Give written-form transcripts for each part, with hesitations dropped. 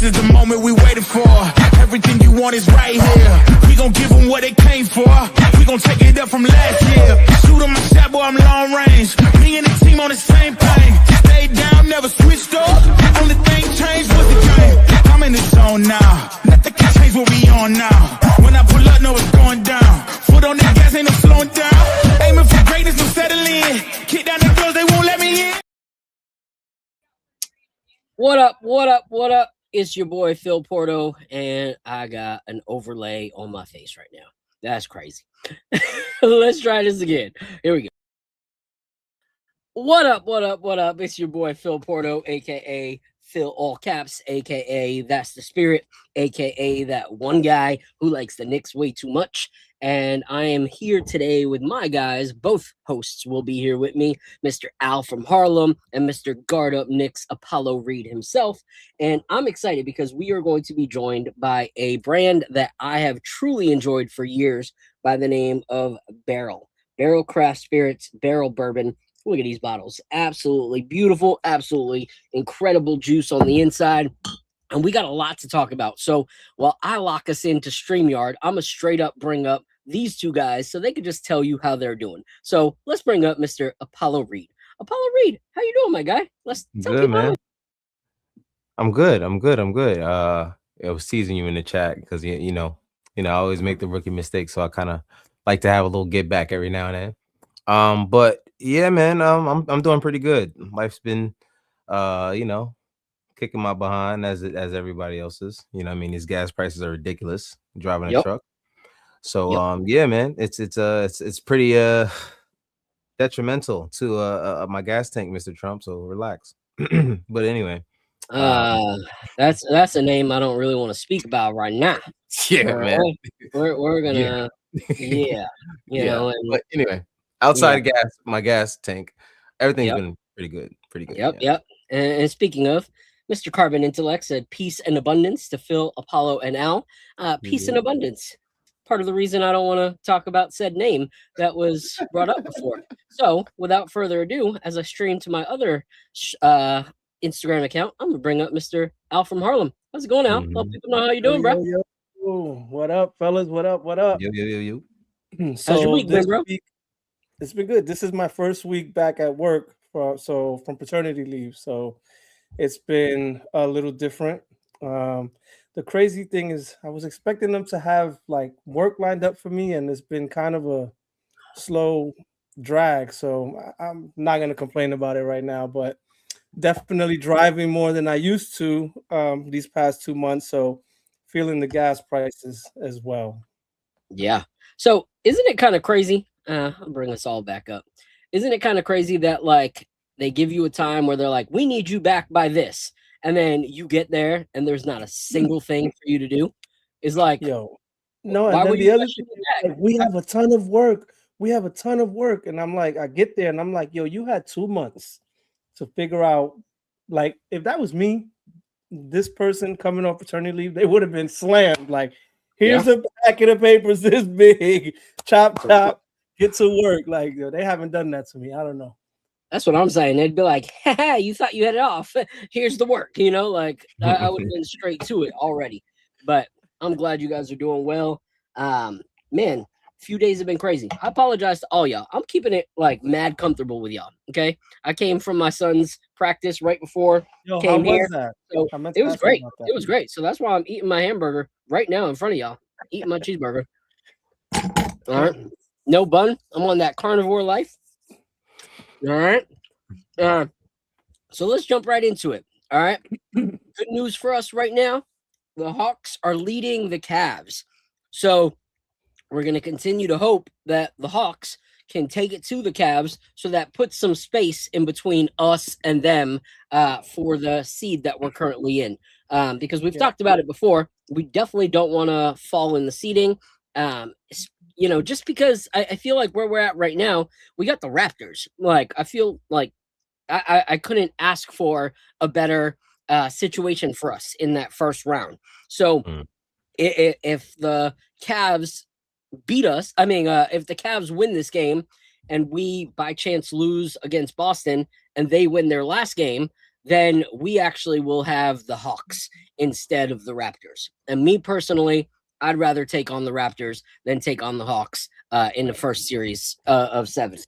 is the moment we waited for. Everything you want is right here. We gon' give them what they came for. We gon' take it up from last year. Shoot 'em my shot, boy, I'm long range. Me and the team on the same thing. Stayed down, never switched up. Only thing changed was the game. I'm in the zone now. Nothing can change what we on now. When I pull up, know it's going down. Foot on the gas, ain't no slowing down. Aiming for greatness, no settling. Kick down the doors, they won't let me in. What up, what up, what up? It's your boy Phil Porto, and I got an overlay on my face right now. That's crazy. Let's try this again. Here we go. What up, what up, what up? It's your boy Phil Porto, aka Phil All Caps, aka That's the Spirit, aka that one guy who likes the Knicks way too much. And I am here today with my guys. Both hosts will be here with me, Mr. Al from Harlem and Mr. Guard Up Knicks Apollo Reed himself. And I'm excited because we are going to be joined by a brand that I have truly enjoyed for years by the name of Barrel. Barrel Craft Spirits, Barrel Bourbon. Look at these bottles. Absolutely beautiful, absolutely incredible juice on the inside. And we got a lot to talk about. So while I lock us into StreamYard, I'm going to straight up bring up these two guys so they can just tell you how they're doing. So let's bring up Mr. Apollo Reed. Apollo Reed, how you doing, my guy? Let's tell good, man. I'm good. I was teasing you in the chat because you know, I always make the rookie mistake, so I kind of like to have a little get back every now and then. But yeah, man, I'm doing pretty good. Life's been, kicking my behind as everybody else's. You know, I mean, these gas prices are ridiculous. Driving a truck. So yeah, man, it's pretty detrimental to my gas tank, Mr. Trump. So relax. But anyway, that's a name I don't really want to speak about right now. Yeah, man. We're gonna you know. And, but anyway, outside of my gas tank, everything's been pretty good. Yep. And speaking of, Mr. Carbon Intellect said peace and abundance to Phil, Apollo, and Al. Peace and abundance. Part of the reason I don't want to talk about said name that was brought up before. So without further ado, as I stream to my other Instagram account, I'm going to bring up Mr. Al from Harlem. How's it going, Al? Let people know how you doing, bro. Yo. What up, fellas? What up? Yo. So how's your week been, bro? It's been good. This is my first week back at work from paternity leave. So it's been a little different. The crazy thing is I was expecting them to have like work lined up for me, and it's been kind of a slow drag. So I'm not going to complain about it right now, but definitely driving more than I used to these past 2 months. So feeling the gas prices as well. Yeah. So isn't it kind of crazy? I'll bring us all back up. Isn't it kind of crazy that like they give you a time where they're like, we need you back by this. And then you get there and there's not a single thing for you to do. It's like, no. And then the other thing is, like, we have a ton of work. And I'm like, I get there and I'm like, yo, you had 2 months to figure out, like, if that was me, this person coming off paternity leave, they would have been slammed. Like, here's a packet of papers this big, chop, get to work. Like, yo, they haven't done that to me. I don't know. That's what I'm saying. They'd be like, haha, you thought you had it off. Here's the work, like I would have been straight to it already. But I'm glad you guys are doing well. Man, a few days have been crazy. I apologize to all y'all. I'm keeping it like mad comfortable with y'all. Okay. I came from my son's practice right before came here. So it was great. It was great. So that's why I'm eating my hamburger right now in front of y'all. Eating my cheeseburger. All right. No bun. I'm on that carnivore life. All right. So let's jump right into it. All right. Good news for us right now. The Hawks are leading the Cavs. So we're going to continue to hope that the Hawks can take it to the Cavs so that puts some space in between us and them for the seed that we're currently in. Because we've talked about it before. We definitely don't want to fall in the seeding. Just because I feel like where we're at right now, we got the Raptors. Like, I feel like I couldn't ask for a better situation for us in that first round. So if the Cavs beat us, if the Cavs win this game and we by chance lose against Boston and they win their last game, then we actually will have the Hawks instead of the Raptors. And me personally, I'd rather take on the Raptors than take on the Hawks in the first series of 7.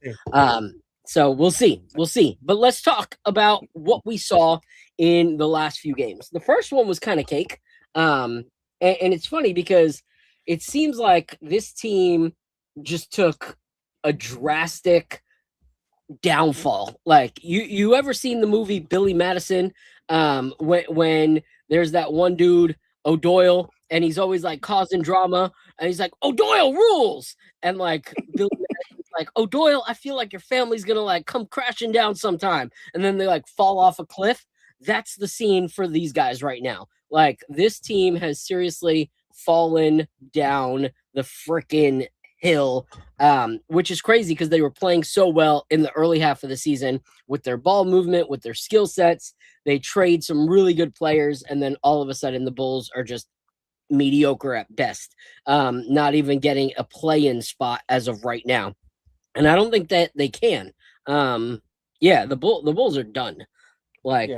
So we'll see. But let's talk about what we saw in the last few games. The first one was kind of cake. And it's funny because it seems like this team just took a drastic downfall. Like you ever seen the movie Billy Madison? When there's that one dude, O'Doyle, and he's always like causing drama, and he's like, O'Doyle rules, and like Billy Madison's like, O'Doyle, I feel like your family's gonna like come crashing down sometime, and then they like fall off a cliff. That's the scene for these guys right now. Like this team has seriously fallen down the freaking hill, which is crazy because they were playing so well in the early half of the season with their ball movement, with their skill sets. They trade some really good players, and then all of a sudden the Bulls are just mediocre at best, not even getting a play-in spot as of right now. And I don't think that they can. The Bulls are done. Like,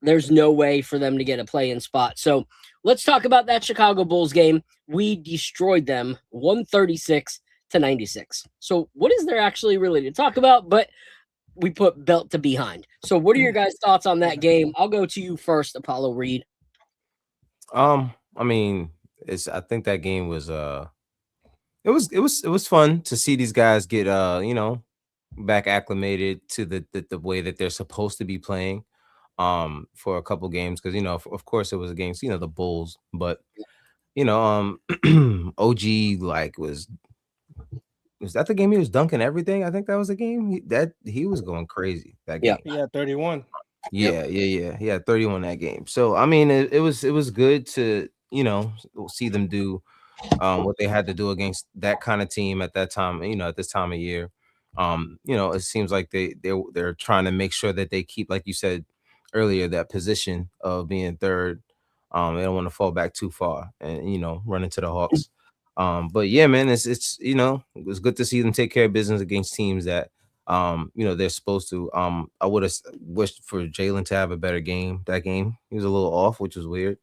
there's no way for them to get a play-in spot. So let's talk about that Chicago Bulls game. We destroyed them 136-96. So what is there actually really to talk about? But we put belt to behind. So what are your guys' thoughts on that game? I'll go to you first, Apollo Reed. I mean, I think that game was it was fun to see these guys get back acclimated to the way that they're supposed to be playing for a couple games, because of course it was against the Bulls, but OG like was that the game he was dunking everything? I think that was the game he was going crazy that game. Yeah, 31. Yeah. He had 31 that game. So I mean, it was good to see them do what they had to do against that kind of team at that time. At this time of year, it seems like they're trying to make sure that they keep, like you said earlier, that position of being third. They don't want to fall back too far and run into the Hawks. But yeah, man, it was good to see them take care of business against teams that they're supposed to. I would have wished for Jalen to have a better game. That game he was a little off, which was weird.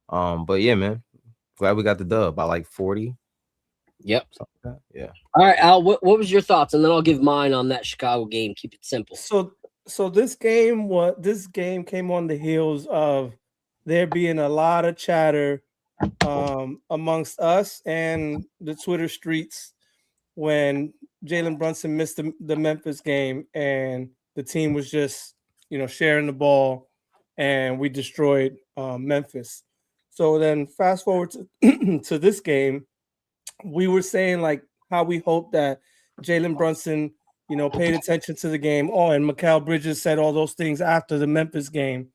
But yeah, man, glad we got the dub by like 40. Yep. Like yeah. All right, Al, what was your thoughts? And then I'll give mine on that Chicago game. Keep it simple. So this game came on the heels of there being a lot of chatter amongst us and the Twitter streets when Jalen Brunson missed the Memphis game, and the team was just sharing the ball, and we destroyed Memphis. So then fast forward to this game, we were saying like how we hope that Jalen Brunson paid attention to the game. Oh, and Mikal Bridges said all those things after the Memphis game.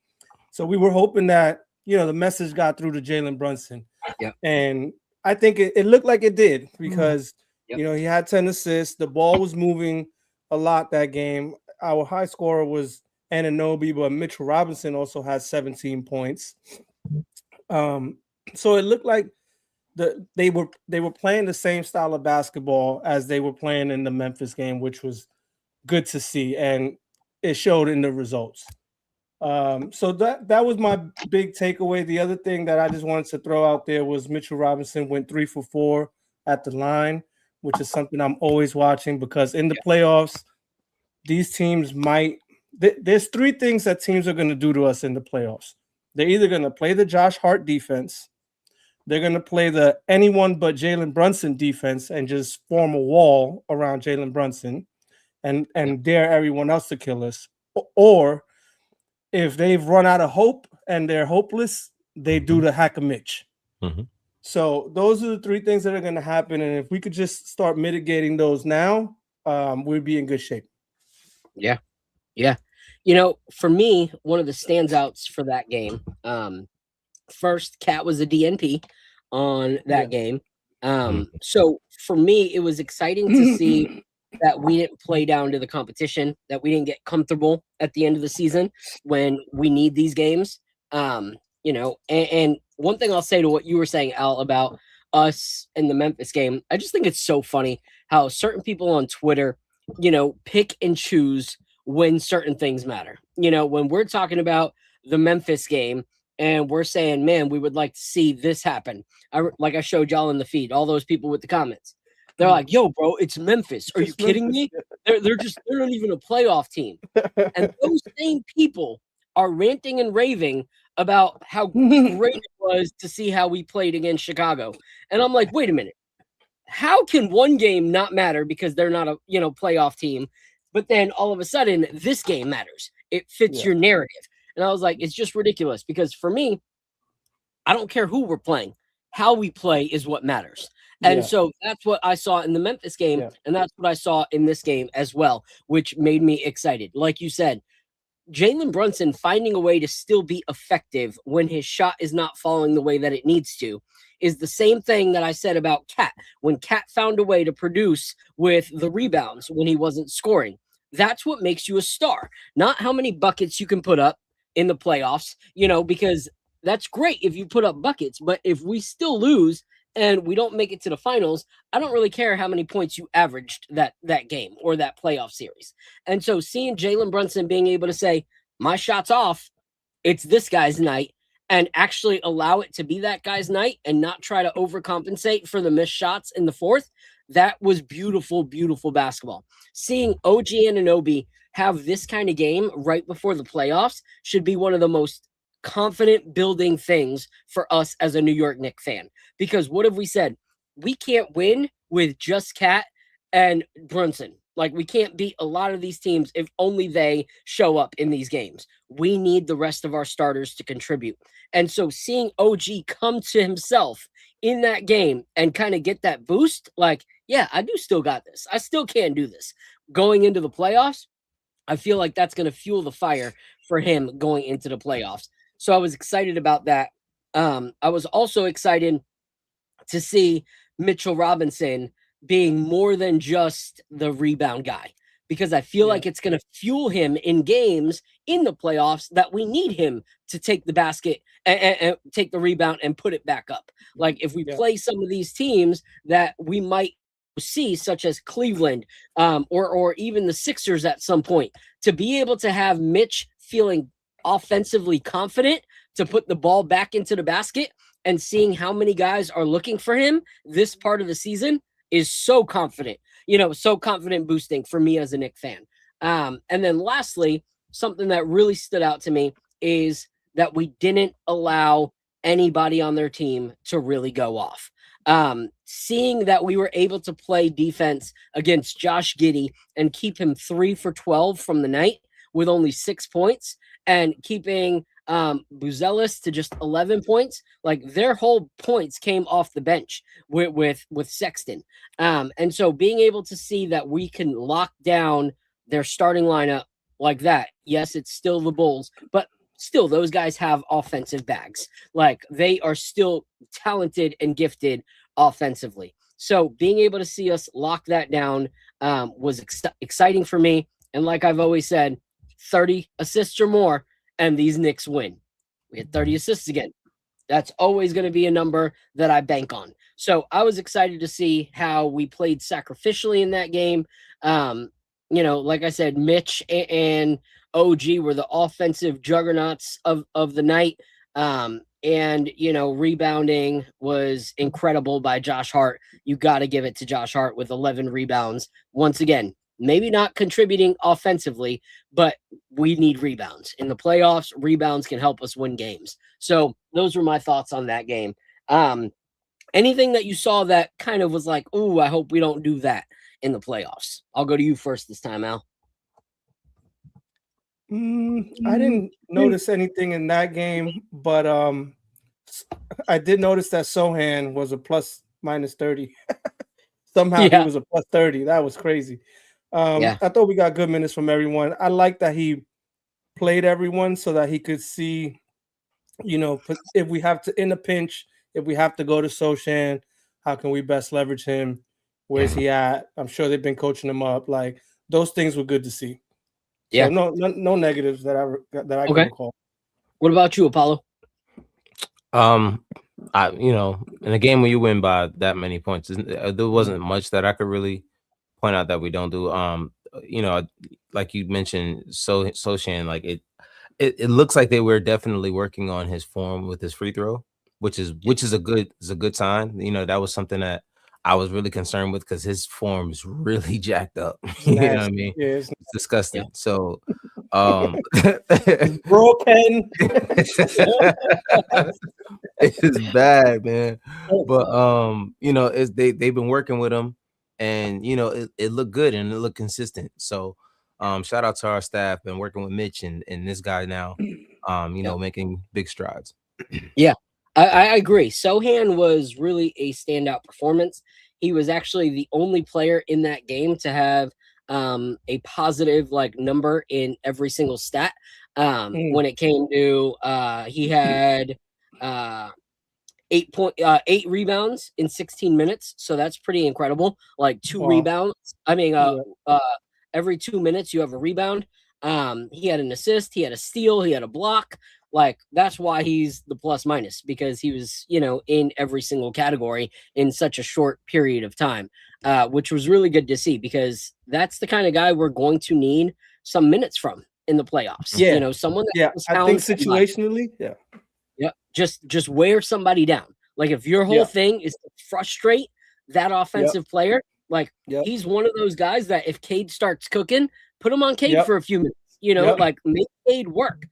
So we were hoping that the message got through to Jalen Brunson. Yep. And I think it looked like it did, because he had 10 assists. The ball was moving a lot that game. Our high scorer was Anunoby, but Mitchell Robinson also had 17 points. So it looked like they were playing the same style of basketball as they were playing in the Memphis game, which was good to see, and it showed in the results. So that was my big takeaway. The other thing that I just wanted to throw out there was Mitchell Robinson went 3 for 4 at the line, which is something I'm always watching, because in the playoffs, these teams there's 3 things that teams are going to do to us in the playoffs. They're either going to play the Josh Hart defense, they're going to play the anyone but Jalen Brunson defense and just form a wall around Jalen Brunson and dare everyone else to kill us. Or if they've run out of hope and they're hopeless, they do the hack a Mitch. Mm-hmm. So those are the 3 things that are going to happen. And if we could just start mitigating those now, we'd be in good shape. Yeah. Yeah. For me, one of the standouts for that game, first, Cat was a DNP on that game. So for me, it was exciting to see that we didn't play down to the competition, that we didn't get comfortable at the end of the season when we need these games. And one thing I'll say to what you were saying, Al, about us in the Memphis game, I just think it's so funny how certain people on Twitter, pick and choose when certain things matter. You know, when we're talking about the Memphis game and we're saying, man, we would like to see this happen. Like I showed y'all in the feed, all those people with the comments. They're like, yo, bro, it's Memphis. Are you kidding me? They're not even a playoff team. And those same people are ranting and raving about how great it was to see how we played against Chicago. And I'm like, wait a minute. How can one game not matter because they're not a playoff team, but then all of a sudden this game matters? It fits your narrative. And I was like, it's just ridiculous because for me, I don't care who we're playing. How we play is what matters. And so that's what I saw in the Memphis game, and that's what I saw in this game as well, which made me excited. Like you said, Jalen Brunson finding a way to still be effective when his shot is not falling the way that it needs to is the same thing that I said about Cat. When Cat found a way to produce with the rebounds when he wasn't scoring, that's what makes you a star, not how many buckets you can put up in the playoffs, because that's great if you put up buckets. But if we still lose and we don't make it to the finals, I don't really care how many points you averaged that game or that playoff series. And so seeing Jalen Brunson being able to say, my shot's off, it's this guy's night, and actually allow it to be that guy's night and not try to overcompensate for the missed shots in the fourth, that was beautiful, beautiful basketball. Seeing OG Anunoby have this kind of game right before the playoffs should be one of the most confident building things for us as a New York Knicks fan. Because what have we said? We can't win with just Cat and Brunson. Like, we can't beat a lot of these teams if only they show up in these games. We need the rest of our starters to contribute. And so seeing OG come to himself in that game and kind of get that boost, like, yeah, I do still got this. I still can do this. Going into the playoffs, I feel like that's going to fuel the fire for him going into the playoffs. So I was excited about that. I was also excited to see Mitchell Robinson being more than just the rebound guy, because I feel like it's going to fuel him in games in the playoffs that we need him to take the basket and take the rebound and put it back up. Like if we play some of these teams that we might see, such as Cleveland or even the Sixers at some point, to be able to have Mitch feeling offensively confident to put the ball back into the basket and seeing how many guys are looking for him this part of the season is so confident, so confident boosting for me as a Knicks fan. And then lastly, something that really stood out to me is that we didn't allow anybody on their team to really go off. Seeing that we were able to play defense against Josh Giddey and keep him 3 for 12 from the night with only 6 points, and keeping Buzelis to just 11 points, like their whole points came off the bench with Sexton. And so being able to see that we can lock down their starting lineup like that. Yes, it's still the Bulls, but still those guys have offensive bags. Like they are still talented and gifted offensively. So being able to see us lock that down was exciting for me. And like I've always said, 30 assists or more, and these Knicks win. We had 30 assists again. That's always going to be a number that I bank on. So I was excited to see how we played sacrificially in that game. Like I said, Mitch and OG were the offensive juggernauts of the night. And rebounding was incredible by Josh Hart. You got to give it to Josh Hart with 11 rebounds. Once again, maybe not contributing offensively, but we need rebounds. In the playoffs, rebounds can help us win games. So those were my thoughts on that game. Anything that you saw that kind of was like, ooh, I hope we don't do that in the playoffs? I'll go to you first this time, Al. I didn't notice anything in that game, but I did notice that Sohan was a plus minus 30. Somehow he was a plus 30. That was crazy. I thought we got good minutes from everyone. I like that he played everyone so that he could see, if we have to, in a pinch, if we have to go to Sochan, how can we best leverage him? Where's he at? I'm sure they've been coaching him up. Like those things were good to see. Yeah. So no negatives that I can recall. What about you, Apollo? In a game where you win by that many points, there wasn't much that I could really point out that we don't do. like you mentioned, Sochan, like it looks like they were definitely working on his form with his free throw, which is a good sign. That was something that I was really concerned with because his form is really jacked up. You know what I mean? Yeah, It's disgusting. Yeah. So, it's broken. it's bad, man. But it's they've been working with him, and it looked good and it looked consistent. So, shout out to our staff, been working with Mitch and this guy now, making big strides. Yeah, I agree. Sohan was really a standout performance. He was actually the only player in that game to have a positive number in every single stat. When it came to he had 8 rebounds in 16 minutes, so that's pretty incredible. Like 2 rebounds. I mean, every 2 minutes you have a rebound. He had an assist, he had a steal, he had a block. Like that's why he's the plus minus, because he was, in every single category in such a short period of time, which was really good to see, because that's the kind of guy we're going to need some minutes from in the playoffs. Yeah, someone that I think situationally, just wear somebody down. Like if your whole thing is to frustrate that offensive player, he's one of those guys that if Cade starts cooking, put him on Cade for a few minutes. Like make Cade work.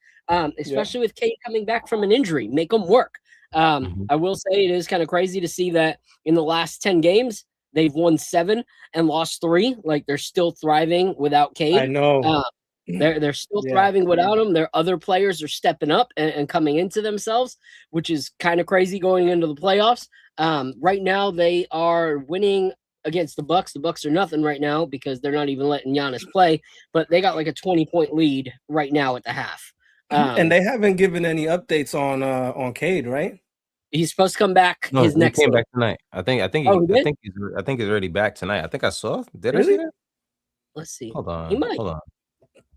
Especially with Cade coming back from an injury, make him work. I will say it is kind of crazy to see that in the last 10 games, they've won 7 and lost 3. Like they're still thriving without Cade. I know. They're still thriving without him. Their other players are stepping up and coming into themselves, which is kind of crazy going into the playoffs. Right now, they are winning against the Bucks. The Bucks are nothing right now because they're not even letting Giannis play, but they got like a 20-point lead right now at the half. And they haven't given any updates on Cade, right? He's supposed to come back. No, his next came game. back tonight. I think he's already back tonight. I think I saw. Did I see that? Let's see. Hold on. He might. Hold on.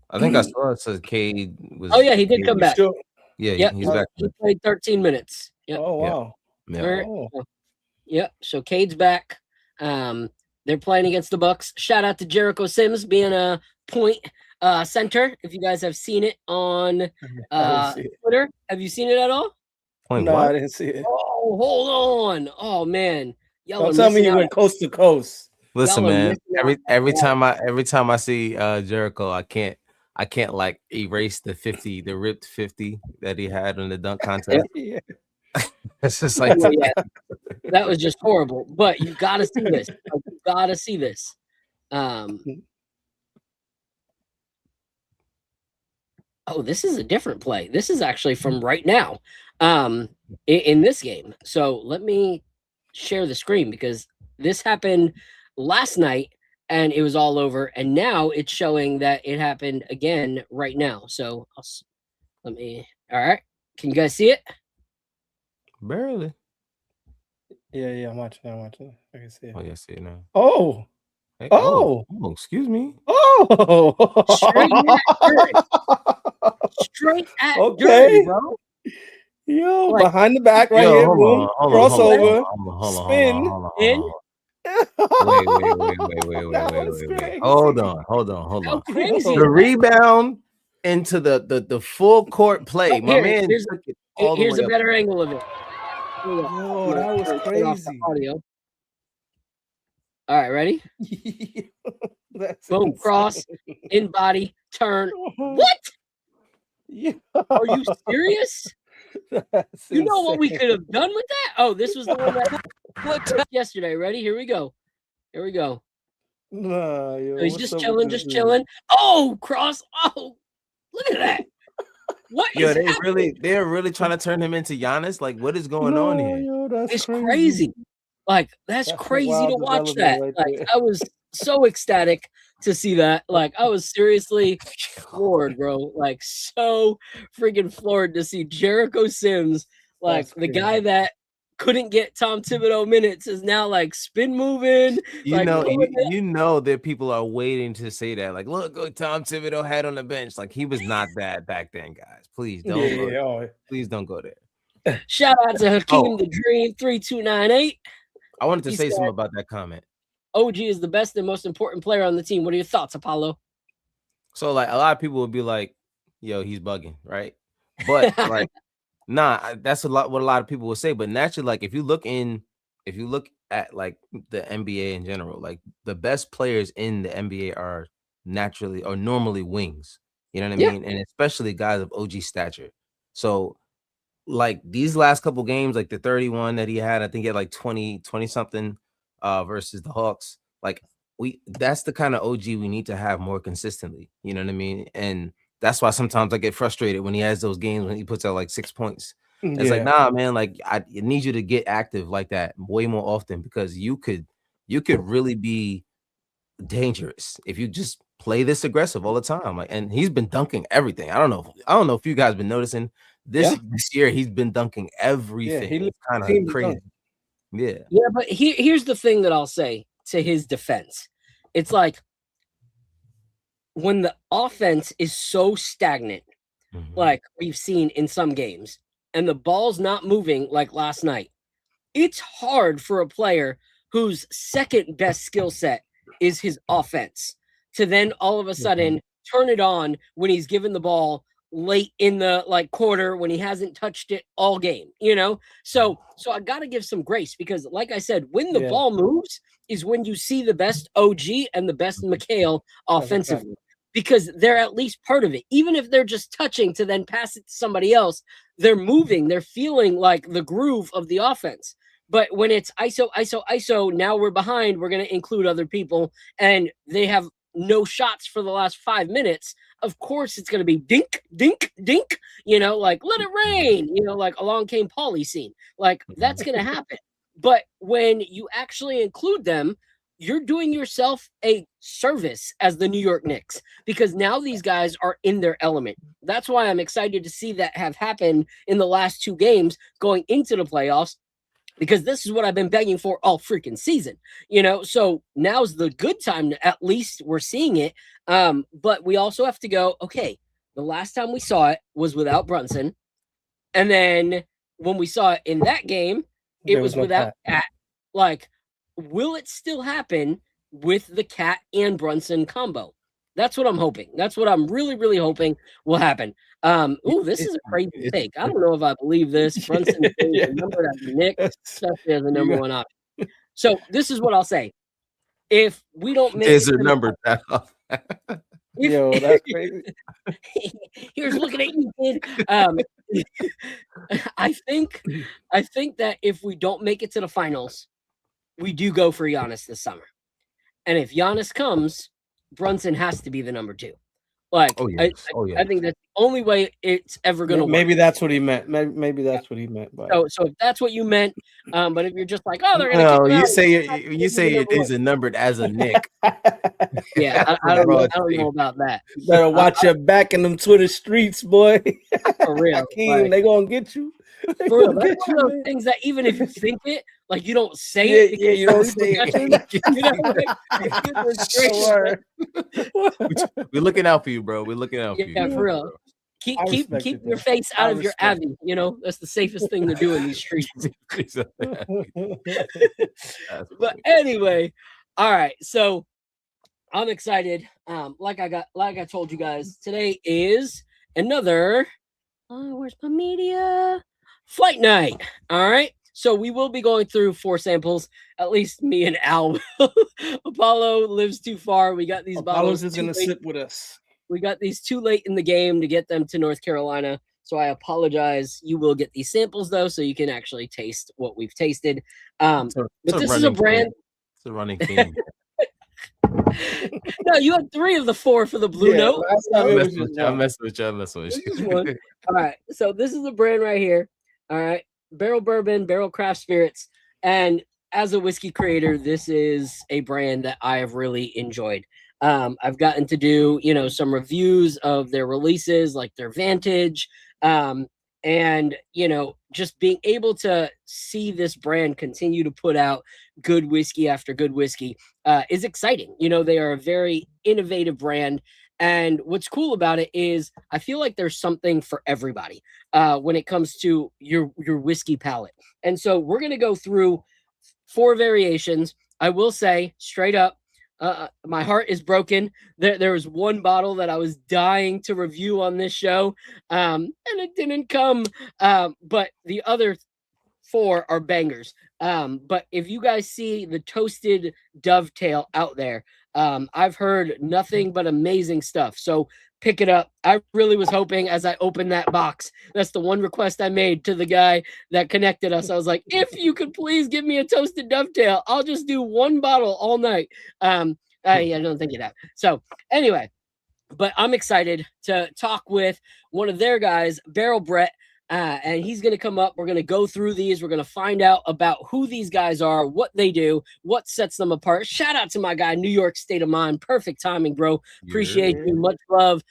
I think I saw it says Cade was. Oh yeah, he did come back. Yeah, he's back. He played 13 minutes. Yep. Oh wow. Yeah. Yep. So Cade's back. They're playing against the Bucks. Shout out to Jericho Sims being a point center. If you guys have seen it on Twitter, have you seen it at all? No, I didn't see it. Oh, hold on. Oh man, don't tell me you went coast to coast. Listen, man. Every time I see Jericho, I can't like erase the ripped 50 that he had in the dunk contest. It's just like that was just horrible. But you got to see this. You got to see this. Oh, this is a different play. This is actually from right now in this game. So let me share the screen, because this happened last night and it was all over. And now it's showing that it happened again right now. So all right. Can you guys see it? Barely. Yeah, I'm watching. I can see it. Oh, yeah, I see it now. Oh. Hey, oh, excuse me. Oh, straight at okay, dirty, bro. Yo, behind the back right here, boom, crossover, spin. Wait. Hold on. How crazy. The rebound into the full court play. My man, here's a better angle of it. Yo, that was crazy. All right, ready? Boom, cross, in body, turn. What? Yeah. Are you serious? You know what we could have done with that? Oh, this was the one that looked yesterday. Ready? Here we go. Nah, yo, so he's just chilling. Oh, cross. Oh, look at that. What is happening? They're really trying to turn him into Giannis? Like, what is going on here? Yo, it's crazy. Like, that's crazy to watch that. Right, I was so ecstatic to see that. Like, I was seriously floored, bro. Like, so freaking floored to see Jericho Sims, like the guy that couldn't get Tom Thibodeau minutes, is now like spin moving. You know that people are waiting to say that. Like, look what Tom Thibodeau had on the bench. Like, he was not bad back then, guys. Please don't. Please don't go there. Shout out to Hakeem the Dream 3298. I wanted to say something about that comment. OG is the best and most important player on the team. What are your thoughts, Apollo? So like a lot of people would be like, "Yo, he's bugging," right? But like, nah, that's a lot what a lot of people will say. But naturally, like if you look at like the NBA in general, like the best players in the NBA are naturally or normally wings. You know what I Yeah. mean? And especially guys of OG stature. So like these last couple games, like the 31 that he had, I think he had like 20 something versus the Hawks. Like that's the kind of OG we need to have more consistently. You know what I mean? And that's why sometimes I get frustrated when he has those games when he puts out like 6 points. It's like, nah, man, like I need you to get active like that way more often because you could really be dangerous if you just play this aggressive all the time. Like, and he's been dunking everything. I don't know if you guys been noticing this year. He's been dunking everything. he It's kind of crazy. Yeah. Yeah, but here's the thing that I'll say to his defense. It's like when the offense is so stagnant, like we've seen in some games, and the ball's not moving like last night, it's hard for a player whose second best skill set is his offense to then all of a sudden turn it on when he's given the ball late in the like quarter when he hasn't touched it all game, you know? So I got to give some grace because like I said, when the ball moves is when you see the best OG and the best McHale offensively because they're at least part of it. Even if they're just touching to then pass it to somebody else, they're moving, they're feeling like the groove of the offense. But when it's ISO, now we're behind, we're going to include other people, and they have no shots for the last 5 minutes. Of course, it's going to be dink, dink, dink, you know, like let it rain, you know, like Along Came Polly scene. Like that's going to happen. But when you actually include them, you're doing yourself a service as the New York Knicks because now these guys are in their element. That's why I'm excited to see that have happened in the last 2 games going into the playoffs. Because this is what I've been begging for all freaking season, you know? So now's the good time to, at least we're seeing it. But we also have to go, okay, the last time we saw it was without Brunson. And then when we saw it in that game, it was without Cat. Like, will it still happen with the Cat and Brunson combo? That's what I'm hoping. That's what I'm really, really hoping will happen. This is a crazy take. I don't know if I believe this. Brunson is the number that Nick especially as the number one option. So this is what I'll say. If we don't make is their number down. Yo, that's crazy. Here's looking at you, kid. I think that if we don't make it to the finals, we do go for Giannis this summer. And if Giannis comes, Brunson has to be the number 2. Like, I think that's the only way it's ever going to work. Maybe that's what he meant. Maybe that's what he meant. But. So if that's what you meant, but if you're just like, oh, they're going to you say it isn't numbered as a Nick. Yeah, I don't know about that. You better watch your back in them Twitter streets, boy. For real. Like, they going to get you. For real, that's one of those things that even if you think it, like you don't say it. Yeah, you don't say it. We're looking out for you, bro. We're looking out for you. Yeah, for real. Keep your face out of your Abbey. You know, that's the safest thing to do in these streets. But anyway, all right. So I'm excited. Like I told you guys, today is another. Where's my media? Flight night. All right. So we will be going through 4 samples. At least me and Al. Apollo lives too far. We got these bottles. Apollo's is going to sit with us. We got these too late in the game to get them to North Carolina. So I apologize. You will get these samples though, so you can actually taste what we've tasted. But this is a brand. It's a running theme. No, you had 3 of the 4 for the Blue Note. I'm messing with you. All right. So this is a brand right here. All right. Barrel bourbon, barrel craft spirits. And as a whiskey creator, this is a brand that I have really enjoyed. I've gotten to do, some reviews of their releases, like their Vantage. And, just being able to see this brand continue to put out good whiskey after good whiskey is exciting. They are a very innovative brand. And what's cool about it is I feel like there's something for everybody when it comes to your whiskey palate. And so we're going to go through 4 variations. I will say straight up, my heart is broken. There was one bottle that I was dying to review on this show, and it didn't come. But the other 4 are bangers. But if you guys see the toasted dovetail out there, I've heard nothing but amazing stuff. So pick it up. I really was hoping as I opened that box, that's the one request I made to the guy that connected us. I was like, if you could please give me a toasted dovetail, I'll just do 1 bottle all night. I don't think of that. So anyway, but I'm excited to talk with one of their guys, Barrel Brett. And he's going to come up. We're going to go through these. We're going to find out about who these guys are, what they do, what sets them apart. Shout out to my guy, New York State of Mind. Perfect timing, bro. Appreciate you. Much love.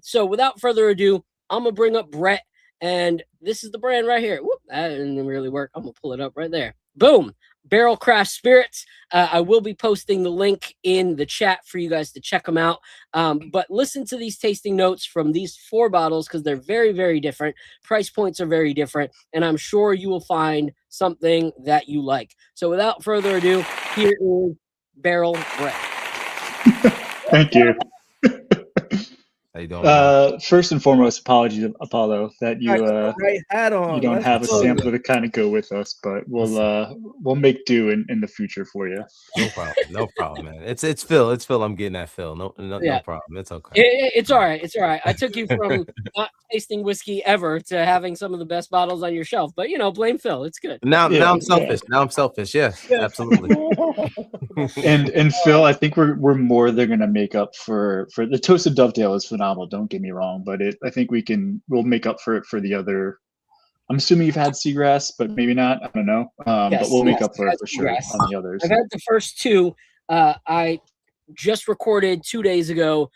So without further ado, I'm going to bring up Brett. And this is the brand right here. Whoop, that didn't really work. I'm going to pull it up right there. Boom. Barrel Craft Spirits. I will be posting the link in the chat for you guys to check them out. But listen to these tasting notes from these 4 bottles because they're very, very different. Price points are very different. And I'm sure you will find something that you like. So without further ado, here is Barrel Brett. Thank you. How you doing? First and foremost, apologies, Apollo, that you right hat on. you don't Let's have a go. sampler to kind of go with us, but we'll make do in the future for you. No problem, man. It's Phil. It's Phil. I'm getting that Phil. No problem. It's okay. It's all right. It's all right. I took you from not tasting whiskey ever to having some of the best bottles on your shelf, but blame Phil. It's good. Now I'm selfish. Now I'm selfish. Yes, absolutely. And Phil, I think we're more than gonna make up for the toasted dovetail is phenomenal. Don't get me wrong, but I think we'll make up for it for the other. I'm assuming you've had seagrass, but maybe not. I don't know. But we'll make up for it for sure on the others. I've had the first 2. I just recorded 2 days ago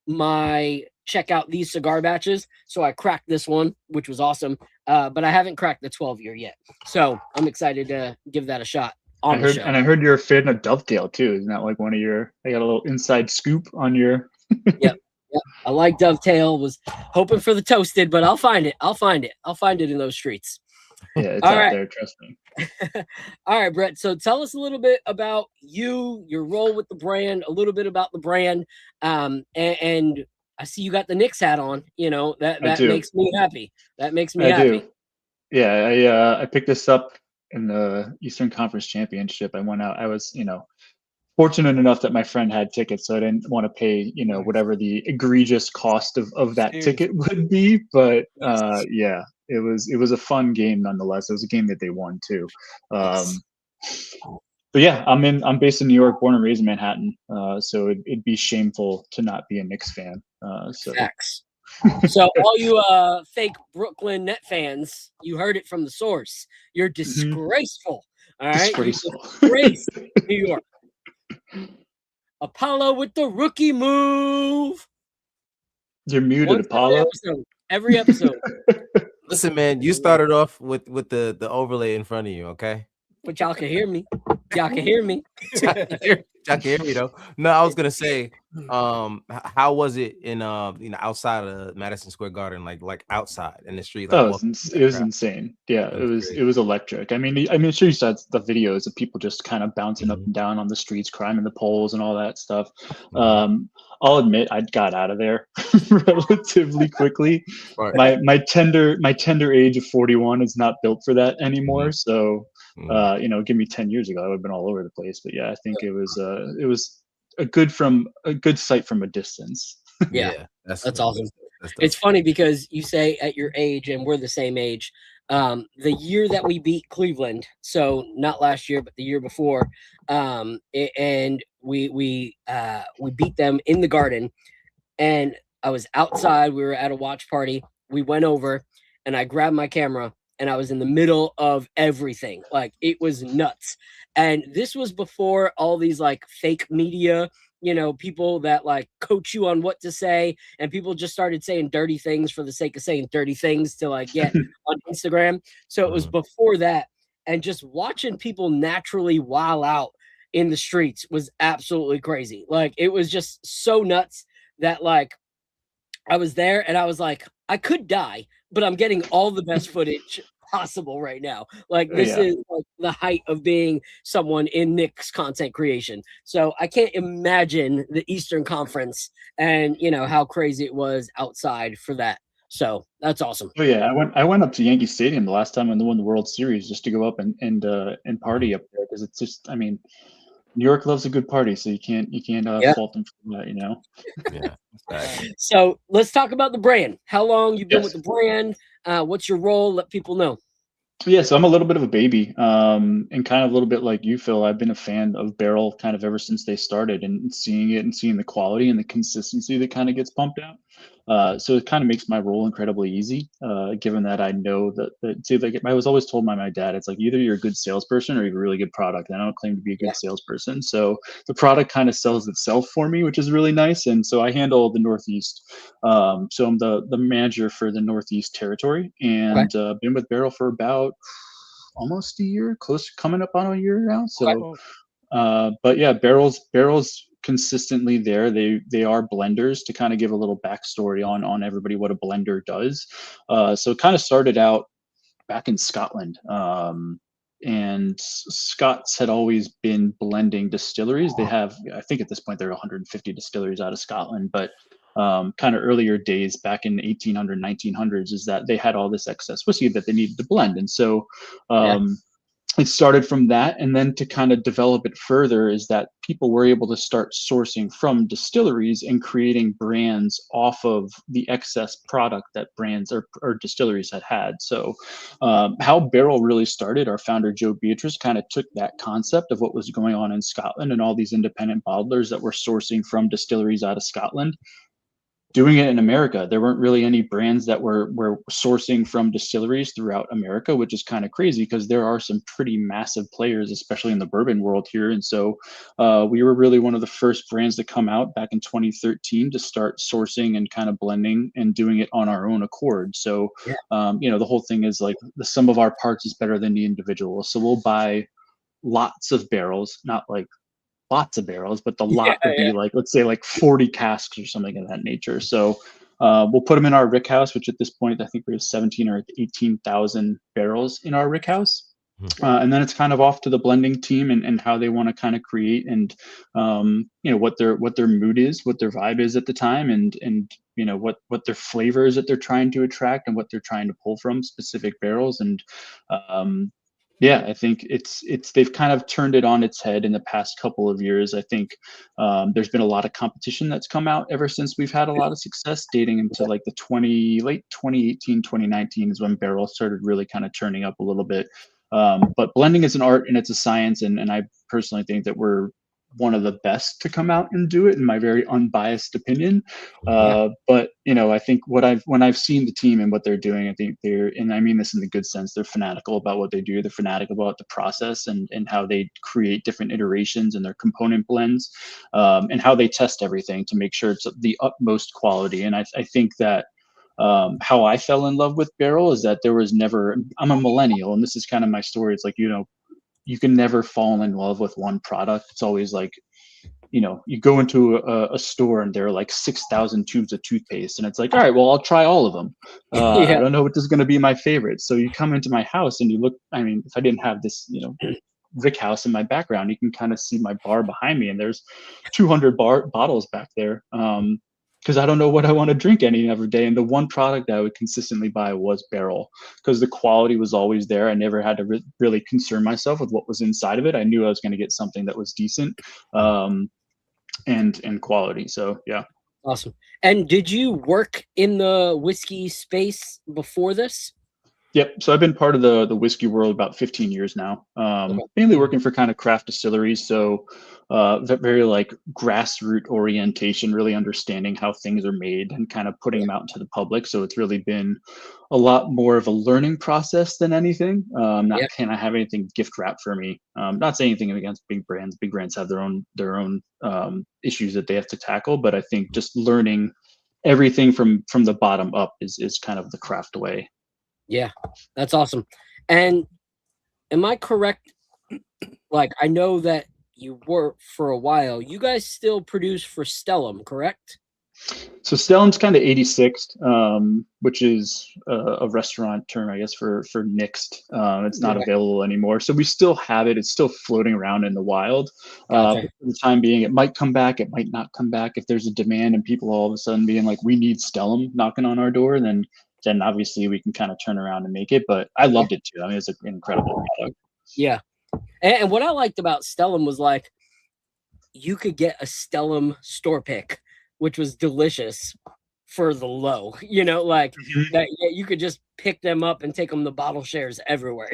my check out these cigar batches. So I cracked this one, which was awesome. But I haven't cracked the 12 year yet. So I'm excited to give that a shot. I heard you're a fan of dovetail too. Isn't that like one of your? I got a little inside scoop on your. Yep. I like dovetail. Was hoping for the toasted, but I'll find it. I'll find it in those streets. Yeah, it's out there. Trust me. All right, Brett. So tell us a little bit about you, your role with the brand, a little bit about the brand, and I see you got the Knicks hat on. That makes me happy. That makes me happy. Do. Yeah, I picked this up in the Eastern Conference Championship. I went out. I was, fortunate enough that my friend had tickets, so I didn't want to pay, whatever the egregious cost of that ticket would be. But yeah, it was a fun game nonetheless. It was a game that they won too. But yeah, I'm based in New York, born and raised in Manhattan. So it'd be shameful to not be a Knicks fan. Facts. So all you fake Brooklyn Net fans, you heard it from the source. You're disgraceful. All right, disgrace New York. Apollo with the rookie move. You're muted, Apollo. Every episode. Listen, man, you started off with the overlay in front of you, okay? But y'all can hear me. Y'all can hear me. Y'all can hear me though. No, I was gonna say, how was it in outside of Madison Square Garden, like outside in the street? Like, it was insane. Yeah, it was electric. I mean, sure you saw the videos of people just kind of bouncing up and down on the streets, climbing the poles and all that stuff. I'll admit I got out of there relatively quickly. Right. My tender age of 41 is not built for that anymore. So give me 10 years ago, I would have been all over the place. But yeah, I think it was a good sight from a distance. Yeah, that's awesome. It's funny because you say at your age, and we're the same age. The year that we beat Cleveland, so not last year, but the year before, and we beat them in the Garden, and I was outside. We were at a watch party. We went over, and I grabbed my camera, and I was in the middle of everything. Like, it was nuts. And this was before all these like fake media, people that like coach you on what to say, and people just started saying dirty things for the sake of saying dirty things to like get on Instagram. So it was before that, and just watching people naturally wild out in the streets was absolutely crazy. Like, it was just so nuts that like I was there and I was like, I could die, but I'm getting all the best footage possible right now. Like this is like the height of being someone in Knicks content creation. So I can't imagine the Eastern Conference and how crazy it was outside for that. So that's awesome. Oh yeah, I went up to Yankee Stadium the last time when they won the World Series just to go up and party up there, because it's just, I mean, New York loves a good party, so you can't fault them for that, Yeah. So let's talk about the brand. How long you've been Yes. with the brand? What's your role? Let people know. Yeah, so I'm a little bit of a baby, and kind of a little bit like you, Phil. I've been a fan of Barrel kind of ever since they started, and seeing it and seeing the quality and the consistency that kind of gets pumped out. So it kind of makes my role incredibly easy, given that I know see, like I was always told by my dad, it's like either you're a good salesperson or you have a really good product. And I don't claim to be a Yeah. good salesperson, so the product kind of sells itself for me, which is really nice. And so I handle the Northeast. So I'm the manager for the Northeast territory, and been with Barrel for about almost a year, close coming up on a year now. So, but yeah, barrels consistently there. They are blenders. To kind of give a little backstory on everybody what a blender does. So it kind of started out back in Scotland. And Scots had always been blending distilleries. They have, I think at this point, there are 150 distilleries out of Scotland, but kind of earlier days back in 1800, 1900s, is that they had all this excess whiskey that they needed to blend. And so it started from that, and then to kind of develop it further is that people were able to start sourcing from distilleries and creating brands off of the excess product that brands or distilleries had. So how Barrel really started, our founder Joe Beatrice kind of took that concept of what was going on in Scotland and all these independent bottlers that were sourcing from distilleries out of Scotland, doing it in America. There weren't really any brands that were sourcing from distilleries throughout America, which is kind of crazy because there are some pretty massive players, especially in the bourbon world here. And so we were really one of the first brands to come out back in 2013 to start sourcing and kind of blending and doing it on our own accord. So, the whole thing is like the sum of our parts is better than the individual. So we'll buy lots of barrels, not like lots of barrels, but the lot would be like, let's say like 40 casks or something of that nature. So we'll put them in our rick house, which at this point, I think we have 17 or 18,000 barrels in our rick house. And then it's kind of off to the blending team and how they want to kind of create and, what their mood is, what their vibe is at the time, and what their flavor is that they're trying to attract and what they're trying to pull from specific barrels. And I think they've kind of turned it on its head in the past couple of years. I think there's been a lot of competition that's come out ever since we've had a lot of success, dating into like the late 2018, 2019 is when Barrel started really kind of turning up a little bit. But blending is an art and it's a science, and I personally think that we're one of the best to come out and do it, in my very unbiased opinion. But I think when I've seen the team and what they're doing, I think and I mean this in the good sense, they're fanatical about what they do. They're fanatical about the process and how they create different iterations and their component blends, and how they test everything to make sure it's the utmost quality. And I think that how I fell in love with Barrel is that there was never, I'm a millennial, and this is kind of my story. It's like, you can never fall in love with one product. It's always like, you go into a store and there are like 6,000 tubes of toothpaste, and it's like, all right, well, I'll try all of them. I don't know what is going to be my favorite. So you come into my house and you look, I mean, if I didn't have this, Rick house in my background, you can kind of see my bar behind me, and there's 200 bottles back there. Because I don't know what I want to drink any other day. And the one product I would consistently buy was Barrel, because the quality was always there. I never had to really concern myself with what was inside of it. I knew I was going to get something that was decent and quality. So, yeah. Awesome. And did you work in the whiskey space before this? Yep. So I've been part of the whiskey world about 15 years now, mainly working for kind of craft distilleries. So very like grassroots orientation, really understanding how things are made and kind of putting them out into the public. So it's really been a lot more of a learning process than anything. Can I have anything gift wrapped for me? Not saying anything against big brands. Big brands have their own issues that they have to tackle. But I think just learning everything from the bottom up is kind of the craft way. Yeah, that's awesome. And am I correct? Like, I know that you were for a while. You guys still produce for Stellum, correct? So Stellum's kind of 86th, which is a restaurant term, I guess, for nixed. It's not available anymore. So we still have it. It's still floating around in the wild. Gotcha. But for the time being, it might come back. It might not come back. If there's a demand and people all of a sudden being like, we need Stellum knocking on our door, then obviously we can kind of turn around and make it. But I loved it too. I mean, it's an incredible product. Yeah. And what I liked about Stellum was like, you could get a Stellum store pick, which was delicious for the low, like that. Yeah, you could just pick them up and take them to bottle shares everywhere,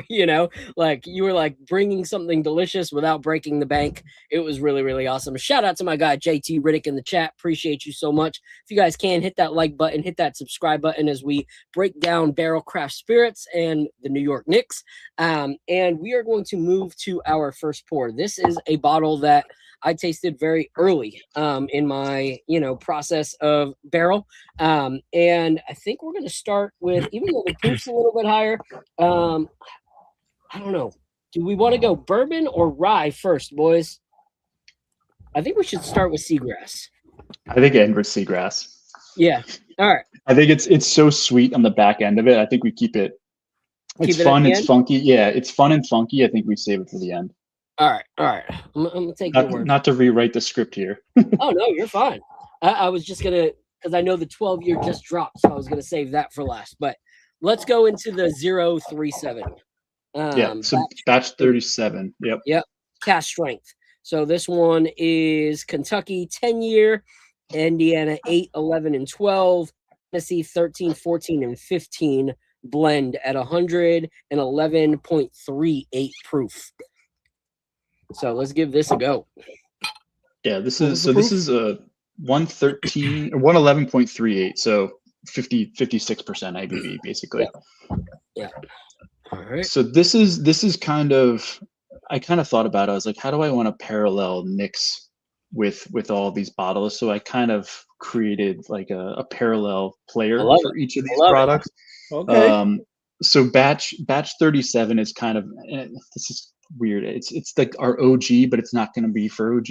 like you were like bringing something delicious without breaking the bank. It was really, really awesome. Shout out to my guy JT Riddick in the chat. Appreciate you so much. If you guys can, hit that like button, hit that subscribe button as we break down Barrel Craft Spirits and the New York Knicks. And we are going to move to our first pour. This is a bottle that I tasted very early in my, process of barrel. And I think we're going to start with, even though the proof's a little bit higher, I don't know. Do we want to go bourbon or rye first, boys? I think we should start with seagrass. I think end with seagrass. Yeah. All right. I think it's so sweet on the back end of it. I think we keep it. It's fun. It's funky. Yeah, it's fun and funky. I think we save it for the end. All right. I'm gonna take your word. Not to rewrite the script here. Oh no, you're fine. I was just gonna, because I know the 12-year just dropped, so I was gonna save that for last. But let's go into the 037. So batch 37. Yep. Cast strength. So this one is Kentucky 10-year, Indiana 8, 11, and 12, Tennessee 13, 14, and 15 blend at 111.38 proof. So let's give this a go. Yeah, this is a 113 or 111.38, so 56% ABV basically. Yeah. All right. So this is kind of, I kind of thought about it. I was like, how do I want to parallel Knicks with all these bottles? So I kind of created like a parallel player for each of these products. Okay. So batch 37 is kind of, this is weird. It's like our OG, but it's not going to be for OG.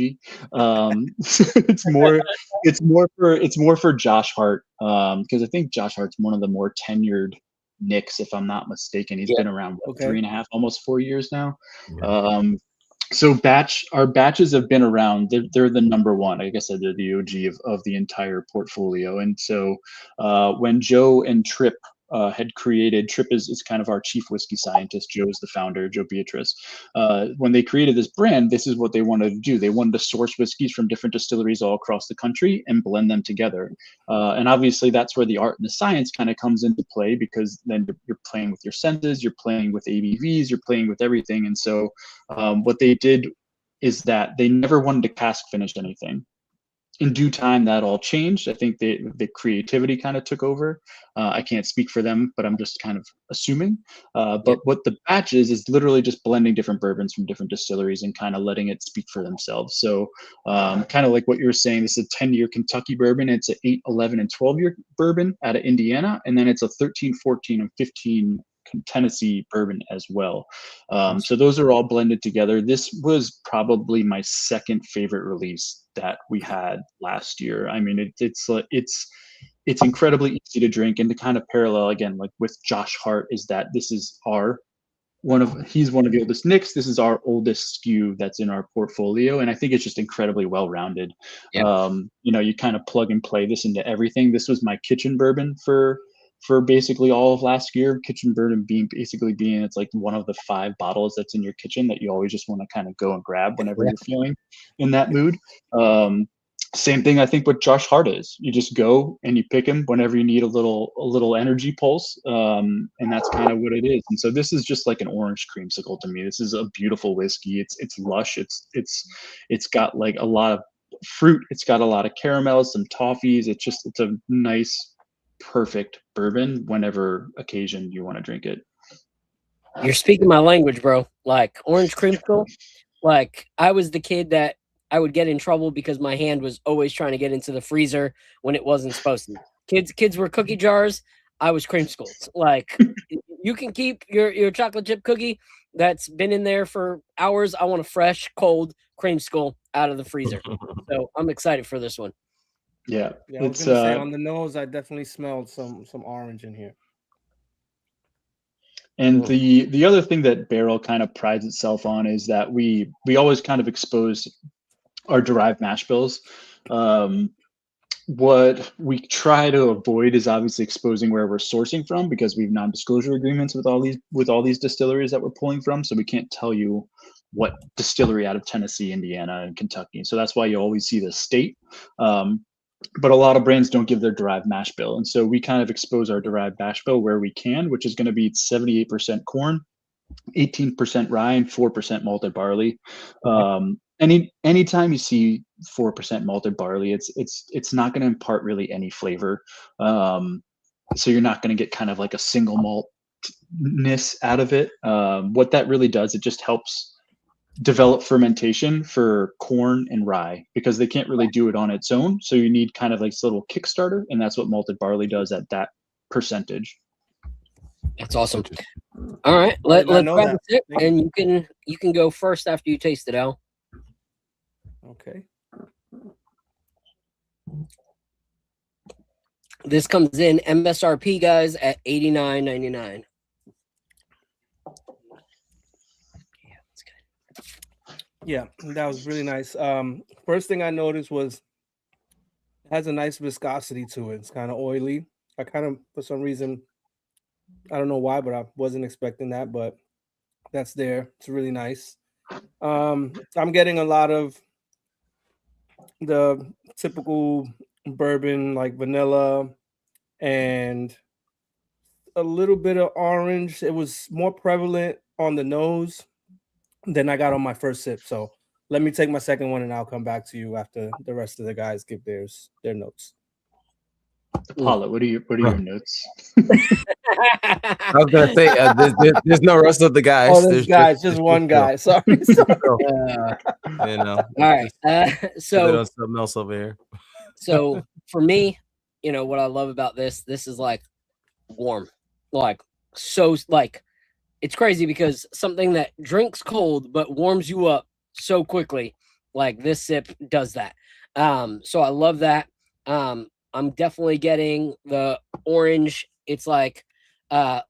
It's more for Josh Hart, because I think Josh Hart's one of the more tenured Knicks, if I'm not mistaken. He's been around 3.5, almost 4 years now. So our batches have been around. They're the number one. Like I said, they're the OG of the entire portfolio. And so when Joe and Tripp had created, Tripp is kind of our chief whiskey scientist. Joe is the founder, Joe Beatrice. When they created this brand, this is what they wanted to do. They wanted to source whiskeys from different distilleries all across the country and blend them together. And obviously that's where the art and the science kind of comes into play, because then you're playing with your senses, you're playing with ABVs, you're playing with everything. And so what they did is that they never wanted to cask finish anything. In due time, that all changed. I think the creativity kind of took over. I can't speak for them, but I'm just kind of assuming. But what the batch is literally just blending different bourbons from different distilleries and kind of letting it speak for themselves. So kind of like what you were saying, this is a 10-year Kentucky bourbon. It's an 8, 11, and 12-year bourbon out of Indiana. And then it's a 13, 14, and 15 Tennessee bourbon as well. So those are all blended together. This was probably my second favorite release that we had last year. I mean, it's incredibly easy to drink, and to kind of parallel again, like with Josh Hart, is that this is he's one of the oldest Knicks. This is our oldest SKU that's in our portfolio, and I think it's just incredibly well-rounded. You kind of plug and play this into everything. This was my kitchen bourbon for basically all of last year. Kitchen bourbon being it's like one of the 5 bottles that's in your kitchen that you always just want to kind of go and grab whenever you're feeling in that mood. Same thing I think what Josh Hart is. You just go and you pick him whenever you need a little energy pulse, and that's kind of what it is. And so this is just like an orange creamsicle to me. This is a beautiful whiskey. It's lush. It's got like a lot of fruit. It's got a lot of caramel, some toffees. It's a nice, perfect bourbon whenever occasion you want to drink it. You're speaking my language, bro. Like orange creamsicle. Like I was the kid that I would get in trouble because my hand was always trying to get into the freezer when it wasn't supposed to. Kids were cookie jars. I was creamsicles. Like you can keep your chocolate chip cookie that's been in there for hours. I want a fresh, cold creamsicle out of the freezer. So I'm excited for this one. Yeah, Yeah, I was gonna say on the nose, I definitely smelled some orange in here. And the other thing that barrel kind of prides itself on is that we always kind of expose our derived mash bills. What we try to avoid is obviously exposing where we're sourcing from, because we have non-disclosure agreements with all these distilleries that we're pulling from, so we can't tell you what distillery out of Tennessee, Indiana, and Kentucky. So that's why you always see the state. But a lot of brands don't give their derived mash bill, and so we kind of expose our derived mash bill where we can, which is going to be 78% corn, 18% rye, and 4% malted barley. Anytime you see 4% malted barley, it's not going to impart really any flavor. So you're not going to get kind of like a single maltness out of it. What that really does, it just helps develop fermentation for corn and rye, because they can't really do it on its own. So you need kind of like this little Kickstarter, and that's what malted barley does at that percentage. That's awesome. All right, let's grab a sip, and you can go first after you taste it, Al. Okay. This comes in MSRP, guys, at $89.99. Yeah, that was really nice. First thing I noticed was it has a nice viscosity to it. It's kind of oily. I kind of, for some reason, I don't know why, but I wasn't expecting that, but that's there. It's really nice. I'm getting a lot of the typical bourbon, like vanilla and a little bit of orange. It was more prevalent on the nose than I got on my first sip. So let me take my second one, and I'll come back to you after the rest of the guys give their notes. Paula, what are your notes? I was gonna say there's no rest of the guys. Oh, there's guys, just one guy. Sorry. You know. All right. So something else over here. So for me, you know what I love about this is like warm, like so, like it's crazy because something that drinks cold but warms you up so quickly, like this sip does that. So I love that. I'm definitely getting the orange. It's like an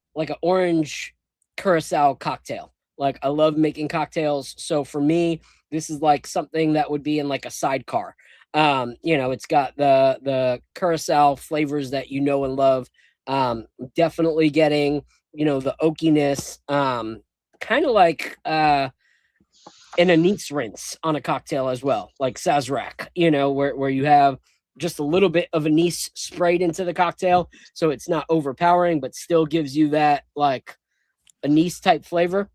orange curacao cocktail. Like I love making cocktails. So for me, this is like something that would be in like a sidecar. You know, it's got the curacao flavors that you know and love. Definitely getting, you know, the oakiness, kind of like an anise rinse on a cocktail as well, like Sazerac, you know, where you have just a little bit of anise sprayed into the cocktail, so it's not overpowering, but still gives you that like anise type flavor.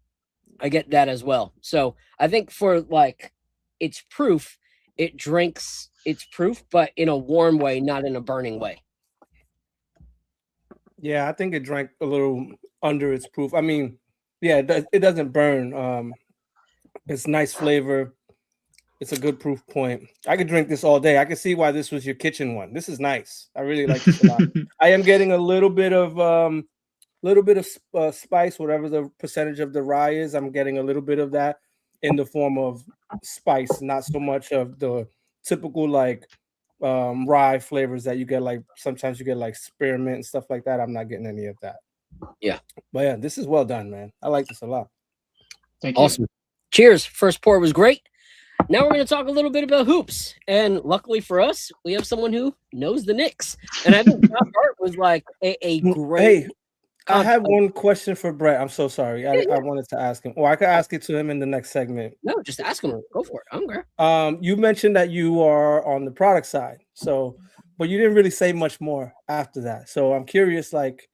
I get that as well. So I think for like its proof, it drinks its proof, but in a warm way, not in a burning way. Yeah, I think it drank a little under its proof. I mean, yeah, it doesn't burn. It's nice flavor. It's a good proof point. I could drink this all day. I could see why this was your kitchen one. This is nice. I really like this a lot. I am getting a little bit of spice, whatever the percentage of the rye is. I'm getting a little bit of that in the form of spice, not so much of the typical like rye flavors that you get. Like sometimes you get like spearmint and stuff like that. I'm not getting any of that. Yeah, but yeah, this is well done, man. I like this a lot. Thank you. Awesome. Cheers. First pour was great. Now we're going to talk a little bit about hoops. And luckily for us, we have someone who knows the Knicks. And I think Josh Hart was like a great. Hey, I have one question for Brett. I'm so sorry. I wanted to ask him. Or I could ask it to him in the next segment. No, just ask him. Go for it. I'm great. You mentioned that you are on the product side. So, but you didn't really say much more after that. So I'm curious, like,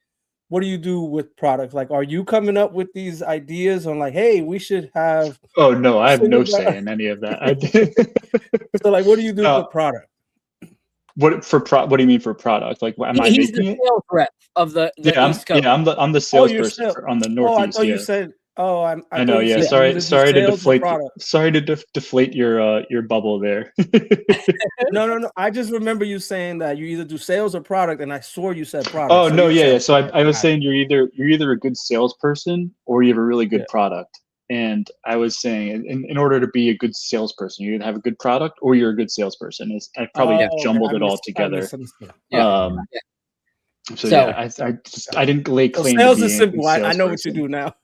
what do you do with product? Like, are you coming up with these ideas on like, hey, we should have? Oh no, I have no say in any of that. So, like, what do you do with product? What do you mean for product? Like, am I He's making the sales rep of the East Coast. I'm the salesperson on the Northeast. I thought you said. Oh, I know. Yeah, sorry to deflate. Sorry to deflate your bubble there. No. I just remember you saying that you either do sales or product, and I swore you said product. Oh no, yeah. So I was saying you're either a good salesperson or you have a really good product, And I was saying, in order to be a good salesperson, you either have a good product or you're a good salesperson. I probably jumbled it all together. So yeah, I didn't lay claim sales to is being simple. I know what you do now.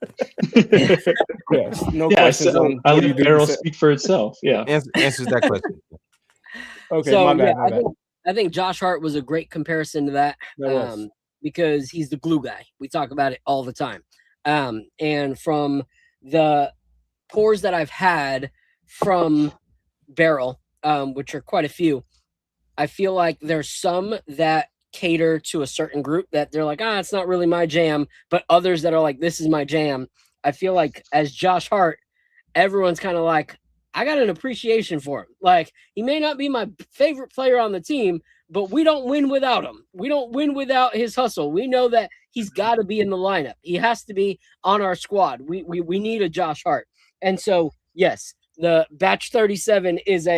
Yes, no yeah, questions so on I what you let do. barrel speak for itself. Yeah, Answers that question. Okay, so my bad. I think Josh Hart was a great comparison to that, because he's the glue guy. We talk about it all the time. And from the pours that I've had from Barrel, which are quite a few, I feel like there's some that cater to a certain group that they're like, it's not really my jam, but others that are like, this is my jam. I feel like as Josh Hart, everyone's kind of like, I got an appreciation for him. Like, he may not be my favorite player on the team, but we don't win without him. We don't win without his hustle. We know that he's got to be in the lineup. He has to be on our squad. We need a Josh Hart. And so, yes, the batch 37 is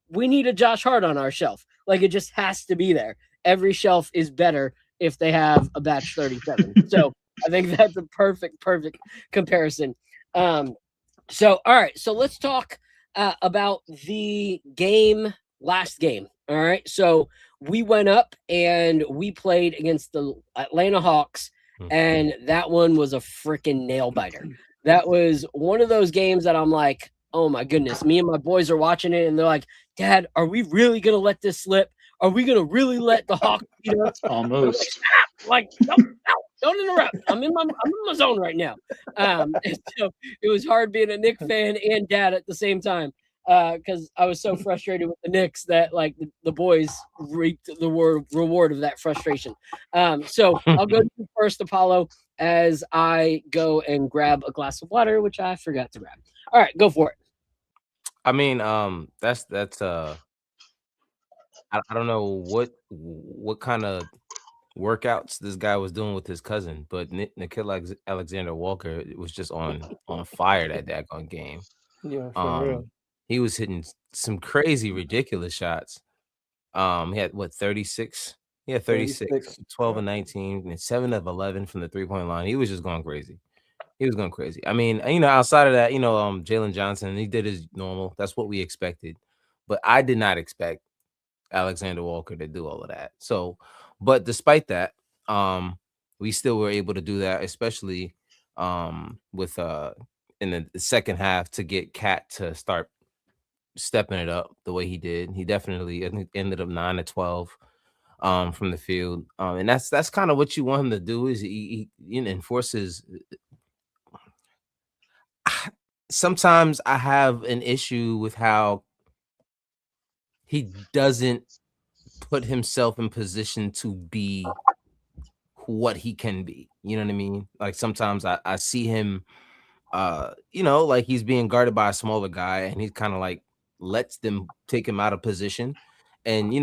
we need a Josh Hart on our shelf. Like, it just has to be there. Every shelf is better if they have a batch 37. So I think that's a perfect comparison. So, all right. So let's talk about the last game. All right. So we went up and we played against the Atlanta Hawks, and that one was a freaking nail biter. That was one of those games that I'm like, oh my goodness. Me and my boys are watching it and they're like, Dad, are we really going to let this slip? Are we going to really let the Hawks beat us? Almost. Like, no, don't interrupt. I'm in my zone right now. So it was hard being a Knicks fan and dad at the same time, because I was so frustrated with the Knicks that like the boys reaped the reward of that frustration. So I'll go to you first, Apollo, as I go and grab a glass of water, which I forgot to grab. All right, go for it. I mean, that's I don't know what kind of workouts this guy was doing with his cousin, but Nickeil Alexander Walker was just on fire that daggone game. Yeah, for real. He was hitting some crazy, ridiculous shots. He had 36? He had 36, 12 and 19, and 7 of 11 from the 3-point line. He was just going crazy. I mean, outside of that, Jalen Johnson, he did his normal. That's what we expected. But I did not expect Alexander Walker to do all of that. So, but despite that, we still were able to do that, especially with in the second half to get Cat to start stepping it up the way he did. He definitely ended up 9 to 12 from the field. And that's kind of what you want him to do, is he enforces. Sometimes I have an issue with how he doesn't put himself in position to be what he can be. You know what I mean? Like sometimes I see him, like he's being guarded by a smaller guy and he kind of like lets them take him out of position. And,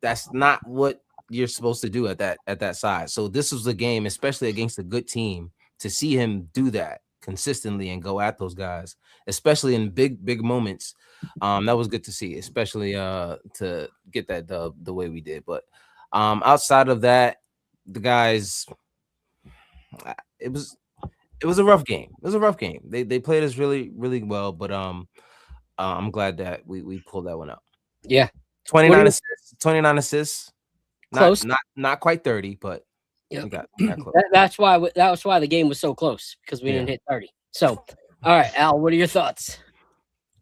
that's not what you're supposed to do at that size. So this was a game, especially against a good team, to see him do that consistently and go at those guys, especially in big moments. That was good to see, especially to get that dub the way we did. But outside of that, the guys, it was a rough game. It was a rough game. They played us really, really well, but I'm glad that we pulled that one out. Yeah. 29 assists. Close. Not quite 30, but yep. we got close. That's why the game was so close, because we didn't hit 30. So, all right, Al, what are your thoughts?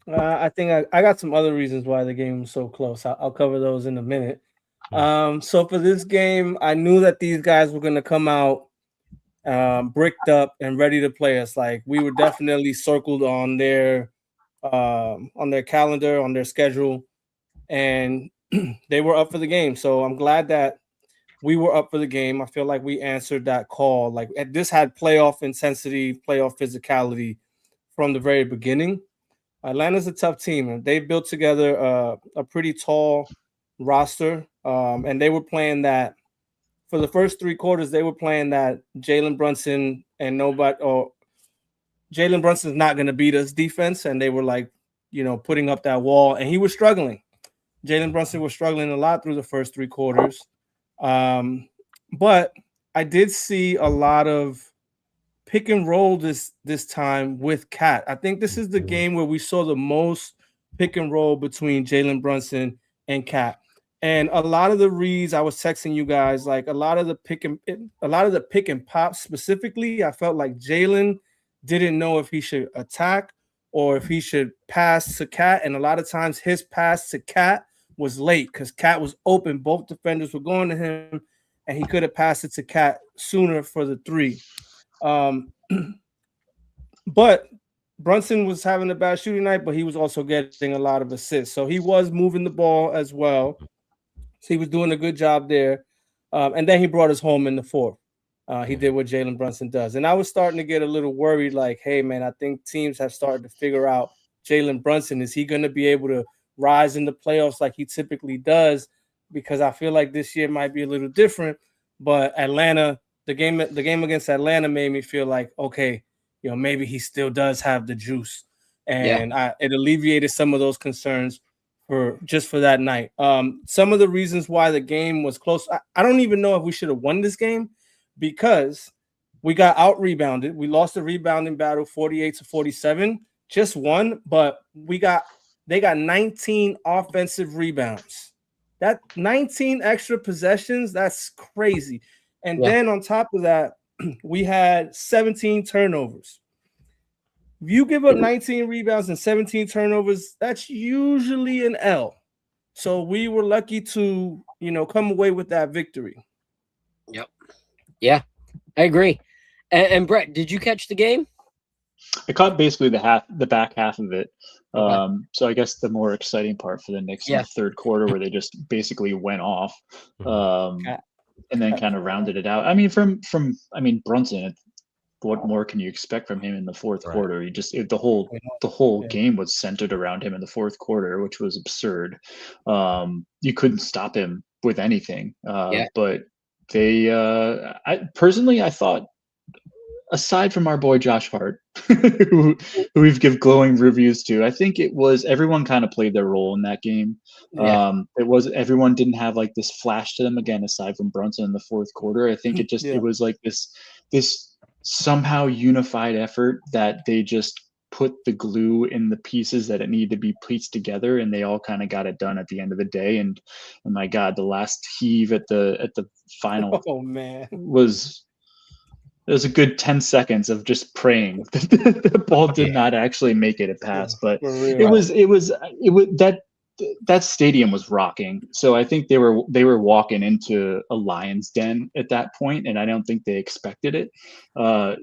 I think I got some other reasons why the game was so close. I'll cover those in a minute. So for this game, I knew that these guys were going to come out bricked up and ready to play us. Like, we were definitely circled on their calendar, on their schedule, and they were up for the game. So I'm glad that we were up for the game. I feel like we answered that call. Like, this had playoff intensity, playoff physicality from the very beginning. Atlanta's a tough team, and they built together a pretty tall roster, and they were playing that for the first 3 quarters. They were playing that Jalen Brunson and Jalen Brunson's not going to beat us defense, and they were like, putting up that wall, and he was struggling. Jalen Brunson was struggling a lot through the first 3 quarters, but I did see a lot of pick and roll this time with Cat. I think this is the game where we saw the most pick and roll between Jalen Brunson and Cat. And a lot of the reads, I was texting you guys, like a lot of the pick and pop specifically, I felt like Jalen didn't know if he should attack or if he should pass to Cat. And a lot of times his pass to Cat was late because Cat was open. Both defenders were going to him, and he could have passed it to Cat sooner for the three. But Brunson was having a bad shooting night, but he was also getting a lot of assists. So he was moving the ball as well. So he was doing a good job there. And then he brought us home in the fourth. He did what Jalen Brunson does. And I was starting to get a little worried, like, hey, man, I think teams have started to figure out Jalen Brunson. Is he going to be able to rise in the playoffs like he typically does? Because I feel like this year might be a little different. But Atlanta, the game against Atlanta made me feel like, okay, maybe he still does have the juice. And it alleviated some of those concerns for that night. Some of the reasons why the game was close, I don't even know if we should have won this game because we got out rebounded. We lost the rebounding battle 48-47, just one, but they got 19 offensive rebounds. That 19 extra possessions, that's crazy. And then on top of that, we had 17 turnovers. If you give up 19 rebounds and 17 turnovers, that's usually an L. So we were lucky to, come away with that victory. Yep. Yeah, I agree. And Brett, did you catch the game? I caught basically the back half of it. Okay. So I guess the more exciting part for the Knicks in the third quarter, where they just basically went off, and then kind of rounded it out. I mean, from Brunson, what more can you expect from him in the fourth quarter? The whole game was centered around him in the fourth quarter, which was absurd. You couldn't stop him with anything. But I thought, aside from our boy Josh Hart, who we've give glowing reviews to, I think it was everyone kind of played their role in that game. Everyone didn't have like this flash to them again, aside from Brunson in the fourth quarter. I think it was like this somehow unified effort that they just put the glue in the pieces that it needed to be pieced together, and they all kind of got it done at the end of the day. And my God, the last heave at the final was a good 10 seconds of just praying that the ball did not actually make it a pass. But it was that stadium was rocking. So I think they were walking into a lion's den at that point, and I don't think they expected it.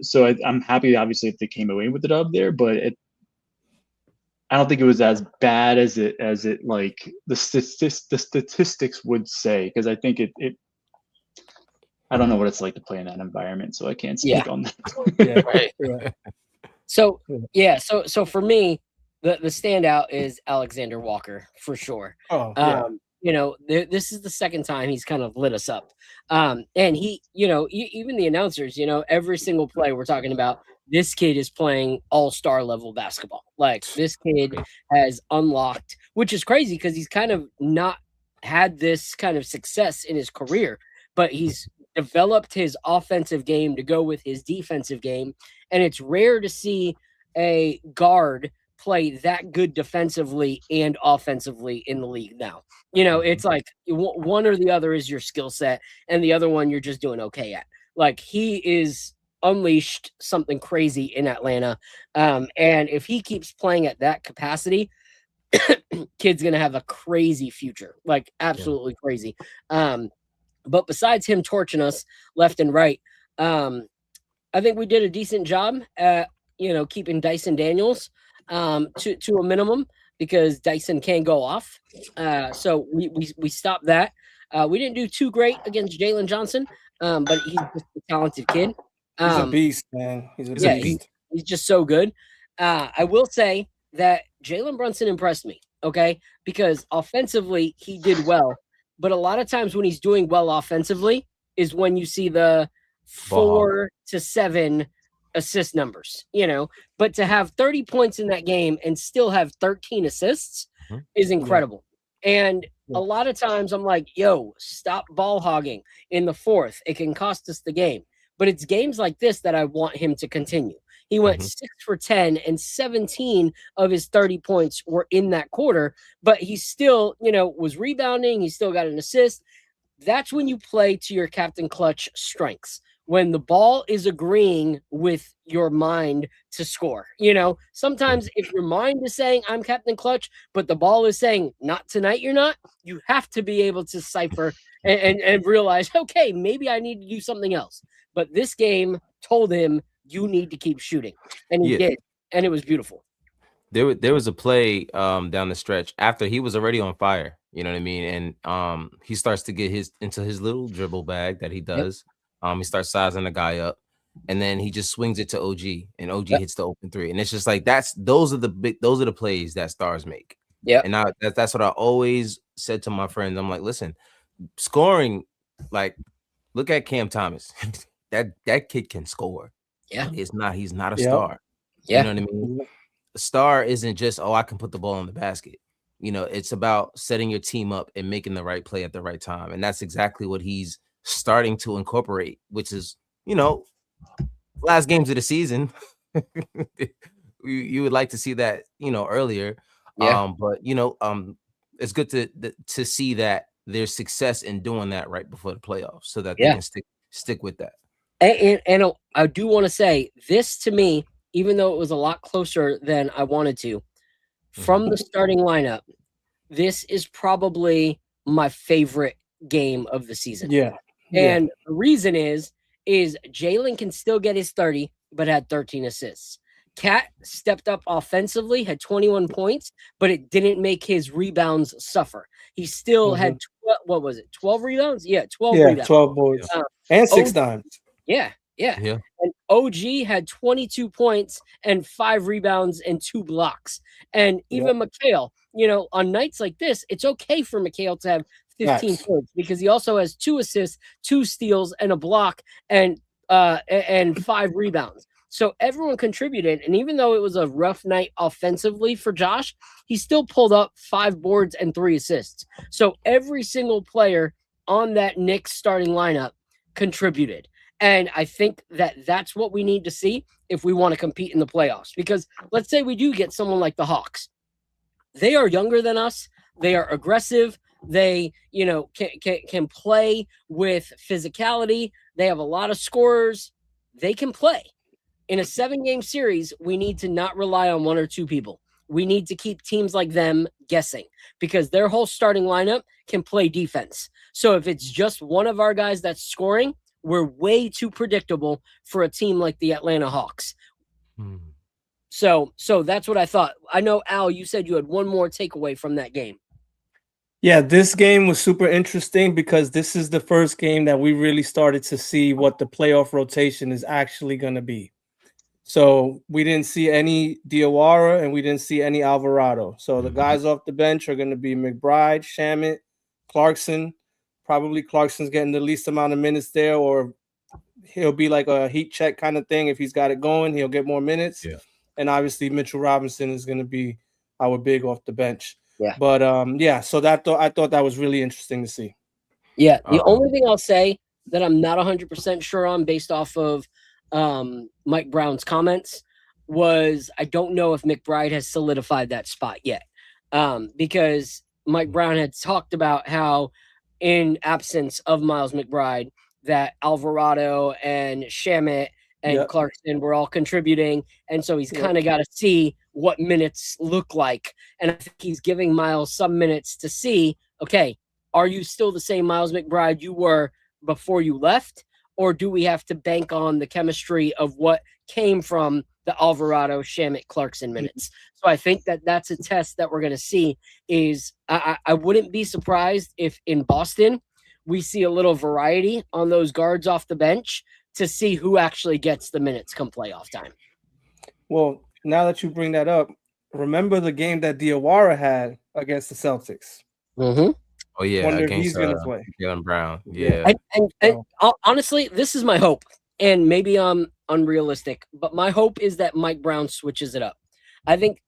So I'm happy, obviously, if they came away with the dub there, but I don't think it was as bad as it like the statistics would say, because I think it I don't know what it's like to play in that environment, so I can't speak on that. So for me, the standout is Alexander Walker for sure. This is the second time he's kind of lit us up. And he, even the announcers, every single play we're talking about, this kid is playing all-star level basketball. Like, this kid has unlocked, which is crazy because he's kind of not had this kind of success in his career, but he's developed his offensive game to go with his defensive game. And it's rare to see a guard play that good defensively and offensively in the league now. It's like one or the other is your skill set, and the other one you're just doing okay at. Like, he is unleashed something crazy in Atlanta. And if he keeps playing at that capacity, kid's going to have a crazy future, like absolutely crazy. But besides him torching us left and right, I think we did a decent job at, keeping Dyson Daniels to a minimum, because Dyson can go off. So we stopped that. We didn't do too great against Jalen Johnson, but he's just a talented kid. He's a beast, man. He's a beast. He's just so good. I will say that Jalen Brunson impressed me, okay? Because offensively, he did well. But a lot of times when he's doing well offensively is when you see the 4 to 7 assist numbers, but to have 30 points in that game and still have 13 assists is incredible. And a lot of times I'm like, yo, stop ball hogging in the fourth. It can cost us the game. But it's games like this that I want him to continue. He went 6 for 10, and 17 of his 30 points were in that quarter, but he still, was rebounding. He still got an assist. That's when you play to your Captain Clutch strengths. When the ball is agreeing with your mind to score. Sometimes if your mind is saying, I'm Captain Clutch, but the ball is saying, not tonight, you're not, you have to be able to cipher and realize, okay, maybe I need to do something else. But this game told him, you need to keep shooting. And he did. And it was beautiful. There was a play down the stretch after he was already on fire. You know what I mean? And he starts to get into his little dribble bag that he does. He starts sizing the guy up, and then he just swings it to OG, and OG hits the open three. And it's just like those are the plays that stars make. Yeah. And that's what I always said to my friends. I'm like, listen, scoring, like, look at Cam Thomas. that kid can score. Yeah. He's not a star. Yeah. You know what I mean? A star isn't just, I can put the ball in the basket. It's about setting your team up and making the right play at the right time. And that's exactly what he's starting to incorporate, which is, last games of the season. you would like to see that, earlier. Yeah. But it's good to see that there's success in doing that right before the playoffs, so that they can stick with that. And I do want to say this, to me, even though it was a lot closer than I wanted to, from the starting lineup, this is probably my favorite game of the season. Yeah. And the reason is Jalen can still get his 30, but had 13 assists. Cat stepped up offensively, had 21 points, but it didn't make his rebounds suffer. He still had 12 rebounds? Yeah, 12 rebounds. 12 boards. And 6 dimes. Yeah. And OG had 22 points and 5 rebounds and 2 blocks. And even Mikhail, on nights like this, it's okay for Mikhail to have 15 points because he also has 2 assists, 2 steals, and a block, and 5 rebounds. So everyone contributed, and even though it was a rough night offensively for Josh, he still pulled up 5 boards and 3 assists. So every single player on that Knicks starting lineup contributed. And I think that's what we need to see if we want to compete in the playoffs. Because let's say we do get someone like the Hawks. They are younger than us. They are aggressive. They, can play with physicality. They have a lot of scorers. They can play. In a 7-game series, we need to not rely on 1 or 2 people. We need to keep teams like them guessing because their whole starting lineup can play defense. So if it's just one of our guys that's scoring, we're way too predictable for a team like the Atlanta Hawks. So that's what I thought. I know, Al, you said you had one more takeaway from that game. Yeah, this game was super interesting because this is the first game that we really started to see what the playoff rotation is actually going to be. So we didn't see any Diawara and we didn't see any Alvarado. So the guys off the bench are going to be McBride, Shamet, Clarkson. Probably Clarkson's getting the least amount of minutes there, or he'll be like a heat check kind of thing. If he's got it going, he'll get more minutes. Yeah. And obviously Mitchell Robinson is going to be our big off the bench. Yeah. But so I thought that was really interesting to see. Yeah. The only thing I'll say that I'm not 100% sure on based off of Mike Brown's comments was I don't know if McBride has solidified that spot yet. Because Mike Brown had talked about how in absence of Miles McBride that Alvarado and Shamet and Clarkson were all contributing. And so he's kind of got to see what minutes look like. And I think he's giving Miles some minutes to see, okay, are you still the same Miles McBride you were before you left? Or do we have to bank on the chemistry of what came from the Alvarado, Shamet, Clarkson minutes? So I think that's a test that we're going to see is I wouldn't be surprised if in Boston we see a little variety on those guards off the bench to see who actually gets the minutes come playoff time. Well, now that you bring that up, remember the game that Diawara had against the Celtics? Mm-hmm. Oh, yeah. Wonder if he's going to play. Jaylen Brown. Yeah. And honestly, this is my hope. And maybe I'm unrealistic, but my hope is that Mike Brown switches it up. I think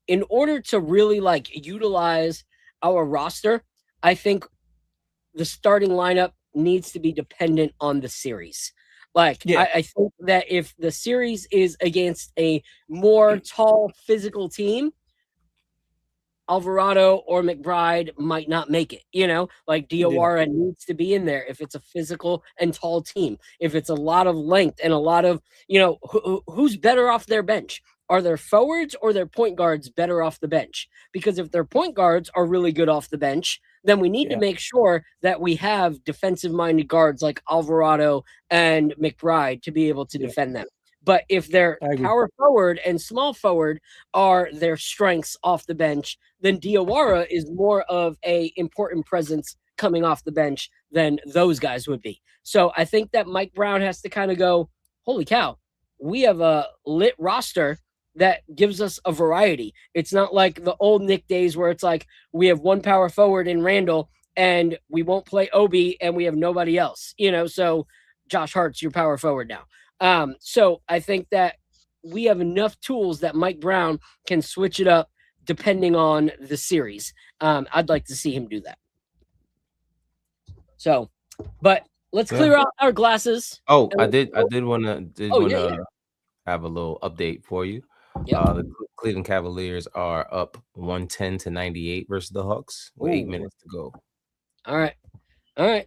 in order to really utilize our roster, I think the starting lineup needs to be dependent on the series. Like, Yeah. I think that if the series is against a more tall, physical team, Alvarado or McBride might not make it. Like Diawara needs to be in there if it's a physical and tall team. If it's a lot of length and a lot of, who's better off their bench? Are their forwards or their point guards better off the bench? Because if their point guards are really good off the bench, then we need to make sure that we have defensive-minded guards like Alvarado and McBride to be able to defend them. But if their power forward and small forward are their strengths off the bench, then Diawara is more of a important presence coming off the bench than those guys would be. So I think that Mike Brown has to kind of go, holy cow, we have a lit roster that gives us a variety. It's not like the old Knick days where it's like we have one power forward in Randall and we won't play Obi and we have nobody else. So Josh Hart's your power forward now. So I think that we have enough tools that Mike Brown can switch it up depending on the series. I'd like to see him do that. So, but let's clear out our glasses. Oh, I did want to have a little update for you. Yep. The Cleveland Cavaliers are up 110-98 versus the Hawks with 8 minutes to go. All right.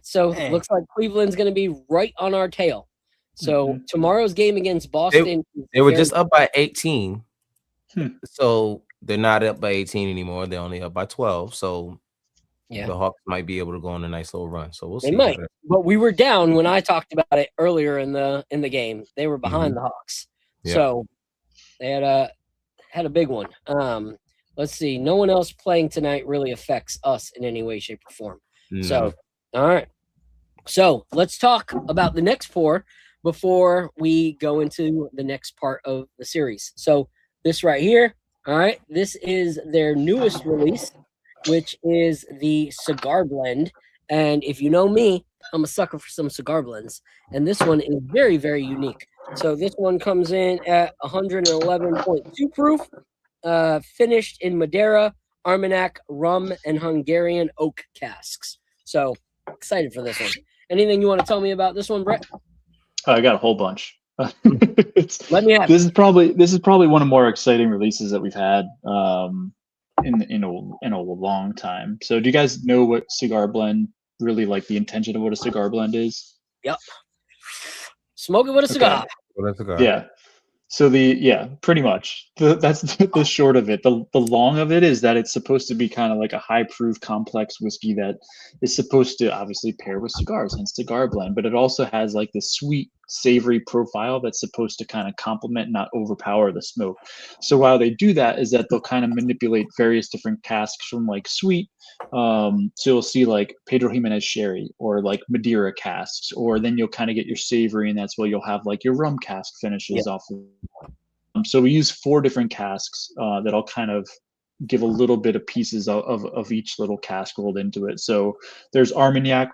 So looks like Cleveland's going to be right on our tail. So tomorrow's game against Boston. They were just up by 18. So they're not up by 18 anymore. They're only up by 12. So the Hawks might be able to go on a nice little run. So we'll see. They might. But we were down when I talked about it earlier in the game. They were behind the Hawks. Yeah. So they had a big one. Let's see. No one else playing tonight really affects us in any way, shape, or form. No. So, all right. So let's talk about the next four before we go into the next part of the series. So this right here, all right, this is their newest release, which is the cigar blend. And if you know me, I'm a sucker for some cigar blends. And this one is very, very unique. So this one comes in at 111.2 proof, finished in Madeira, Armagnac, rum, and Hungarian oak casks. So excited for this one. Anything you want to tell me about this one, Brett? I got a whole bunch. Let me have this is probably one of the more exciting releases that we've had in a long time. So do you guys know what cigar blend, really like the intention of what a cigar blend is? Yep. Smoke it with a cigar. With a cigar. Yeah. So pretty much. That's the short of it. The long of it is that it's supposed to be kind of like a high proof complex whiskey that is supposed to obviously pair with cigars, hence cigar blend, but it also has like this sweet, savory profile that's supposed to kind of complement, not overpower the smoke. So while they do that is that they'll kind of manipulate various different casks from like sweet. So you'll see like Pedro Jimenez sherry or like Madeira casks, or then you'll kind of get your savory, and that's where you'll have like your rum cask finishes off of. So we use 4 different casks that'll kind of give a little bit of pieces of each little cask rolled into it. So there's Armagnac.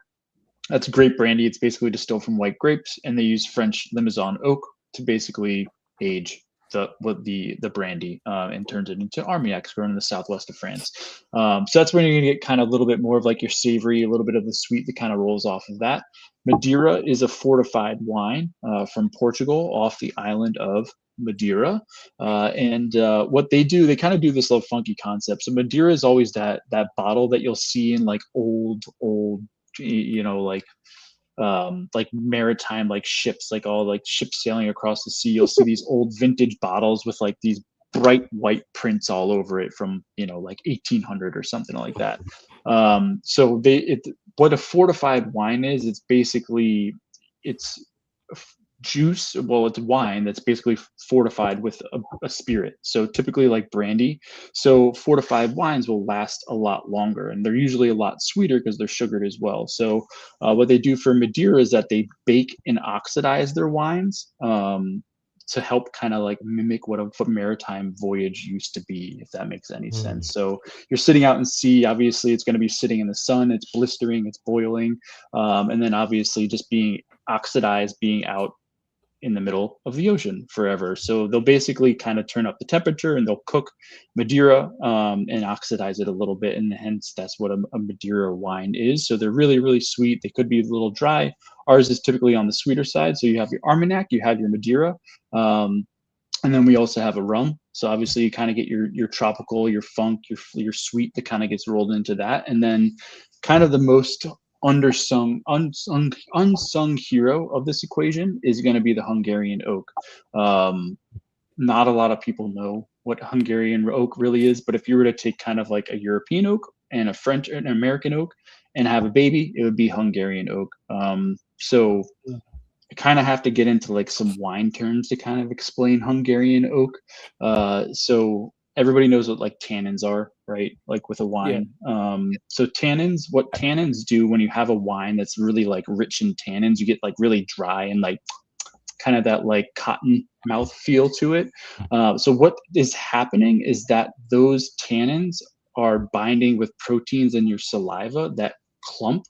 That's grape brandy. It's basically distilled from white grapes, and they use French Limousin oak to basically age the brandy and turns it into Armagnac, grown in the southwest of France. So that's when you're gonna get kind of a little bit more of like your savory, a little bit of the sweet that kind of rolls off of that. Madeira is a fortified wine from Portugal off the island of Madeira. And what they do, they kind of do this little funky concept. So Madeira is always that bottle that you'll see in like old, like maritime, like ships, like all like ships sailing across the sea. You'll see these old vintage bottles with like these bright white prints all over it from, like 1800 or something like that. So what a fortified wine is, it's basically, it's juice, well, it's wine that's basically fortified with a spirit. So typically like brandy. So fortified wines will last a lot longer, and they're usually a lot sweeter because they're sugared as well. So what they do for Madeira is that they bake and oxidize their wines to help kind of like mimic what a maritime voyage used to be, if that makes any sense. So you're sitting out in sea, obviously it's going to be sitting in the sun, it's blistering, it's boiling, and then obviously just being oxidized, being out in the middle of the ocean forever. So they'll basically kind of turn up the temperature and they'll cook Madeira and oxidize it a little bit. And hence that's what a Madeira wine is. So they're really, really sweet. They could be a little dry. Ours is typically on the sweeter side. So you have your Armagnac, you have your Madeira. And then we also have a rum. So obviously you kind of get your tropical, your funk, your sweet that kind of gets rolled into that. And then kind of the most unsung hero of this equation is going to be the Hungarian oak. Not a lot of people know what Hungarian oak really is, but if you were to take kind of like a European oak and a French and American oak and have a baby, it would be Hungarian oak. So I kind of have to get into like some wine terms to kind of explain Hungarian oak. So everybody knows what like tannins are, right? Like with a wine. Yeah. So tannins, what tannins do when you have a wine that's really like rich in tannins, you get like really dry and like kind of that like cotton mouth feel to it. So what is happening is that those tannins are binding with proteins in your saliva that clump,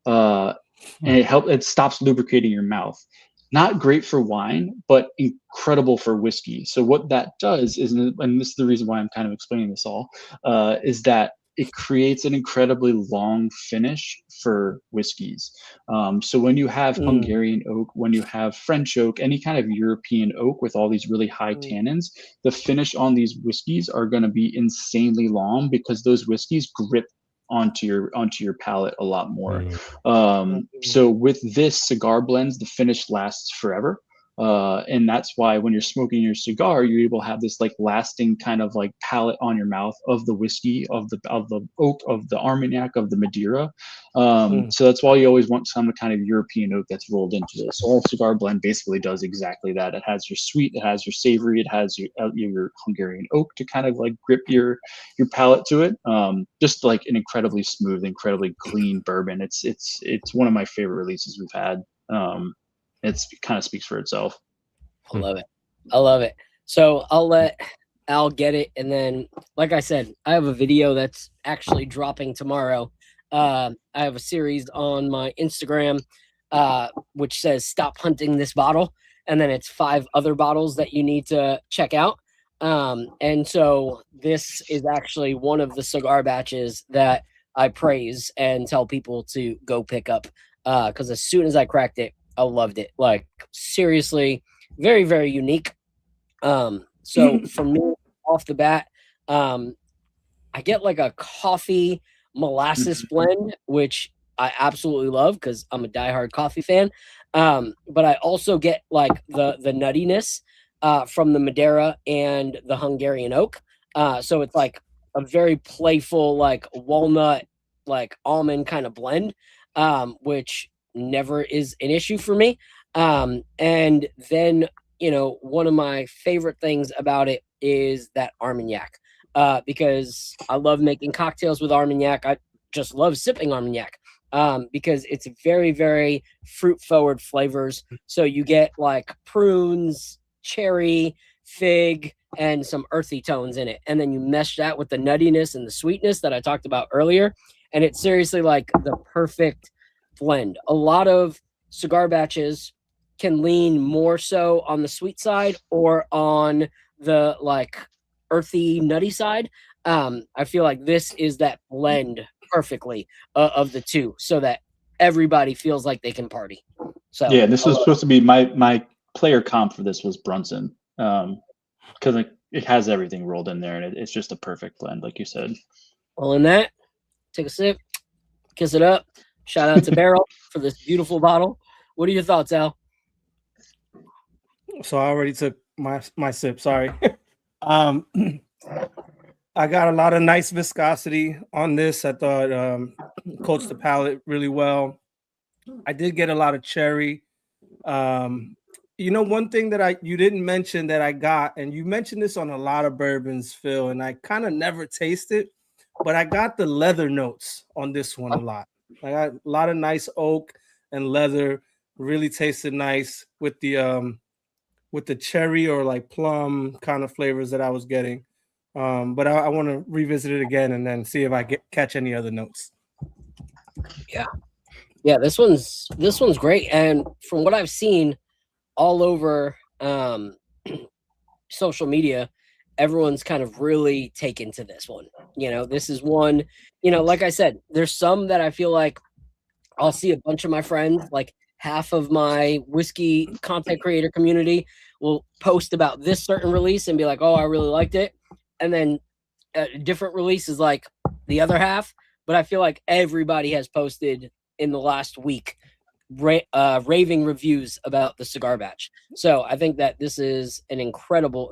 and it stops lubricating your mouth. Not great for wine, but incredible for whiskey. So what that does is, and this is the reason why I'm kind of explaining this all, is that it creates an incredibly long finish for whiskeys. So when you have Hungarian oak, when you have French oak, any kind of European oak with all these really high tannins, the finish on these whiskeys are going to be insanely long because those whiskeys grip onto your palate a lot more. So with this cigar blends, the finish lasts forever. And that's why when you're smoking your cigar, you're able to have this like lasting kind of like palate on your mouth of the whiskey, of the oak, of the Armagnac, of the Madeira. So that's why you always want some kind of European oak that's rolled into this. So our cigar blend basically does exactly that. It has your sweet, it has your savory, it has your Hungarian oak to kind of like grip your palate to it. Just like an incredibly smooth, incredibly clean bourbon. It's one of my favorite releases we've had. It kind of speaks for itself. I love it. So I'll let Al get it. And then, like I said, I have a video that's actually dropping tomorrow. I have a series on my Instagram, which says "Stop hunting this bottle." And then it's 5 other bottles that you need to check out. And so this is actually one of the cigar batches that I praise and tell people to go pick up. Because as soon as I cracked it, I loved it. Like, seriously, very, very unique. So for me, off the bat, I get like a coffee molasses blend, which I absolutely love because I'm a diehard coffee fan. But I also get like the nuttiness from the Madeira and the Hungarian oak. So it's like a very playful, like walnut, like almond kind of blend, which never is an issue for me. And then, one of my favorite things about it is that Armagnac, because I love making cocktails with Armagnac. I just love sipping Armagnac, because it's very, very fruit forward flavors. So you get like prunes, cherry, fig, and some earthy tones in it. And then you mesh that with the nuttiness and the sweetness that I talked about earlier. And it's seriously like the perfect blend. A lot of cigar batches can lean more so on the sweet side or on the like earthy nutty side. I feel like this is that blend perfectly of the two, so that everybody feels like they can party. So yeah, this was supposed to be my player comp for this was Brunson, because it has everything rolled in there, and it's just a perfect blend, like you said. Well, in that, take a sip, kiss it up. Shout out to Beryl for this beautiful bottle. What are your thoughts, Al? So I already took my sip. Sorry. I got a lot of nice viscosity on this. I thought coats the palate really well. I did get a lot of cherry. One thing that you didn't mention that I got, and you mentioned this on a lot of bourbons, Phil, and I kind of never tasted, but I got the leather notes on this one a lot. I got a lot of nice oak and leather. Really tasted nice with the cherry or like plum kind of flavors that I was getting. But I want to revisit it again and then see if I catch any other notes. Yeah, this one's great. And from what I've seen, all over social media, everyone's kind of really taken to this one. This is one, like I said, there's some that I feel like I'll see a bunch of my friends, like half of my whiskey content creator community will post about this certain release and be like, oh, I really liked it. And then a different release is like the other half. But I feel like everybody has posted in the last week raving reviews about the cigar batch. So I think that this is an incredible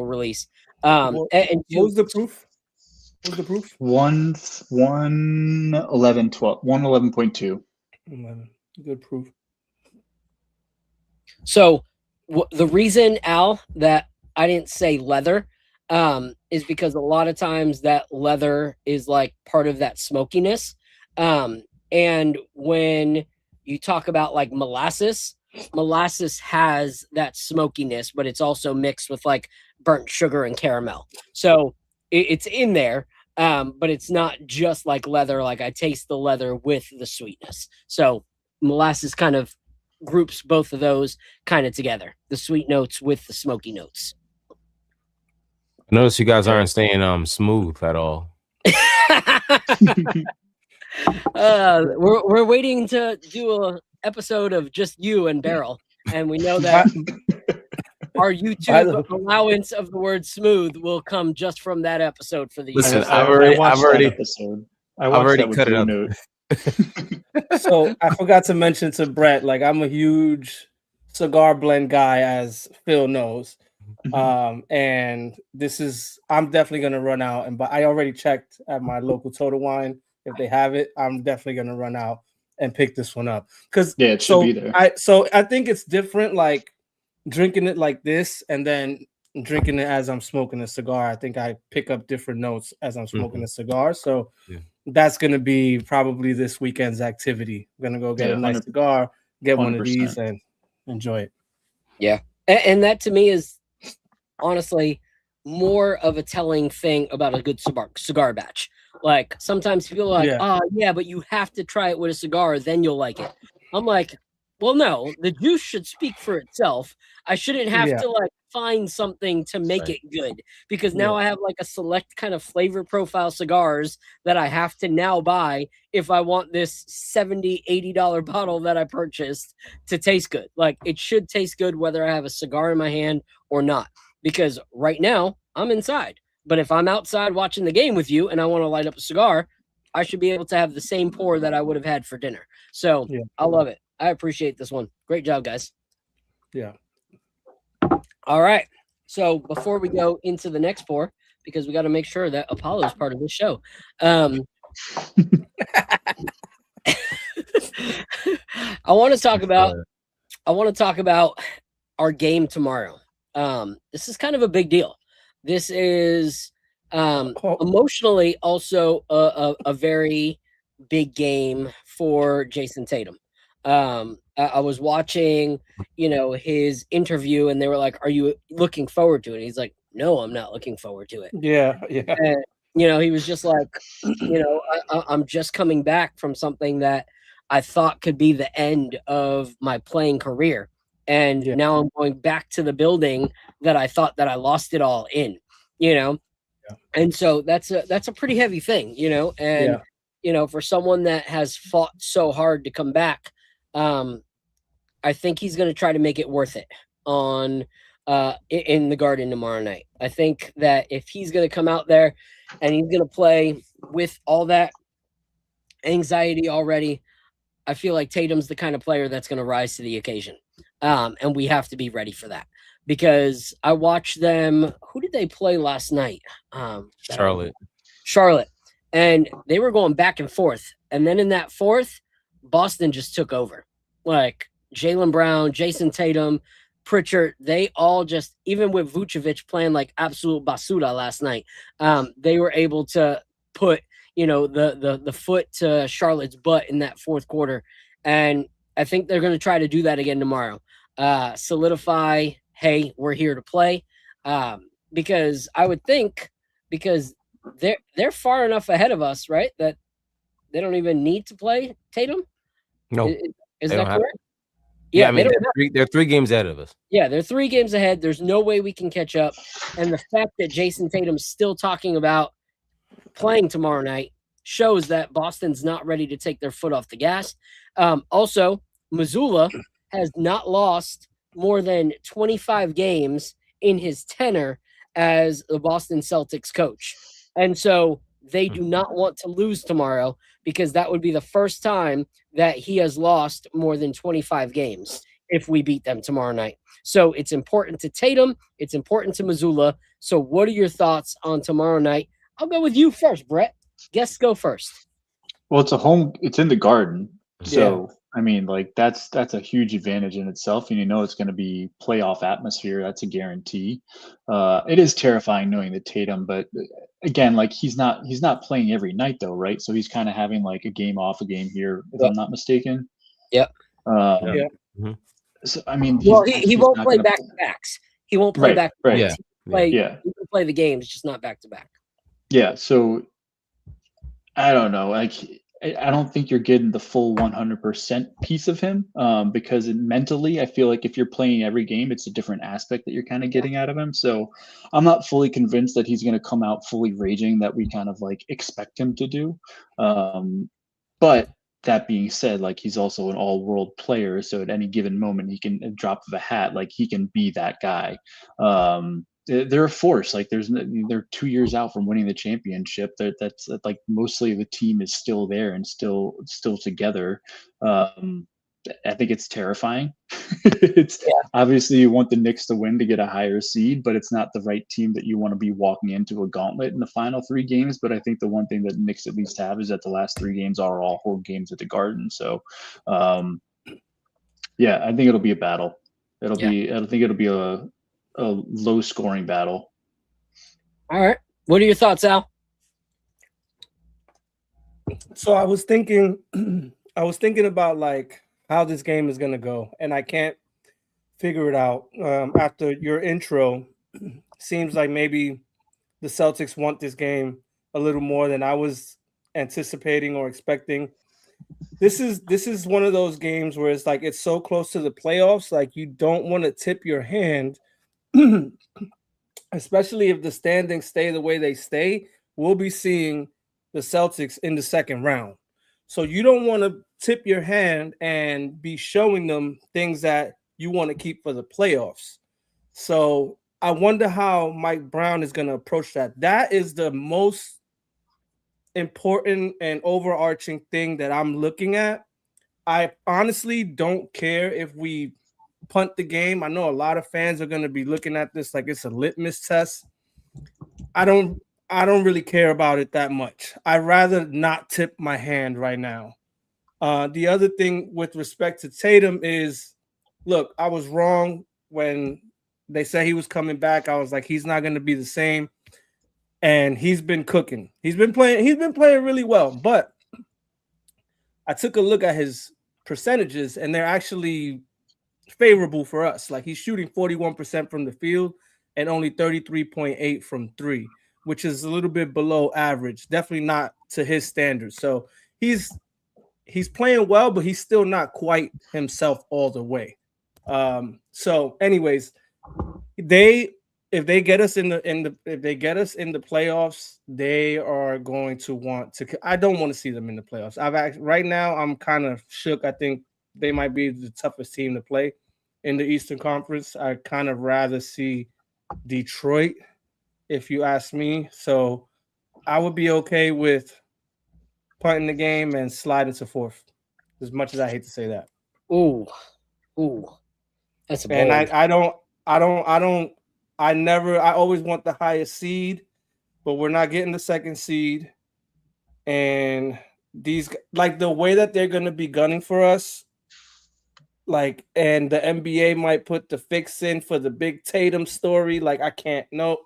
release. What was the proof? What was the proof? 111.2. Good proof. So the reason, Al, that I didn't say leather is because a lot of times that leather is like part of that smokiness. And when you talk about like molasses has that smokiness, but it's also mixed with like burnt sugar and caramel. So it's in there, but it's not just like leather. Like I taste the leather with the sweetness. So molasses kind of groups both of those kind of together, the sweet notes with the smoky notes. Notice you guys aren't staying smooth at all. We're waiting to do an episode of just you and Beryl, and we know that our YouTube allowance of the word smooth will come just from that episode for the Listen, year. I've already episode. I already cut it up. So I forgot to mention to Brett, like I'm a huge cigar blend guy, as Phil knows. And I'm definitely gonna run out but I already checked at my local Total Wine. If they have it, I'm definitely gonna run out and pick this one up. Because it should be there. I think it's different, like drinking it like this and then drinking it as I'm smoking a cigar. I think I pick up different notes as I'm smoking a cigar. So that's gonna be probably this weekend's activity. I'm gonna go get a nice cigar, get 100%. One of these, and enjoy it. Yeah, and that to me is honestly more of a telling thing about a good cigar batch. Like sometimes people are like, oh yeah, but you have to try it with a cigar, then you'll like it. I'm like, well, no, the juice should speak for itself. I shouldn't have to like find something to make it good, because now I have like a select kind of flavor profile cigars that I have to now buy if I want this $70-$80 bottle that I purchased to taste good. Like it should taste good whether I have a cigar in my hand or not, because right now I'm inside. But if I'm outside watching the game with you and I want to light up a cigar, I should be able to have the same pour that I would have had for dinner. So I love it. I appreciate this one. Great job, guys. Yeah. All right. So before we go into the next pour, because we got to make sure that Apollo is part of this show. I want to talk about our game tomorrow. This is kind of a big deal. This is emotionally also a very big game for Jason Tatum. I was watching, his interview, and they were like, "Are you looking forward to it?" And he's like, "No, I'm not looking forward to it." Yeah. And, he was just like, I'm just coming back from something that I thought could be the end of my playing career. And now I'm going back to the building that I thought that I lost it all in, And so that's a pretty heavy thing, and, for someone that has fought so hard to come back, I think he's going to try to make it worth it in the Garden tomorrow night. I think that if he's going to come out there and he's going to play with all that anxiety already, I feel like Tatum's the kind of player that's going to rise to the occasion. And we have to be ready for that, because I watched them. Who did they play last night? Charlotte. And they were going back and forth. And then in that fourth, Boston just took over. Like Jaylen Brown, Jason Tatum, Pritchard, they all just, even with Vucevic playing like absolute basura last night, they were able to put, the foot to Charlotte's butt in that fourth quarter. And I think they're going to try to do that again tomorrow. Solidify, hey, we're here to play. Because I would think, because they're far enough ahead of us, right, that they don't even need to play Tatum. No, is that correct? Yeah, I mean they're 3 games ahead of us. Yeah, they're 3 games ahead. There's no way we can catch up. And the fact that Jason Tatum's still talking about playing tomorrow night shows that Boston's not ready to take their foot off the gas. Also, Missoula has not lost more than 25 games in his tenure as the Boston Celtics coach. And so they do not want to lose tomorrow because that would be the first time that he has lost more than 25 games if we beat them tomorrow night. So it's important to Tatum. It's important to Missoula. So what are your thoughts on tomorrow night? I'll go with you first, Brett. Guests go first. Well, it's in the Garden. So, I mean, like that's a huge advantage in itself, and it's going to be playoff atmosphere. That's a guarantee. It is terrifying knowing that Tatum, but again, like he's not playing every night though, right? So he's kind of having like a game off, a game here, if I'm not mistaken. Yep. So I mean, well, he won't play back to backs. He won't play back to backs. He can play the games, just not back to back. Yeah. So I don't know. Like, I don't think you're getting the full 100% piece of him because mentally, I feel like if you're playing every game, it's a different aspect that you're kind of getting out of him. So I'm not fully convinced that he's going to come out fully raging that we kind of like expect him to do. But that being said, like he's also an all-world player, so at any given moment, he can drop of a hat, like he can be that guy. They're a force. Like they're 2 years out from winning the championship. That's like mostly the team is still there and still together. I think it's terrifying. Obviously you want the Knicks to win to get a higher seed, but it's not the right team that you want to be walking into a gauntlet in the final 3 games. But I think the one thing that Knicks at least have is that the last 3 games are all home games at the Garden. So, I think it'll be a battle. I think it'll be a low scoring battle. All right. What are your thoughts, Al? So I was thinking about like how this game is going to go, and I can't figure it out. After your intro, seems like maybe the Celtics want this game a little more than I was anticipating or expecting. This is one of those games where it's like it's so close to the playoffs, like you don't want to tip your hand, especially if the standings stay the way they stay. We'll be seeing the Celtics in the second round. So you don't want to tip your hand and be showing them things that you want to keep for the playoffs. So I wonder how Mike Brown is going to approach that. That is the most important and overarching thing that I'm looking at. I honestly don't care if we punt the game. I know a lot of fans are going to be looking at this like it's a litmus test. I don't really care about it that much. I'd rather not tip my hand right now. The other thing with respect to Tatum is, look, I was wrong when they said he was coming back. I was like, he's not going to be the same. And he's been cooking. He's been playing really well. But I took a look at his percentages, and they're actually favorable for us. Like he's shooting 41% from the field and only 33.8 from 3, which is a little bit below average. Definitely not to his standards. So he's playing well, but he's still not quite himself all the way. So anyways, if they get us in the playoffs, they are going to want to. I don't want to see them in the playoffs. Right now I'm kind of shook. I think they might be the toughest team to play in the Eastern Conference. I kind of rather see Detroit, if you ask me. So I would be okay with punting the game and sliding to 4th, as much as I hate to say that. Ooh, that's a bold. And I always want the highest seed, but we're not getting the 2nd seed. And these, like the way that they're going to be gunning for us, like, and the NBA might put the fix in for the big Tatum story. Like, I can't. Nope.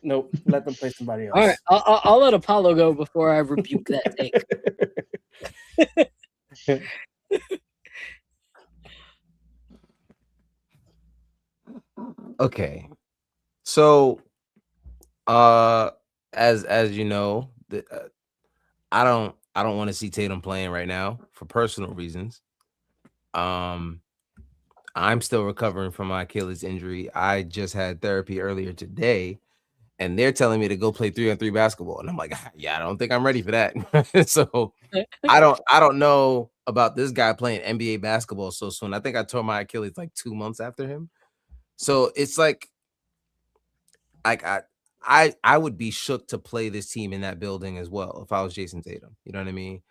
Let them play somebody else. All right, I'll let Apollo go before I rebuke that take. Okay, so as you know, I don't want to see Tatum playing right now for personal reasons. I'm still recovering from my Achilles injury. I just had therapy earlier today, and they're telling me to go play 3-on-3 basketball, and I'm like, yeah, I don't think I'm ready for that. So I don't know about this guy playing NBA basketball so soon. I think I tore my Achilles like 2 months after him. So it's like I would be shook to play this team in that building as well if I was Jason Tatum. You know what I mean?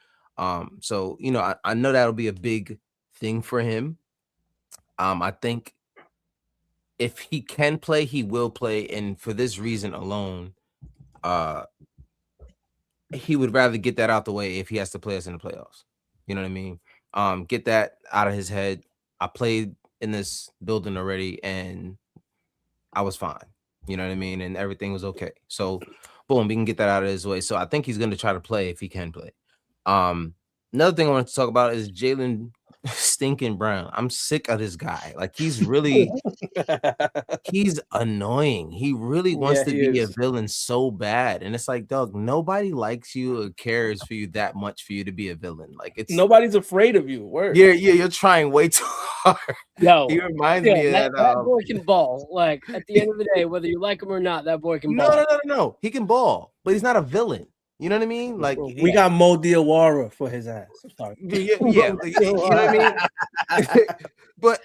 So you know, I know that'll be a big thing for him. I think if he can play, he will play, and for this reason alone, he would rather get that out the way if he has to play us in the playoffs. You know what I mean? Get that out of his head. I played in this building already, and I was fine. You know what I mean? And everything was okay. So, boom, we can get that out of his way. So I think he's going to try to play if he can play. Another thing I want to talk about is Jaylen Stinking Brown. I'm sick of this guy. Like he's annoying. He really wants to be a villain so bad. And it's like, dog, nobody likes you or cares for you that much for you to be a villain. Like it's nobody's afraid of you. Word. Yeah, you're trying way too hard. Yo, he reminds me of that. That boy can ball. Like at the end of the day, whether you like him or not, that boy can ball. No. He can ball, but he's not a villain. You know what I mean? Like we got Mo Diawara for his ass. Sorry. Yeah, you know what I mean? But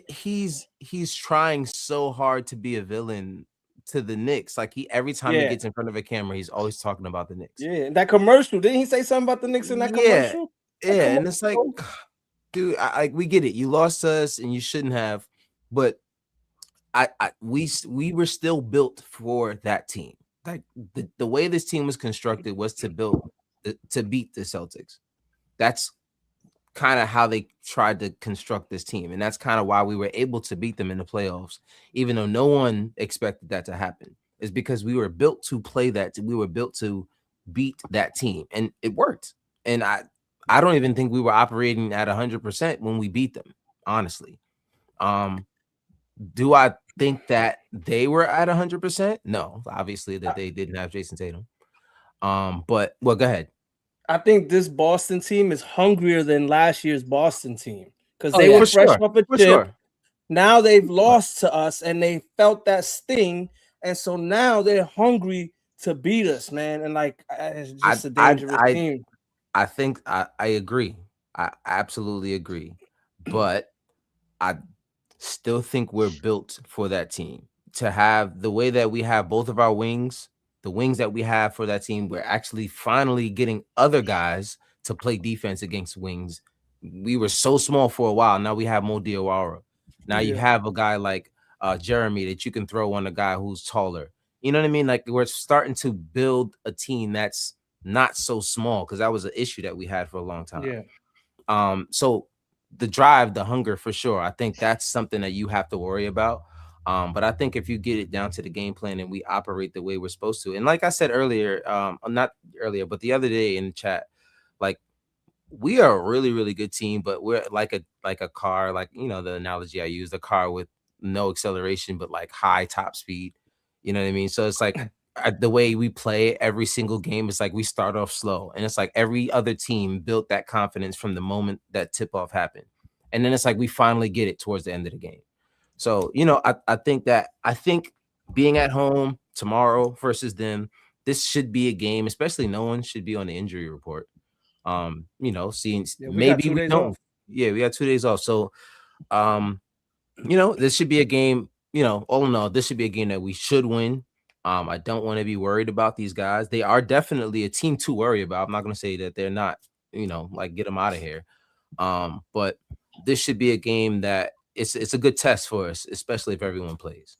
he's trying so hard to be a villain to the Knicks. Like every time he gets in front of a camera, he's always talking about the Knicks. Yeah, that commercial. Didn't he say something about the Knicks in that commercial? Yeah, and it's like, dude, we get it. You lost to us, and you shouldn't have. But we were still built for that team. Like the way this team was constructed was to beat the Celtics. That's kind of how they tried to construct this team, and that's kind of why we were able to beat them in the playoffs, even though no one expected that to happen. Is because we were built to play that. We were built to beat that team, and it worked. And I don't even think we were operating at 100% when we beat them. Honestly, do I think that they were at 100%? No, obviously that they didn't have Jason Tatum. But well, go ahead. I think this Boston team is hungrier than last year's Boston team because they were fresh off a chip. Sure. Now they've lost to us, and they felt that sting, and so now they're hungry to beat us, man. And like, it's just a dangerous team. I think I agree. I absolutely agree, but I still think we're built for that team to have the way that we have both of our wings. The wings that we have for that team, we're actually finally getting other guys to play defense against wings. We were so small for a while. Now we have Mo Diawara. Now you have a guy like Jeremy that you can throw on a guy who's taller. You know what I mean? Like we're starting to build a team that's not so small, because that was an issue that we had for a long time. Yeah. So the drive, the hunger, for sure. I think that's something that you have to worry about. But I think if you get it down to the game plan and we operate the way we're supposed to, and like I said earlier, not earlier, but the other day in the chat, like we are a really, really good team, but we're like a car, like, you know, the analogy I use, a car with no acceleration, but like high top speed. You know what I mean? So it's like the way we play every single game is like we start off slow, and it's like every other team built that confidence from the moment that tip off happened. And then it's like we finally get it towards the end of the game. So, you know, I think being at home tomorrow versus them, this should be a game, especially no one should be on the injury report. You know, seeing maybe we don't. Yeah, we got 2 days off. So, you know, this should be a game, you know, all in all, this should be a game that we should win. I don't want to be worried about these guys. They are definitely a team to worry about. I'm not going to say that they're not, you know, like get them out of here. But this should be a game that it's a good test for us, especially if everyone plays.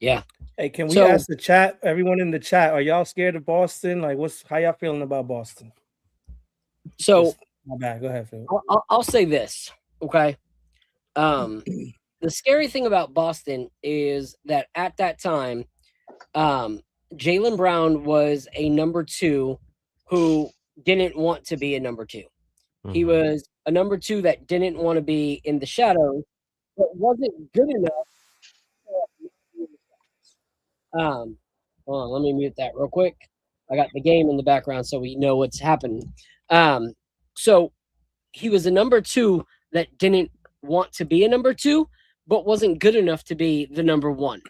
Yeah. Hey, can we ask the chat, everyone in the chat, are y'all scared of Boston? Like, how y'all feeling about Boston? So, my bad. Go ahead, Phil. I'll say this, okay? The scary thing about Boston is that at that time, Jaylen Brown was a number 2 who didn't want to be a number 2. Mm-hmm. He was a number 2 that didn't want to be in the shadows, but wasn't good enough. Hold on, let me mute that real quick. I got the game in the background so we know what's happening. So he was a number 2 that didn't want to be a number 2, but wasn't good enough to be the number 1.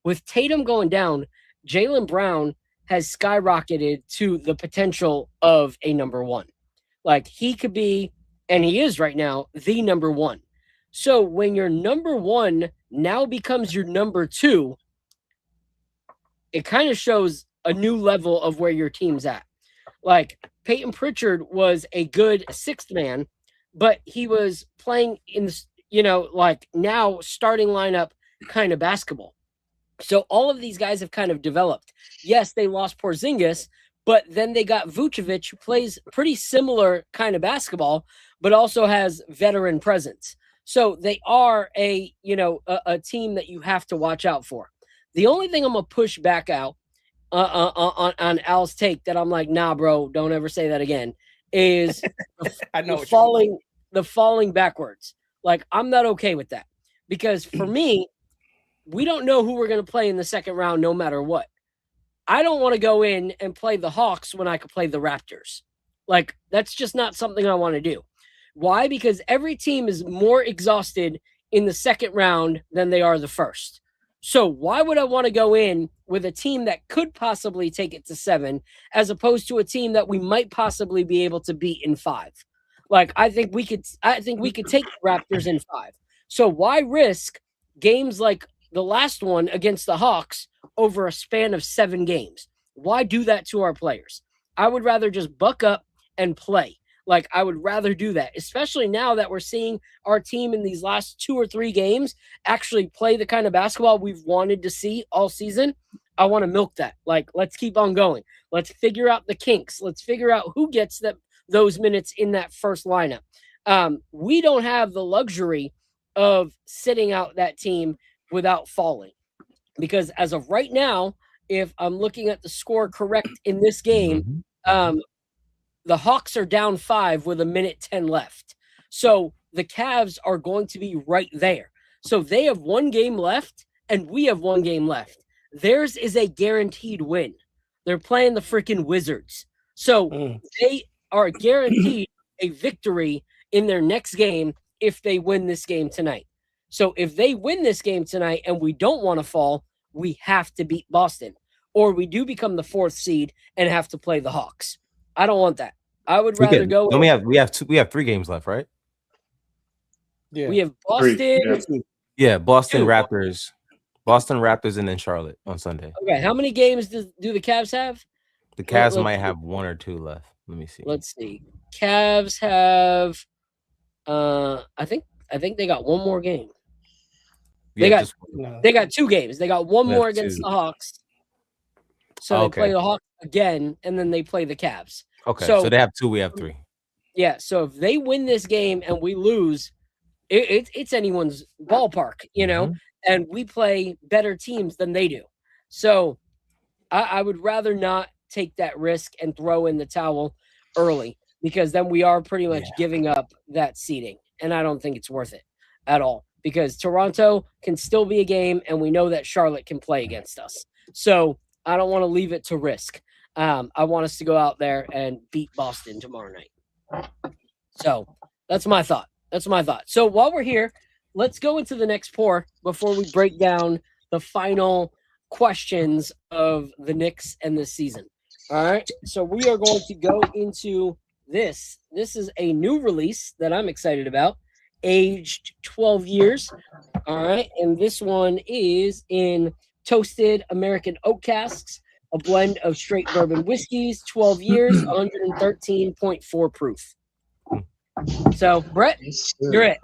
With Tatum going down, Jaylen Brown has skyrocketed to the potential of a number 1. Like, he could be, and he is right now, the number 1. So when your number 1 now becomes your number 2, it kind of shows a new level of where your team's at. Like, Peyton Pritchard was a good 6th man, but he was playing in, like now starting lineup kind of basketball. So all of these guys have kind of developed. Yes, they lost Porzingis, but then they got Vucevic, who plays pretty similar kind of basketball, but also has veteran presence. So they are a team that you have to watch out for. The only thing I'm gonna push back out on Al's take that I'm like, nah, bro, don't ever say that again, is the falling backwards. Like, I'm not okay with that, because for me, we don't know who we're going to play in the second round no matter what. I don't want to go in and play the Hawks when I could play the Raptors. Like, that's just not something I want to do. Why? Because every team is more exhausted in the second round than they are the first. So why would I want to go in with a team that could possibly take it to 7 as opposed to a team that we might possibly be able to beat in 5? Like, I think we could take the Raptors in 5. So why risk games like the last one against the Hawks over a span of 7 games? Why do that to our players? I would rather just buck up and play. Like, I would rather do that, especially now that we're seeing our team in these last 2 or 3 games actually play the kind of basketball we've wanted to see all season. I want to milk that. Like, let's keep on going. Let's figure out the kinks. Let's figure out who gets those minutes in that first lineup. We don't have the luxury of sitting out that team without falling, because as of right now, if I'm looking at the score correct in this game, the Hawks are down 5 with 1:10 left. So the Cavs are going to be right there. So they have 1 game left and we have 1 game left. Theirs is a guaranteed win. They're playing the freaking Wizards. So they are guaranteed a victory in their next game if they win this game tonight. So if they win this game tonight and we don't want to fall, we have to beat Boston, or we do become the 4th seed and have to play the Hawks. I don't want that. I would rather go. We have 3 games left, right? Yeah. We have Boston. Yeah, Boston 2. Raptors, and then Charlotte on Sunday. Okay, how many games do the Cavs have? The Cavs might have 1 or 2 left. Let me see. Let's see. Cavs have I think they got 1 more game. They got 2 games. They got 1 more against the Hawks. So they play the Hawks again, and then they play the Cavs. Okay, so they have 2, we have 3. Yeah, so if they win this game and we lose, it's anyone's ballpark, and we play better teams than they do. So I would rather not take that risk and throw in the towel early, because then we are pretty much giving up that seeding, and I don't think it's worth it at all, because Toronto can still be a game, and we know that Charlotte can play against us. So I don't want to leave it to risk. I want us to go out there and beat Boston tomorrow night. So that's my thought. So while we're here, let's go into the next pour before we break down the final questions of the Knicks and this season. All right. So we are going to go into this. This is a new release that I'm excited about, aged 12 years. All right. And this one is in toasted American oak casks, a blend of straight bourbon whiskeys, 12 years, 113.4 proof. So, Brett, you're it.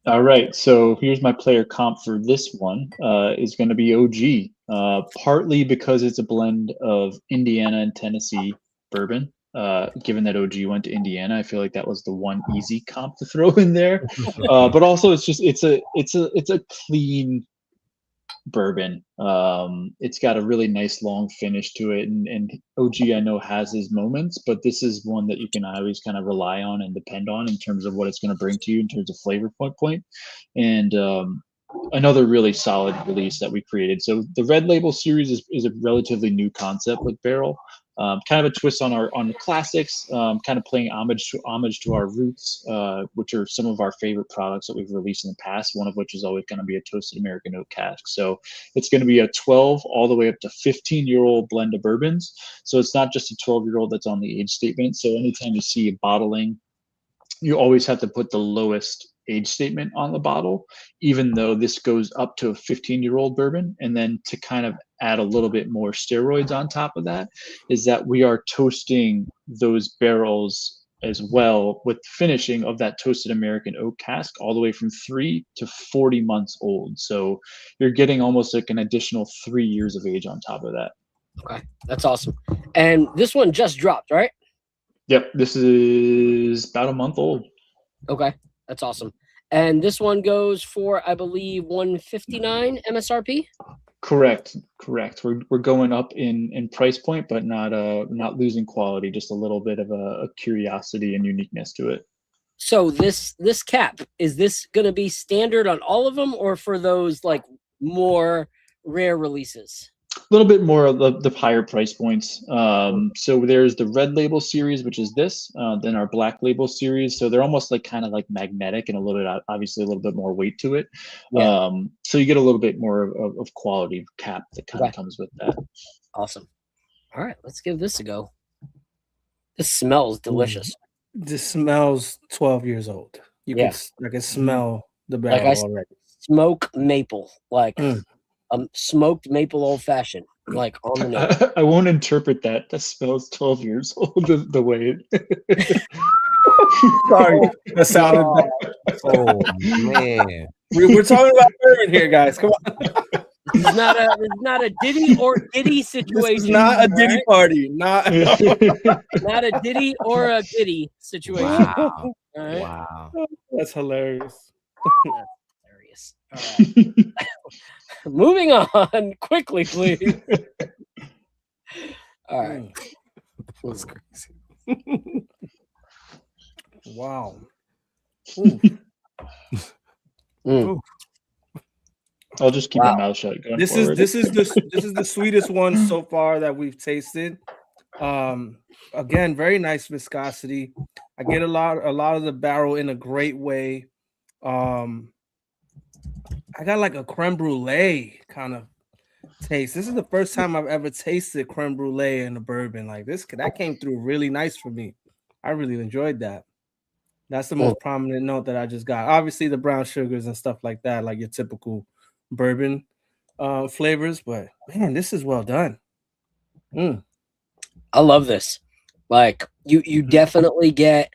All right. So here's my player comp for this one. Is going to be OG, partly because it's a blend of Indiana and Tennessee bourbon. Given that OG went to Indiana, I feel like that was the one easy comp to throw in there. But also, it's a clean bourbon. It's got a really nice long finish to it, and OG I know has his moments, but this is one that you can always kind of rely on and depend on in terms of what it's going to bring to you in terms of flavor point. And another really solid release that we created. So the Red Label series is a relatively new concept with barrel. Kind of a twist on the classics, kind of playing homage to our roots, which are some of our favorite products that we've released in the past. One of which is always going to be a toasted American oak cask. So it's going to be a 12 all the way up to 15-year-old blend of bourbons. So it's not just a 12-year-old that's on the age statement. So anytime you see a bottling, you always have to put the lowest age statement on the bottle, even though this goes up to a 15-year-old bourbon. And then to kind of add a little bit more steroids on top of that is that we are toasting those barrels as well with finishing of that toasted American oak cask all the way from 3 to 40 months old. So you're getting almost like an additional 3 years of age on top of that. Okay, that's awesome. And this one just dropped, right? Yep, this is about a month old. Okay, that's awesome. And this one goes for, I believe, $159 MSRP. Correct. We're going up in price point, but not losing quality. Just a little bit of a curiosity and uniqueness to it. So this cap, is this going to be standard on all of them, or for those like more rare releases? A little bit more of the higher price points. So there's the Red Label series, which is this, then our Black Label series. So they're almost like kind of like magnetic and a little bit, obviously a little bit more weight to it. Yeah. So you get a little bit more of quality cap that kind of comes with that. Awesome. All right, let's give this a go. This smells delicious. This smells 12 years old. I can smell the barrel already. Smoke maple, like smoked maple old fashioned, like on the nose. I won't interpret that. That smells 12 years old the way it. Sorry, that sounded bad. Oh man, we're talking about bourbon here, guys. Come on. This is not a Diddy or Giddy situation. This is not a Diddy party. Not a Diddy or a Giddy situation. Wow. Right? Wow. That's hilarious. That's hilarious. All right. Moving on quickly, please. All right. That's crazy. Wow. I'll just keep my mouth shut. This is the sweetest one so far that we've tasted. Again, very nice viscosity. I get a lot of the barrel in a great way. I got like a creme brulee kind of taste. This is the first time I've ever tasted creme brulee in a bourbon like this. That came through really nice for me. I really enjoyed that. That's the most prominent note that I just got. Obviously, the brown sugars and stuff like that, like your typical bourbon flavors. But man, this is well done. I love this. Like you definitely get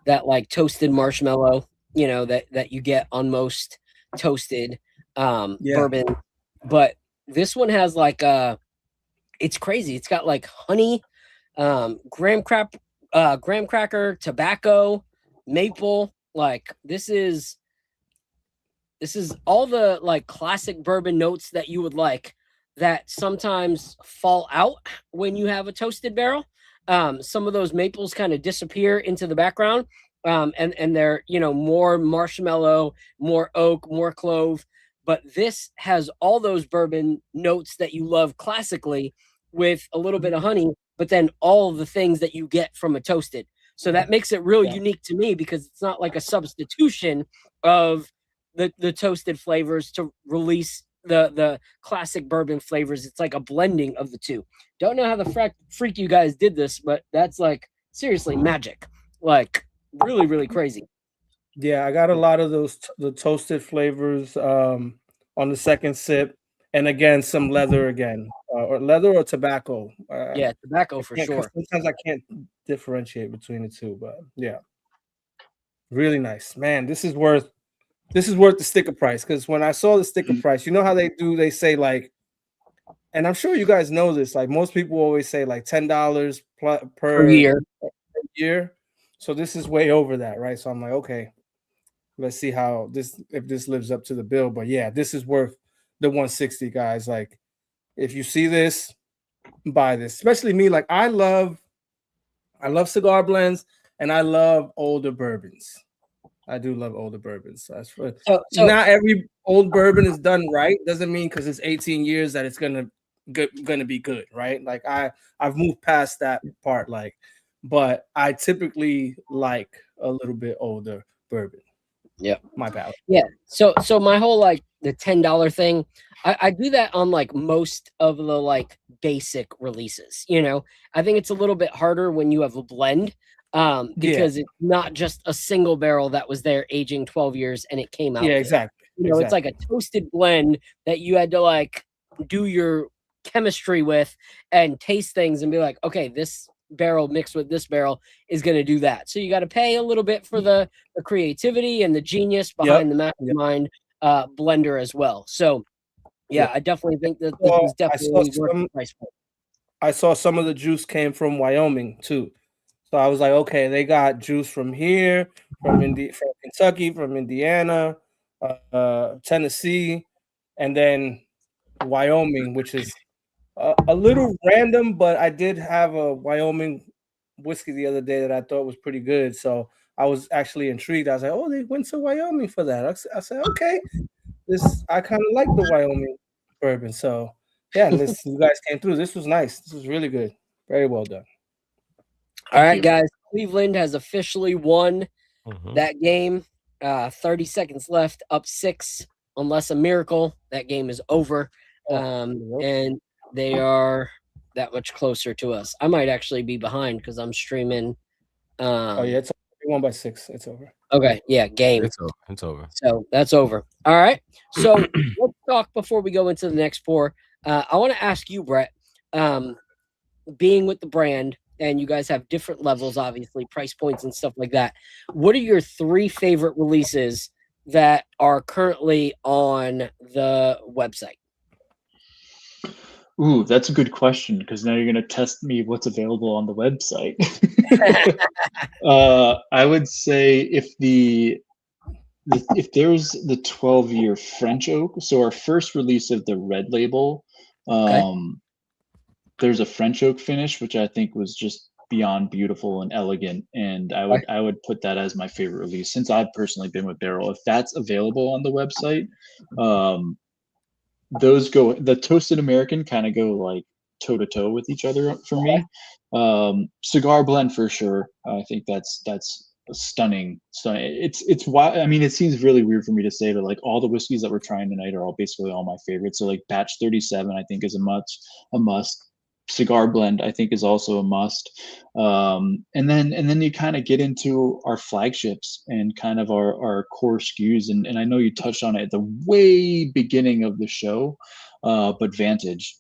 that like toasted marshmallow, you know, that you get on most toasted bourbon. But this one has like it's crazy. It's got like honey, graham cracker, tobacco, maple. Like this is all the like classic bourbon notes that you would like that sometimes fall out when you have a toasted barrel. Some of those maples kind of disappear into the background, and they're, you know, more marshmallow, more oak, more clove. But this has all those bourbon notes that you love classically with a little bit of honey, but then all the things that you get from a toasted. So that makes it real unique to me because it's not like a substitution of the toasted flavors to release the classic bourbon flavors. It's like a blending of the two. Don't know how the freak you guys did this, but that's like seriously magic. Like really, really crazy. Yeah, I got a lot of the toasted flavors on the second sip, and again some leather or leather or tobacco. Yeah, tobacco for sure. Sometimes I can't differentiate between the two, but yeah, really nice, man. This is worth the sticker price, because when I saw the sticker price, you know how they say like, and I'm sure you guys know this, like most people always say like $10 per year. So this is way over that, right? So I'm like, okay, let's see if this lives up to the bill. But yeah, this is worth the 160, guys. Like if you see this, buy this. Especially me, like I love cigar blends and I love older bourbons. I do love older bourbons. So that's for So not every old bourbon is done right. Doesn't mean because it's 18 years that it's gonna be good, right? Like I've moved past that part, like, but I typically like a little bit older bourbon. yeah, My palate. yeah. So my whole like the $10 thing, I do that on like most of the like basic releases. You know, I think it's a little bit harder when you have a blend. Because it's not just a single barrel that was there aging 12 years and it came out. Yeah, good. exactly. You know, it's like a toasted blend that you had to like do your chemistry with and taste things and be like, okay, this barrel mixed with this barrel is going to do that. So you got to pay a little bit for the creativity and the genius behind the mastermind blender as well. So yeah, I definitely think that this is definitely worth the price point. I saw some of the juice came from Wyoming too. So I was like, okay, they got juice from here, from Kentucky, from Indiana, Tennessee, and then Wyoming, which is a little random, but I did have a Wyoming whiskey the other day that I thought was pretty good. So I was actually intrigued. I was like, oh, they went to Wyoming for that. I said, okay, I kind of like the Wyoming bourbon. So yeah, and you guys came through. This was nice. This was really good. Very well done. All right, guys. Cleveland has officially won that game. 30 seconds left, up 6. Unless a miracle, that game is over. And they are that much closer to us. I might actually be behind because I'm streaming. It's won by 6. It's over. Okay, yeah, game. It's over. It's over. So that's over. All right. So let's talk before we go into the next 4. I want to ask you, Brett, being with the brand, and you guys have different levels, obviously, price points and stuff like that. What are your 3 favorite releases that are currently on the website? Ooh, that's a good question because now you're going to test me what's available on the website. I would say if there's the 12-year French oak, so our first release of the red label, there's a French oak finish, which I think was just beyond beautiful and elegant. And I would put that as my favorite release since I've personally been with Barrel. If that's available on the website, the Toasted American kind of go like toe to toe with each other for me. Cigar blend for sure. I think that's stunning. It's why, I mean, it seems really weird for me to say, but like all the whiskeys that we're trying tonight are all basically all my favorites. So like batch 37, I think is a must. Cigar blend, I think, is also a must. And then you kind of get into our flagships and kind of our core SKUs. And I know you touched on it at the way beginning of the show, but Vantage.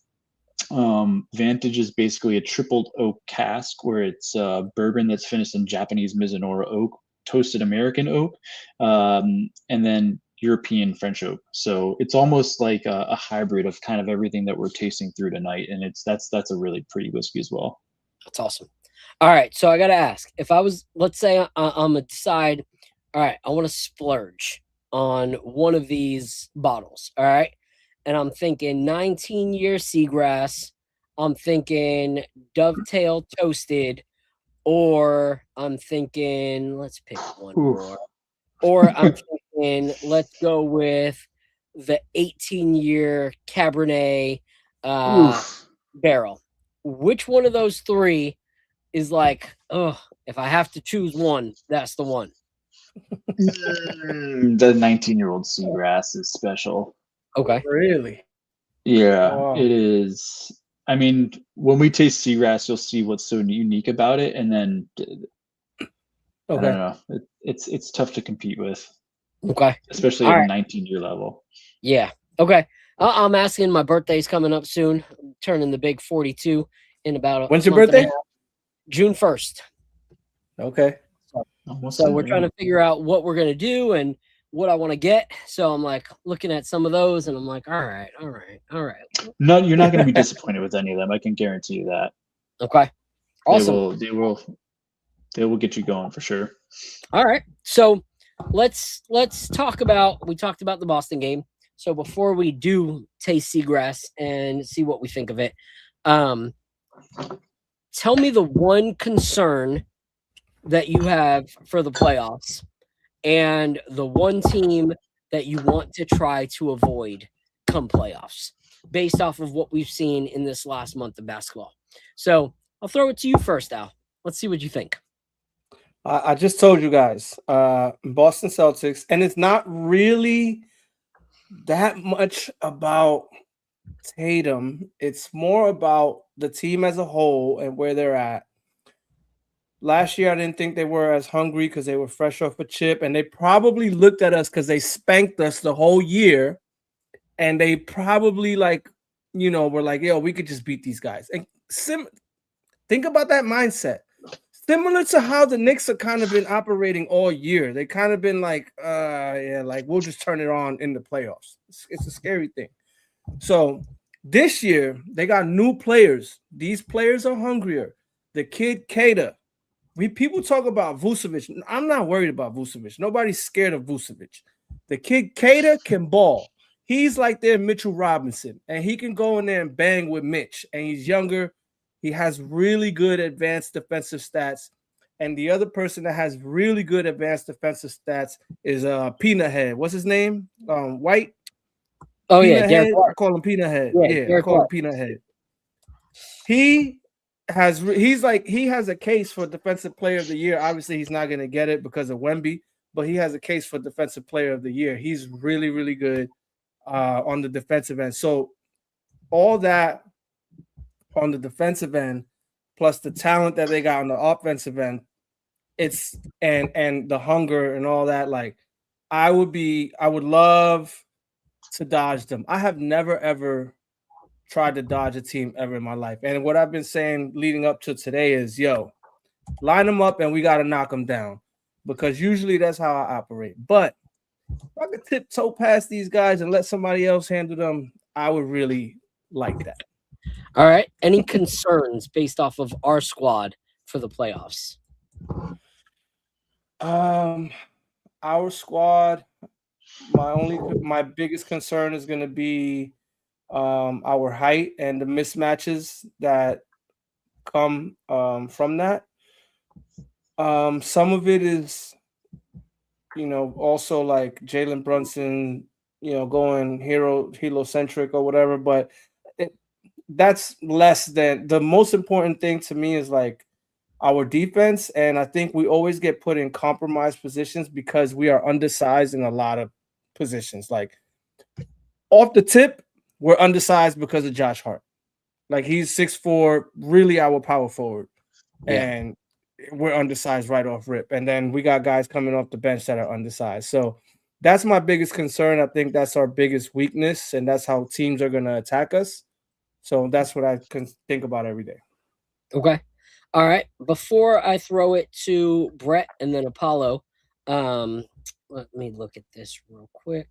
Vantage is basically a tripled oak cask where it's bourbon that's finished in Japanese Mizunara oak, toasted American oak, and then European French oak. So it's almost like a hybrid of kind of everything that we're tasting through tonight, and that's a really pretty whiskey as well. That's awesome. All right, so I got to ask, if I was, let's say I'm gonna decide, all right, I want to splurge on one of these bottles, all right, and I'm thinking 19-year Seagrass, I'm thinking Dovetail Toasted, or I'm thinking, let's pick one more, or I'm thinking, let's go with the 18-year Cabernet barrel. Which one of those 3 is like, oh, if I have to choose one, that's the one? The 19-year-old Seagrass is special. Okay. Really? Yeah, it is. I mean, when we taste Seagrass, you'll see what's so unique about it, and then I don't know. It's tough to compete with. Okay. Especially at a 19-year level. Yeah. Okay. I'm asking. My birthday's coming up soon. I'm turning the big 42 in about a When's your birthday? June 1st. Okay. So we're trying to figure out what we're going to do and what I want to get. So I'm like looking at some of those and I'm like, all right. No, you're not going to be disappointed with any of them. I can guarantee you that. Okay. Awesome. They will get you going for sure. All right. So let's talk about, we talked about the Boston game. So before we do taste Seagrass and see what we think of it, tell me the one concern that you have for the playoffs and the one team that you want to try to avoid come playoffs, based off of what we've seen in this last month of basketball. So I'll throw it to you first, Al. Let's see what you think. I just told you guys, Boston Celtics, and it's not really that much about Tatum. It's more about the team as a whole and where they're at. Last year, I didn't think they were as hungry because they were fresh off a chip, and they probably looked at us because they spanked us the whole year, and they probably were like, yo, we could just beat these guys. And think about that mindset. Similar to how the Knicks have kind of been operating all year. They kind of been like, we'll just turn it on in the playoffs. It's a scary thing. So this year, they got new players. These players are hungrier. The kid, Kata. People talk about Vucevic. I'm not worried about Vucevic. Nobody's scared of Vucevic. The kid, Kata, can ball. He's like their Mitchell Robinson, and he can go in there and bang with Mitch, and he's younger. He has really good advanced defensive stats. And the other person that has really good advanced defensive stats is Peanut Head. What's his name? White? Oh, Peanut yeah. Head. I call him Peanut Head. Yeah, I call him Peanut Head. He has a case for Defensive Player of the Year. Obviously, he's not going to get it because of Wemby, but he has a case for Defensive Player of the Year. He's really, really good on the defensive end. So all that on the defensive end, plus the talent that they got on the offensive end, it's and the hunger and all that. Like, I would love to dodge them. I have never ever tried to dodge a team ever in my life. And what I've been saying leading up to today is, yo, line them up and we got to knock them down, because usually that's how I operate. But if I could tiptoe past these guys and let somebody else handle them, I would really like that. All right. Any concerns based off of our squad for the playoffs? Our squad, my biggest concern is going to be our height and the mismatches that come from that. Some of it is, also like Jalen Brunson, going hero-centric or whatever, but that's less than the most important thing to me is like our defense. And I think we always get put in compromised positions because we are undersized in a lot of positions. Like off the tip, we're undersized because of Josh Hart. Like he's 6'4", really our power forward. Yeah. And we're undersized right off rip. And then we got guys coming off the bench that are undersized. So that's my biggest concern. I think that's our biggest weakness, and that's how teams are going to attack us. So that's what I can think about every day. Okay. All right. Before I throw it to Brett and then Apollo, let me look at this real quick.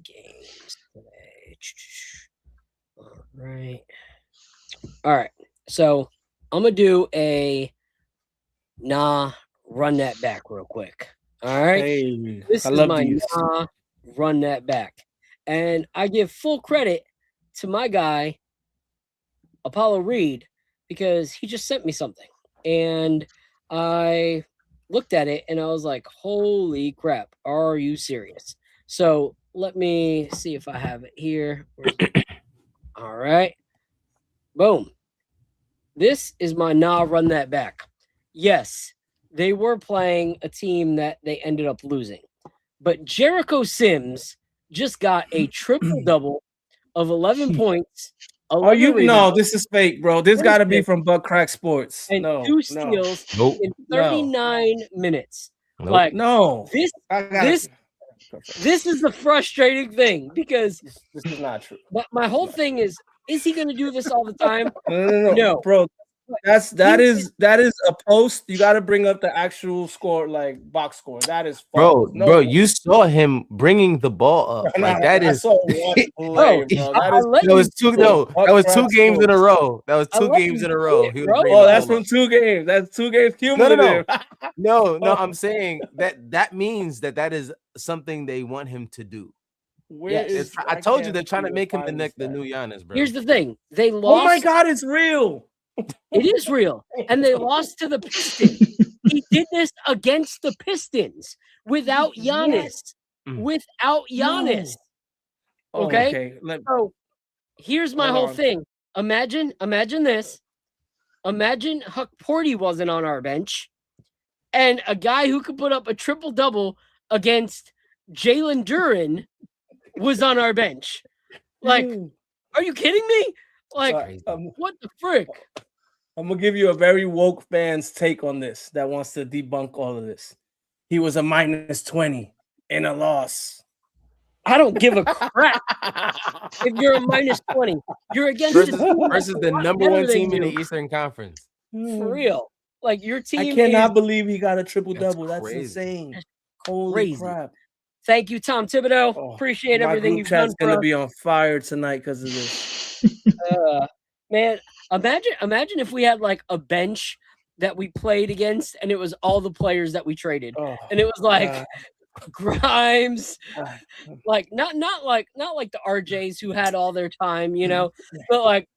Games today. All right. So I'm going to do a run that back real quick. All right. Hey, this is my run that back. And I give full credit to my guy, Apollo Reed, because he just sent me something. And I looked at it and I was like, holy crap, are you serious? So let me see if I have it here. All right. Boom. This is my run that back. Yes, they were playing a team that they ended up losing. But Jericho Sims just got a triple-double of 11 points. No, this is fake, bro. This got to be from Butt Crack Sports. And 2 steals in 39 minutes. Nope. Like, no, this is the frustrating thing, because this is not true. But my whole thing is he going to do this all the time? No, bro. That is a post. You got to bring up the actual score, like box score. That is false. Bro, you saw him bringing the ball up. Like that is. That was 2 games in a row. That was 2 games in a row. That's from 2 games. That's 2 games cumulative. No. I'm saying that means that is something they want him to do. I told you they're trying to make him the new Giannis, bro. Here's the thing: they lost. Oh my God, it's real. It is real, and they lost to the Pistons. He did this against the Pistons without Giannis. Without Giannis. No. Okay. So here's my whole thing. Imagine this. Imagine Huck Porty wasn't on our bench, and a guy who could put up a triple-double against Jalen Duren was on our bench. Like, are you kidding me? Like, what the frick? I'm going to give you a very woke fan's take on this that wants to debunk all of this. He was a -20 in a loss. I don't give a crap if you're a -20. You're against versus the number one team in the Eastern Conference. For real. Like, your team. I cannot believe he got a triple-double. That's insane. That's Holy crap. Thank you, Tom Thibodeau. Appreciate everything you've done. My gonna be on fire tonight because of this. Man, imagine if we had like a bench that we played against, and it was all the players that we traded, and it was like Grimes, like not like the RJs who had all their time, you know, but like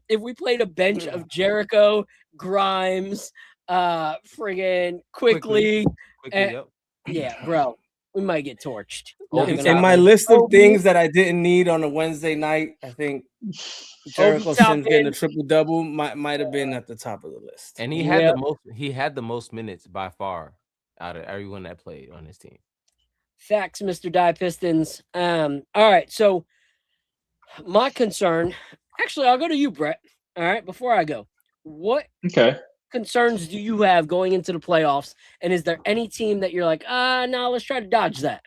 if we played a bench of Jericho, Grimes, friggin' Quickly, yep. Yeah, bro. We might get torched. In my list of things that I didn't need on a Wednesday night, I think Jericho Sims getting a triple-double might have been at the top of the list. And he had the most minutes by far out of everyone that played on his team. Facts, Mr. Die Pistons. All right, so my concern, actually, I'll go to you, Brett. All right, before I go, what concerns do you have going into the playoffs? And is there any team that you're like, no, let's try to dodge that?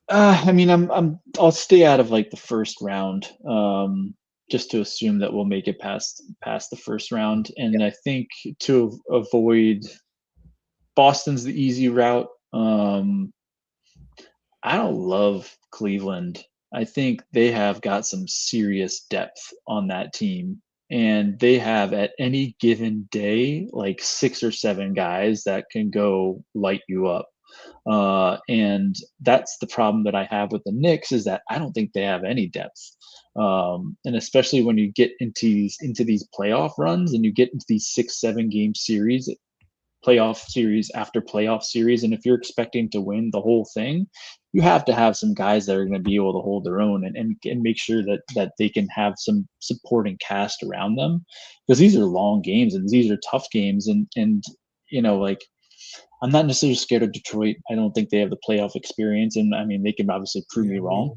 I mean, I'll stay out of like the first round, just to assume that we'll make it past the first round. And I think to avoid Boston's the easy route. I don't love Cleveland. I think they have got some serious depth on that team. And they have at any given day like 6 or 7 guys that can go light you up. And that's the problem that I have with the Knicks, is that I don't think they have any depth. And especially when you get into these playoff runs and you get into these 6-7 game series, playoff series after playoff series, and if you're expecting to win the whole thing, you have to have some guys that are going to be able to hold their own and make sure that they can have some supporting cast around them, because these are long games and these are tough games, and you know, like, I'm not necessarily scared of Detroit. I don't think they have the playoff experience, and I mean, they can obviously prove me wrong,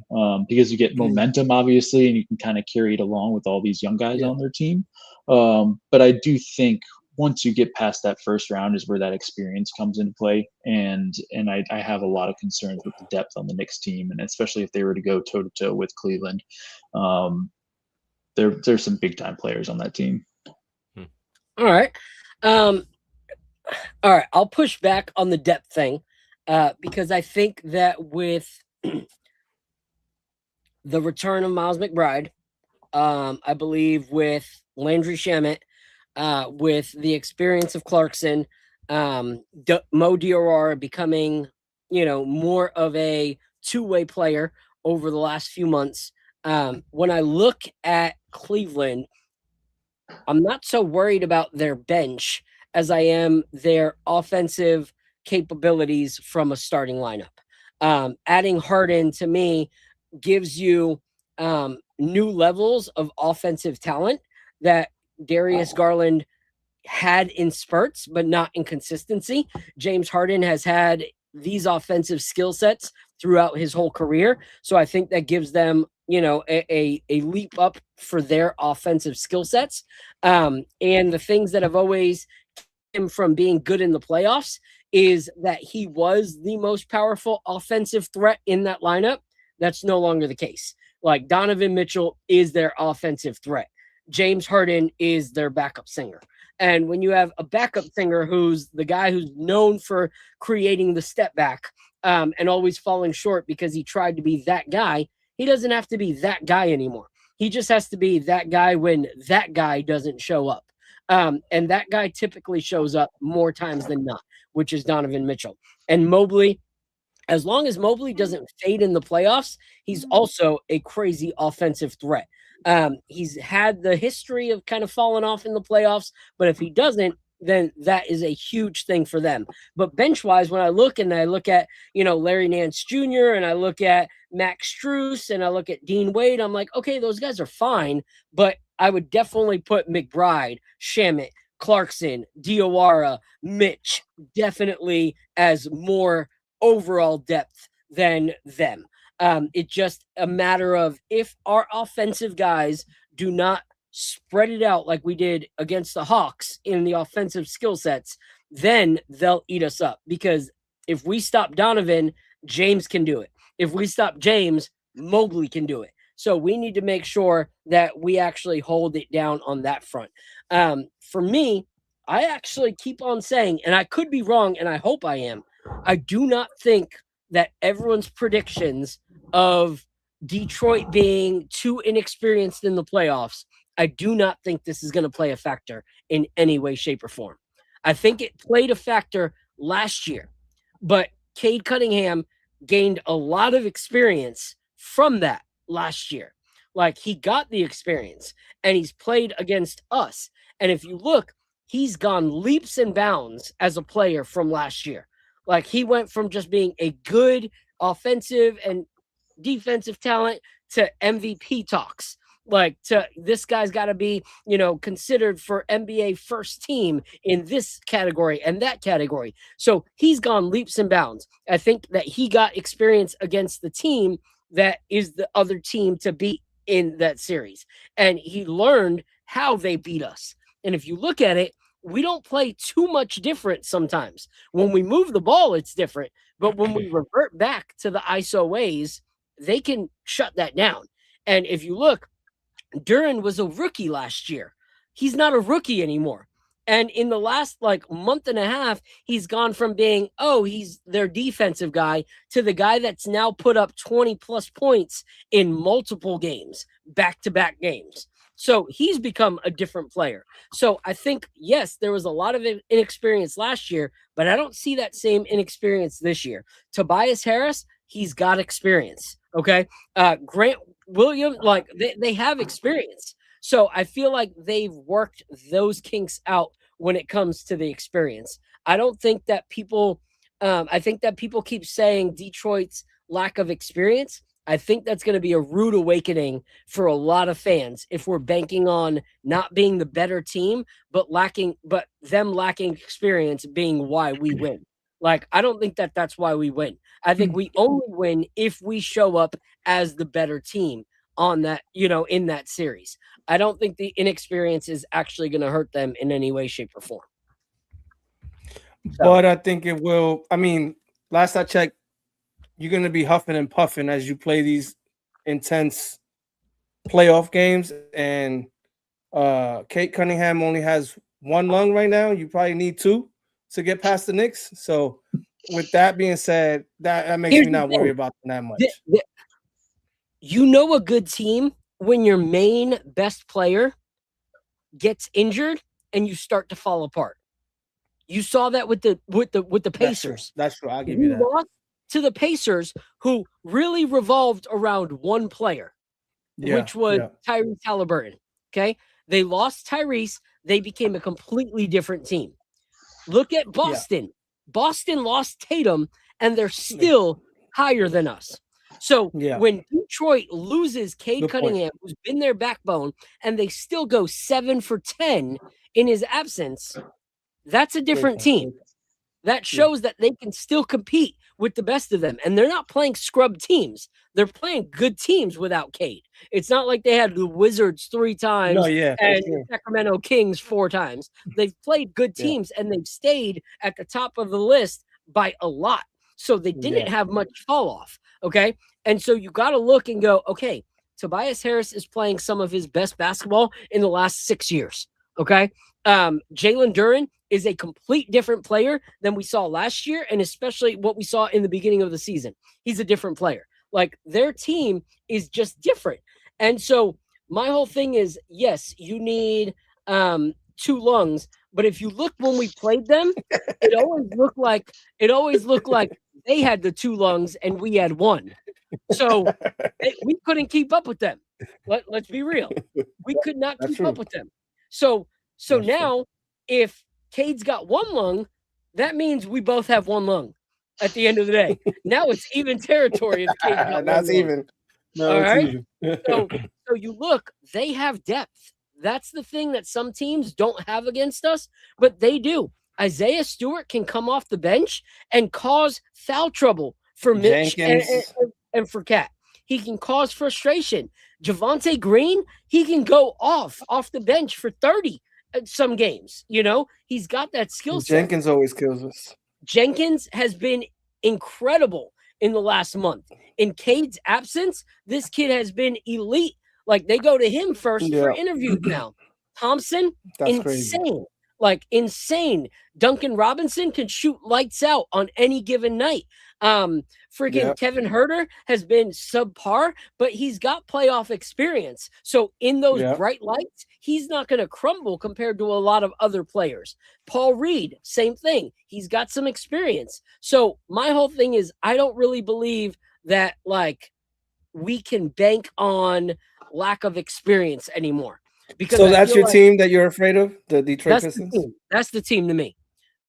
because you get momentum obviously, and you can kind of carry it along with all these young guys on their team. But I do think once you get past that first round is where that experience comes into play. And I have a lot of concerns with the depth on the Knicks team, and especially if they were to go toe to toe with Cleveland. There's some big time players on that team. All right. All right. I'll push back on the depth thing, because I think that with the return of Miles McBride, I believe with Landry Shamet, with the experience of Clarkson, Mo Diarra becoming, you know, more of a two-way player over the last few months. When I look at Cleveland, I'm not so worried about their bench as I am their offensive capabilities from a starting lineup. Adding Harden to me gives you new levels of offensive talent that Darius Garland had in spurts, but not in consistency. James Harden has had these offensive skill sets throughout his whole career. So I think that gives them, you know, a leap up for their offensive skill sets. And the things that have always kept him from being good in the playoffs is that he was the most powerful offensive threat in that lineup. That's no longer the case. Like, Donovan Mitchell is their offensive threat. James Harden is their backup singer. And when you have a backup singer who's the guy who's known for creating the step back and always falling short because he tried to be that guy, he doesn't have to be that guy anymore. He just has to be that guy when that guy doesn't show up. And that guy typically shows up more times than not, which is Donovan Mitchell. And Mobley, as long as Mobley doesn't fade in the playoffs, he's also a crazy offensive threat. He's had the history of kind of falling off in the playoffs, but if he doesn't, then that is a huge thing for them. But bench-wise, when I look at, Larry Nance Jr. and I look at Max Strus and I look at Dean Wade, I'm like, okay, those guys are fine, but I would definitely put McBride, Shamet, Clarkson, Diawara, Mitch definitely as more overall depth than them. It's just a matter of if our offensive guys do not spread it out like we did against the Hawks in the offensive skill sets, then they'll eat us up. Because if we stop Donovan, James can do it. If we stop James, Mobley can do it. So we need to make sure that we actually hold it down on that front. For me, I actually keep on saying, and I could be wrong, and I hope I am, I do not think that everyone's predictions of Detroit being too inexperienced in the playoffs, I do not think this is going to play a factor in any way, shape, or form. I think it played a factor last year, but Cade Cunningham gained a lot of experience from that last year. Like, he got the experience and he's played against us. And if you look, he's gone leaps and bounds as a player from last year. Like, he went from just being a good offensive and defensive talent to MVP talks. Like, to this guy's got to be, considered for NBA first team in this category and that category. So he's gone leaps and bounds. I think that he got experience against the team that is the other team to beat in that series. And he learned how they beat us. And if you look at it, we don't play too much different sometimes. When we move the ball, it's different. But when we revert back to the ISO ways, they can shut that down. And if you look, Duren was a rookie last year. He's not a rookie anymore. And in the last month and a half, he's gone from being, he's their defensive guy to the guy that's now put up 20 plus points in multiple games, back-to-back games. So he's become a different player. So I think, yes, there was a lot of inexperience last year, but I don't see that same inexperience this year. Tobias Harris, he's got experience. Okay. Grant Williams, they have experience. So I feel like they've worked those kinks out when it comes to the experience. I don't think that people, I think that people keep saying Detroit's lack of experience. I think that's going to be a rude awakening for a lot of fans if we're banking on not being the better team, but them lacking experience being why we win. Like, I don't think that that's why we win. I think we only win if we show up as the better team on that, in that series. I don't think the inexperience is actually going to hurt them in any way, shape, or form. So, but I think it will. I mean, last I checked, you're going to be huffing and puffing as you play these intense playoff games. And Cade Cunningham only has one lung right now. You probably need two to get past the Knicks. So with that being said, that makes me not worry about them that much. A good team when your main best player gets injured and you start to fall apart. You saw that with the Pacers. That's true. I'll give you that. Lost to the Pacers, who really revolved around one player, which was Tyrese Halliburton. Okay. They lost Tyrese. They became a completely different team. Look at Boston. Yeah. Boston lost Tatum, and they're still higher than us. So when Detroit loses Cade Cunningham, who's been their backbone, and they still go 7 for 10 in his absence, that's a different team. That shows that they can still compete with the best of them. And they're not playing scrub teams. They're playing good teams without Cade. It's not like they had the Wizards 3 times and the Sacramento Kings 4 times. They've played good teams, and they've stayed at the top of the list by a lot. So they didn't have much fall off. Okay. And so you got to look and go, okay, Tobias Harris is playing some of his best basketball in the last 6 years. Okay. Jalen Duren is a complete different player than we saw last year, and especially what we saw in the beginning of the season. He's a different player. Like, their team is just different. And so my whole thing is, yes, you need 2 lungs, but if you look when we played them, it always looked like they had the 2 lungs and we had 1. So we couldn't keep up with them. Let's be real. We could not keep up with them. So now, if Cade's got one lung, that means we both have one lung at the end of the day. Now it's even territory if Cade's got That's one lung. even. No, All it's right. even. So you look, they have depth. That's the thing that some teams don't have against us, but they do. Isaiah Stewart can come off the bench and cause foul trouble for Mitch and for Cat. He can cause frustration. Javonte Green, he can go off the bench for 30 at some games. You know, he's got that skill set. Jenkins always kills us. Jenkins has been incredible in the last month. In Cade's absence, this kid has been elite. Like, they go to him first for interviews now. Thompson, That's insane. crazy. Like, insane. Duncan Robinson can shoot lights out on any given night. Kevin Huerter has been subpar, but he's got playoff experience. So in those bright lights, he's not going to crumble compared to a lot of other players. Paul Reed, same thing. He's got some experience. So my whole thing is, I don't really believe that, like, we can bank on lack of experience anymore. Because so that's your team that you're afraid of, the Detroit Pistons? That's the team to me.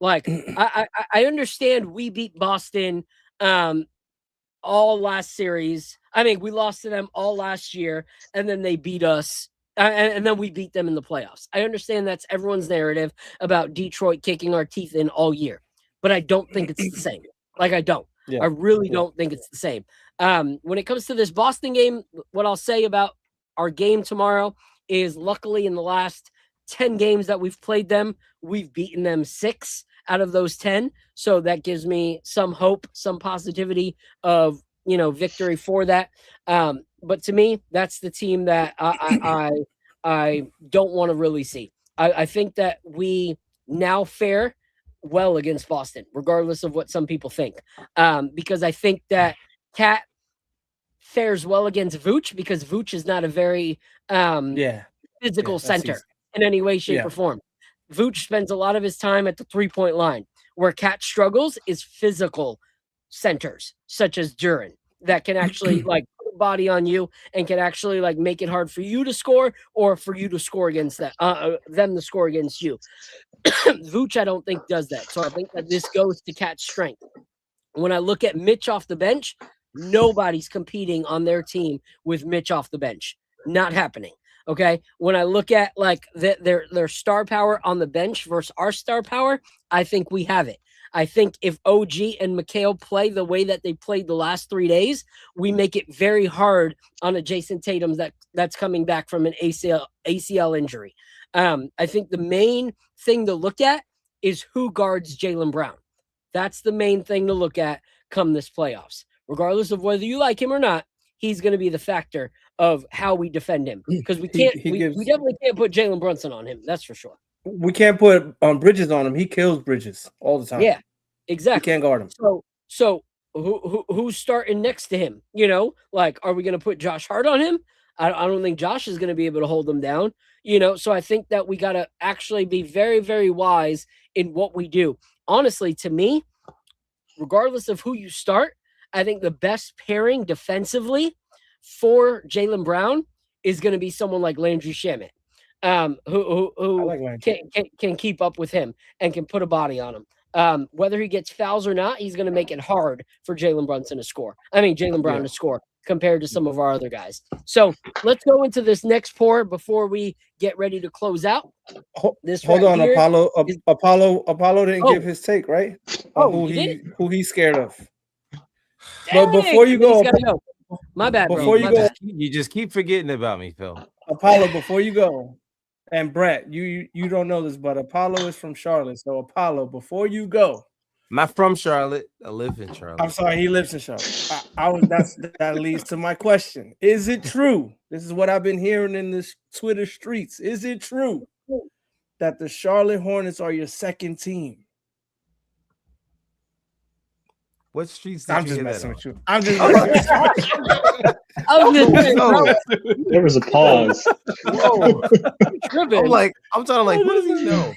Like, I understand we beat Boston all last series. I mean, we lost to them all last year, and then they beat us, and then we beat them in the playoffs. I understand that's everyone's narrative about Detroit kicking our teeth in all year, but I don't think it's the same. Like, I don't. I really don't think it's the same. When it comes to this Boston game, what I'll say about our game tomorrow is, luckily in the last 10 games that we've played them, we've beaten them 6 out of those 10. So that gives me some hope, some positivity of, you know, victory for that. But to me, that's the team that I don't want to really see. I think that we now fare well against Boston, regardless of what some people think. Because I think that Cat fares well against Vooch, because Vooch is not a very physical center in any way, shape, or form. Vooch spends a lot of his time at the 3-point line. Where Cat struggles is physical centers, such as Duren, that can actually like put a body on you and can actually like make it hard for you to score or for you to score against that, them to score against you. Vooch, I don't think does that. So I think that this goes to Cat's strength. When I look at Mitch off the bench, nobody's competing on their team with Mitch off the bench. Not happening. Okay. When I look at like their star power on the bench versus our star power, I think we have it. I think if OG and Mikal play the way that they played the last 3 days, we make it very hard on a Jason Tatum that's coming back from an ACL injury. I think the main thing to look at is who guards Jaylen Brown. That's the main thing to look at come this playoffs. Regardless of whether you like him or not, he's going to be the factor of how we defend him, because we can't. We definitely can't put Jalen Brunson on him. That's for sure. We can't put Bridges on him. He kills Bridges all the time. Yeah, exactly. We can't guard him. So who's starting next to him? You know, like, are we going to put Josh Hart on him? I don't think Josh is going to be able to hold him down. You know, so I think that we got to actually be very, very wise in what we do. Honestly, to me, regardless of who you start, I think the best pairing defensively for Jaylen Brown is going to be someone like Landry Shamet, who like can keep up with him and can put a body on him. Whether he gets fouls or not, he's going to make it hard for Jalen Brunson to score. I mean, Jaylen Brown to score compared to some of our other guys. So let's go into this next pour before we get ready to close out. Hold on, Apollo didn't give his take, right? Who he's scared of. But before you go, my bad. Before you go, you just keep forgetting about me, Phil. Apollo, before you go, and Brett, you don't know this, but Apollo is from Charlotte. So Apollo, before you go, I'm not from Charlotte. I live in Charlotte. I'm sorry, he lives in Charlotte. That leads to my question: is it true? This is what I've been hearing in the Twitter streets. Is it true that the Charlotte Hornets are your second team? What streets? I'm just messing with you. I'm just messing There was a pause. Whoa. I'm trying to what does he know?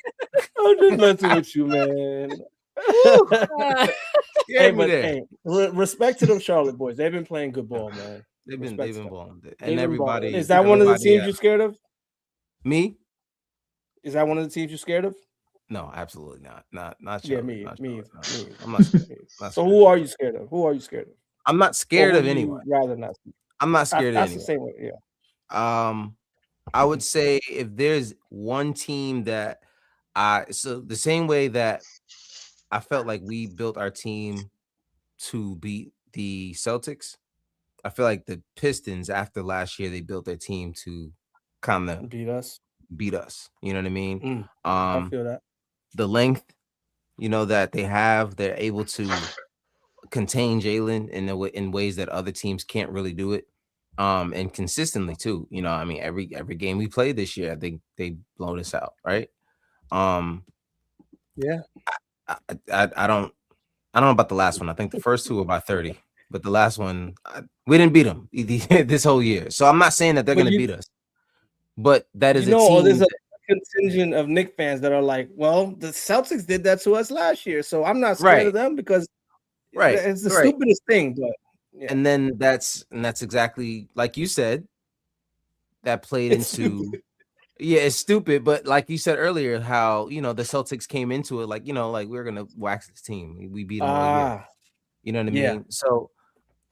I'm just messing with you, man. Respect to them Charlotte boys. They've been playing good ball, man. They've been balling. And everybody. Is that one of the teams you're scared of? Me? Is that one of the teams you're scared of? No, absolutely not. Not Yeah, Charlotte. me, Not me, Charlotte. either, me. I'm not scared. Either. Not So scared who of are Charlotte. you scared of? Who are you scared of? I'm not Or scared who of do anyone. you rather not see? I'm not scared of That's the anyone. same way. Yeah. I would say if there's one team that so the same way that I felt like we built our team to beat the Celtics, I feel like the Pistons after last year they built their team to kind of Beat us. beat us. You know what I mean? I feel that. The length, that they have, they're able to contain Jalen in ways that other teams can't really do it. And consistently too. I mean, every game we played this year, I think they blown us out, right? Yeah. I don't know about the last one. I think the first two were by 30, but the last one we didn't beat them this whole year. So I'm not saying that they're going to beat us, but that is a team. There's a contingent of Knicks fans that are like, well, the Celtics did that to us last year, so I'm not scared of them because it's the stupidest thing. But yeah. And then that's exactly like you said. That played into. Yeah, it's stupid, but like you said earlier, how the Celtics came into it like we're gonna wax this team. We beat them all year. You know what I mean? So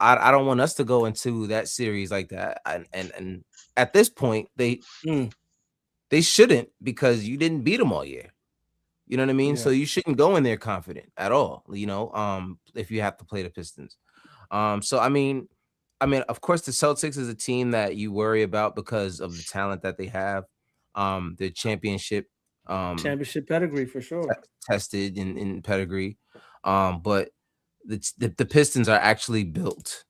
I don't want us to go into that series like that. And at this point, they shouldn't, because you didn't beat them all year. You know what I mean? So you shouldn't go in there confident at all. If you have to play the Pistons. So I mean, of course, the Celtics is a team that you worry about because of the talent that they have. The championship pedigree for sure. Tested in pedigree. But the Pistons are actually built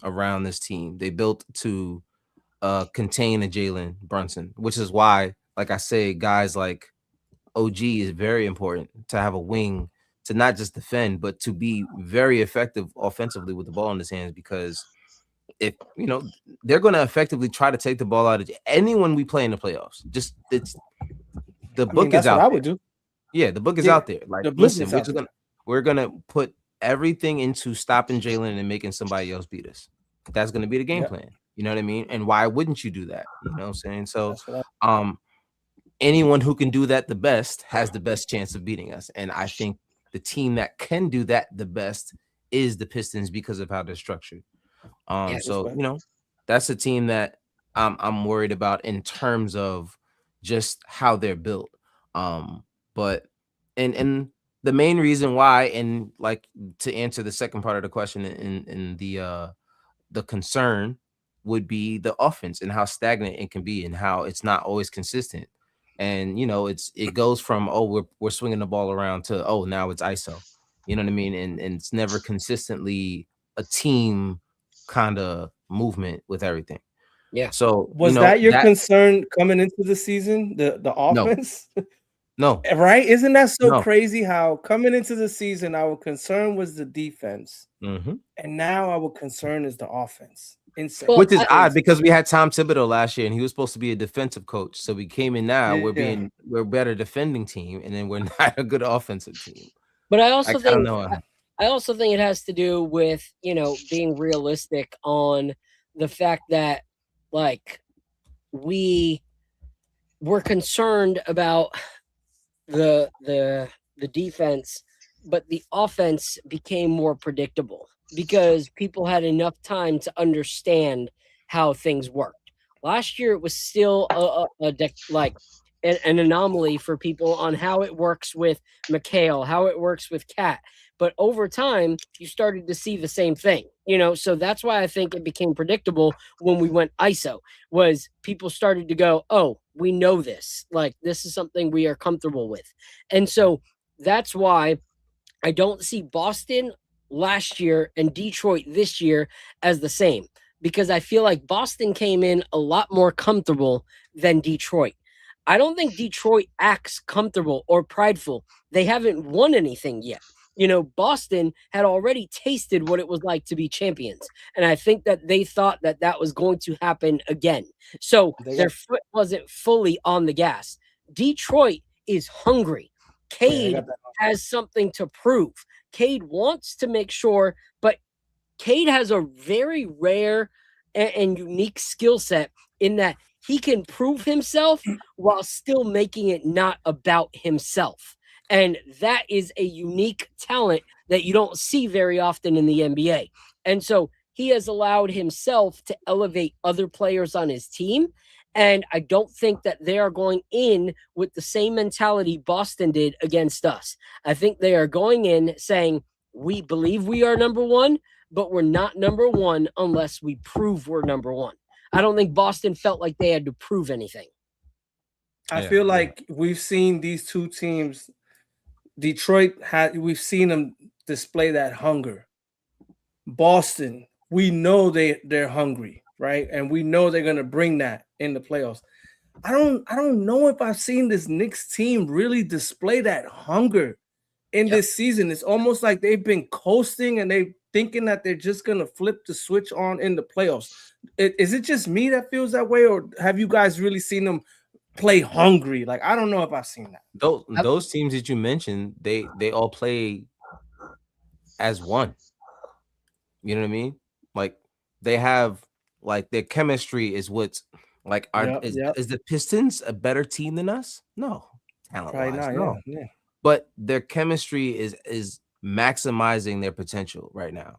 around this team. They built to contain a Jalen Brunson, which is why, like I say, guys like OG is very important to have a wing to not just defend, but to be very effective offensively with the ball in his hands, because if they're going to effectively try to take the ball out of anyone we play in the playoffs. Just the book is out. What I would do. Yeah, the book is out there. Like, listen, we're gonna put everything into stopping Jalen and making somebody else beat us. That's gonna be the game plan. You know what I mean? And why wouldn't you do that? You know what I'm saying? So anyone who can do that the best has the best chance of beating us. And I think the team that can do that the best is the Pistons because of how they're structured. So that's a team that I'm worried about in terms of just how they're built. But and the main reason why, and like to answer the second part of the question, in the concern would be the offense and how stagnant it can be and how it's not always consistent. And it goes from we're swinging the ball around to now it's ISO. You know what I mean? And it's never consistently a team kind of movement with everything. Yeah. So was that your concern coming into the season? The offense? No. Right? Isn't that so crazy how coming into the season our concern was the defense, and now our concern is the offense? Insane. Which is odd because we had Tom Thibodeau last year and he was supposed to be a defensive coach. So we came in now, we're a better defending team, and then we're not a good offensive team. But I also think it has to do with, being realistic on the fact that, like, we were concerned about the defense, but the offense became more predictable because people had enough time to understand how things worked. Last year, it was still an anomaly for people on how it works with McHale, how it works with Cat. But over time, you started to see the same thing, so that's why I think it became predictable when we went ISO, was people started to go, oh, we know this. Like, this is something we are comfortable with. And so that's why I don't see Boston last year and Detroit this year as the same, because I feel like Boston came in a lot more comfortable than Detroit. I don't think Detroit acts comfortable or prideful. They haven't won anything yet. Boston had already tasted what it was like to be champions. And I think that they thought that that was going to happen again. So their foot wasn't fully on the gas. Detroit is hungry. Cade has something to prove. Cade wants to make sure, but Cade has a very rare and unique skill set in that he can prove himself while still making it not about himself. And that is a unique talent that you don't see very often in the NBA. And so he has allowed himself to elevate other players on his team. And I don't think that they are going in with the same mentality Boston did against us. I think they are going in saying, we believe we are number one, but we're not number one unless we prove we're number one. I don't think Boston felt like they had to prove anything. I feel like we've seen these two teams. We've seen them display that hunger. Boston, we know they're hungry, right? And we know they're gonna bring that in the playoffs. I don't know if I've seen this Knicks team really display that hunger in this season. It's almost like they've been coasting and they thinking that they're just gonna flip the switch on in the playoffs. Is it just me that feels that way, or have you guys really seen them play hungry? Like, I don't know if I've seen that. Those teams that you mentioned, they all play as one. You know what I mean? Like, they have, like, their chemistry is what's like. Is the Pistons a better team than us? No, talent-wise, no. Yeah. But their chemistry is maximizing their potential right now,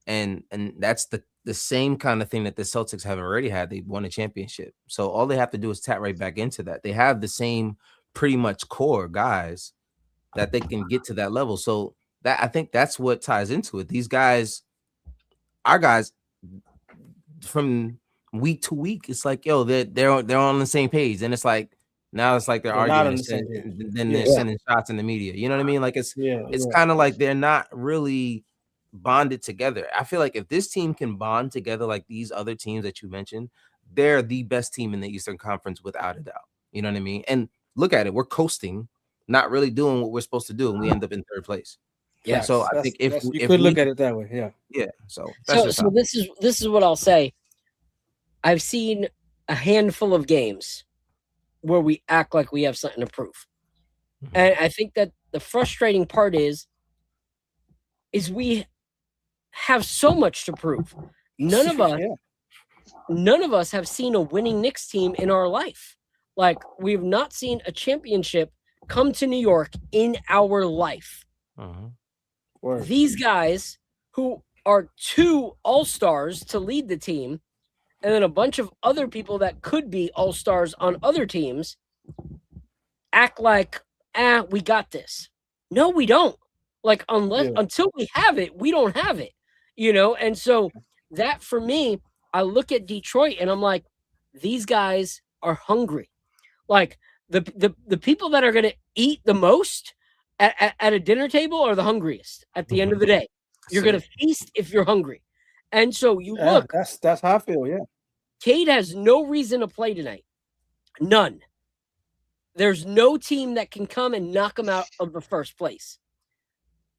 and that's the same kind of thing that the Celtics have already had. They won a championship, so all they have to do is tap right back into that. They have the same pretty much core guys that they can get to that level. So that, I think that's what ties into it. These guys, our guys, from week to week, it's like, yo, they're on the same page, and it's like now it's like they're arguing, and then they're sending shots in the media. You know what I mean? Like, it's kind of like they're not really bonded together. I feel like if this team can bond together like these other teams that you mentioned, they're the best team in the Eastern Conference without a doubt. You know what I mean? And look at it, we're coasting, not really doing what we're supposed to do, and we end up in third place. Yeah. So I think if you could look at it that way, yeah. So this is what I'll say. I've seen a handful of games where we act like we have something to prove, and I think that the frustrating part is we have so much to prove. None of us have seen a winning Knicks team in our life. Like, we've not seen a championship come to New York in our life. These guys, who are two all-stars to lead the team, and then a bunch of other people that could be all-stars on other teams, act like, we got this. No, we don't. Like, until we have it, we don't have it. You know, and so that, for me, I look at Detroit and I'm like, these guys are hungry. Like, the people that are going to eat the most at a dinner table are the hungriest at the end of the day. You're going to feast if you're hungry. And so you look. That's how I feel, yeah. Cade has no reason to play tonight. None. There's no team that can come and knock him out of the first place.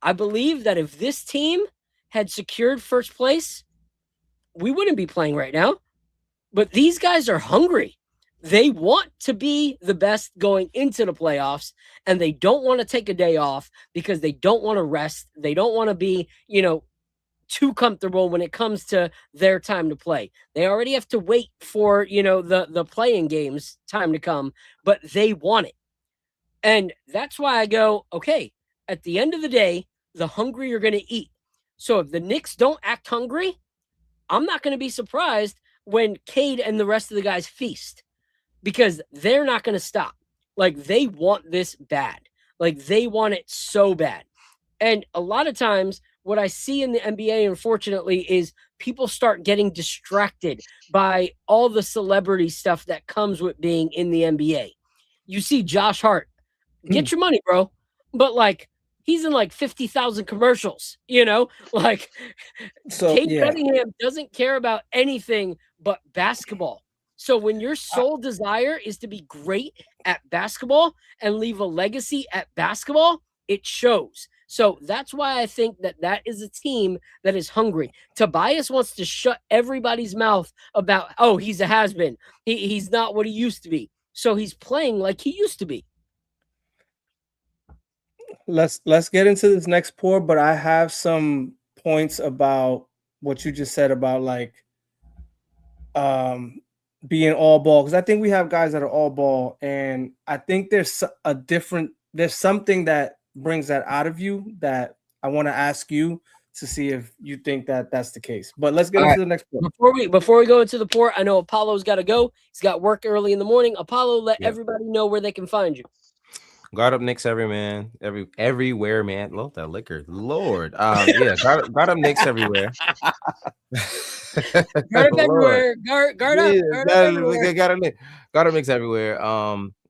I believe that if this team had secured first place, we wouldn't be playing right now. But these guys are hungry. They want to be the best going into the playoffs, and they don't want to take a day off because they don't want to rest. They don't want to be, too comfortable when it comes to their time to play. They already have to wait for, the playing games time to come, but they want it. And that's why I go, okay, at the end of the day, the hungry are going to eat. So if the Knicks don't act hungry, I'm not going to be surprised when Cade and the rest of the guys feast, because they're not going to stop. Like, they want this bad. Like, they want it so bad. And a lot of times what I see in the NBA, unfortunately, is people start getting distracted by all the celebrity stuff that comes with being in the NBA. You see Josh Hart, get your money, bro. But, like, he's in like 50,000 commercials, like, so Cade Cunningham doesn't care about anything but basketball. So when your sole desire is to be great at basketball and leave a legacy at basketball, it shows. So that's why I think that is a team that is hungry. Tobias wants to shut everybody's mouth about, oh, he's a has-been. He's not what he used to be. So he's playing like he used to be. Let's get into this next pour, but I have some points about what you just said about, like, being all ball, because I think we have guys that are all ball, and I think there's something that brings that out of you that I want to ask you to see if you think that that's the case. But let's get All into right. the next point. Before we go into the port, I know Apollo's got to go. He's got work early in the morning. Apollo, let Yep. everybody know where they can find you. Guard up Knicks everywhere, man. Love that liquor. Lord. Yeah, guard up Knicks everywhere. Guard up Lord. everywhere. Guard up. Yeah, Guard up everywhere. gotta mix everywhere.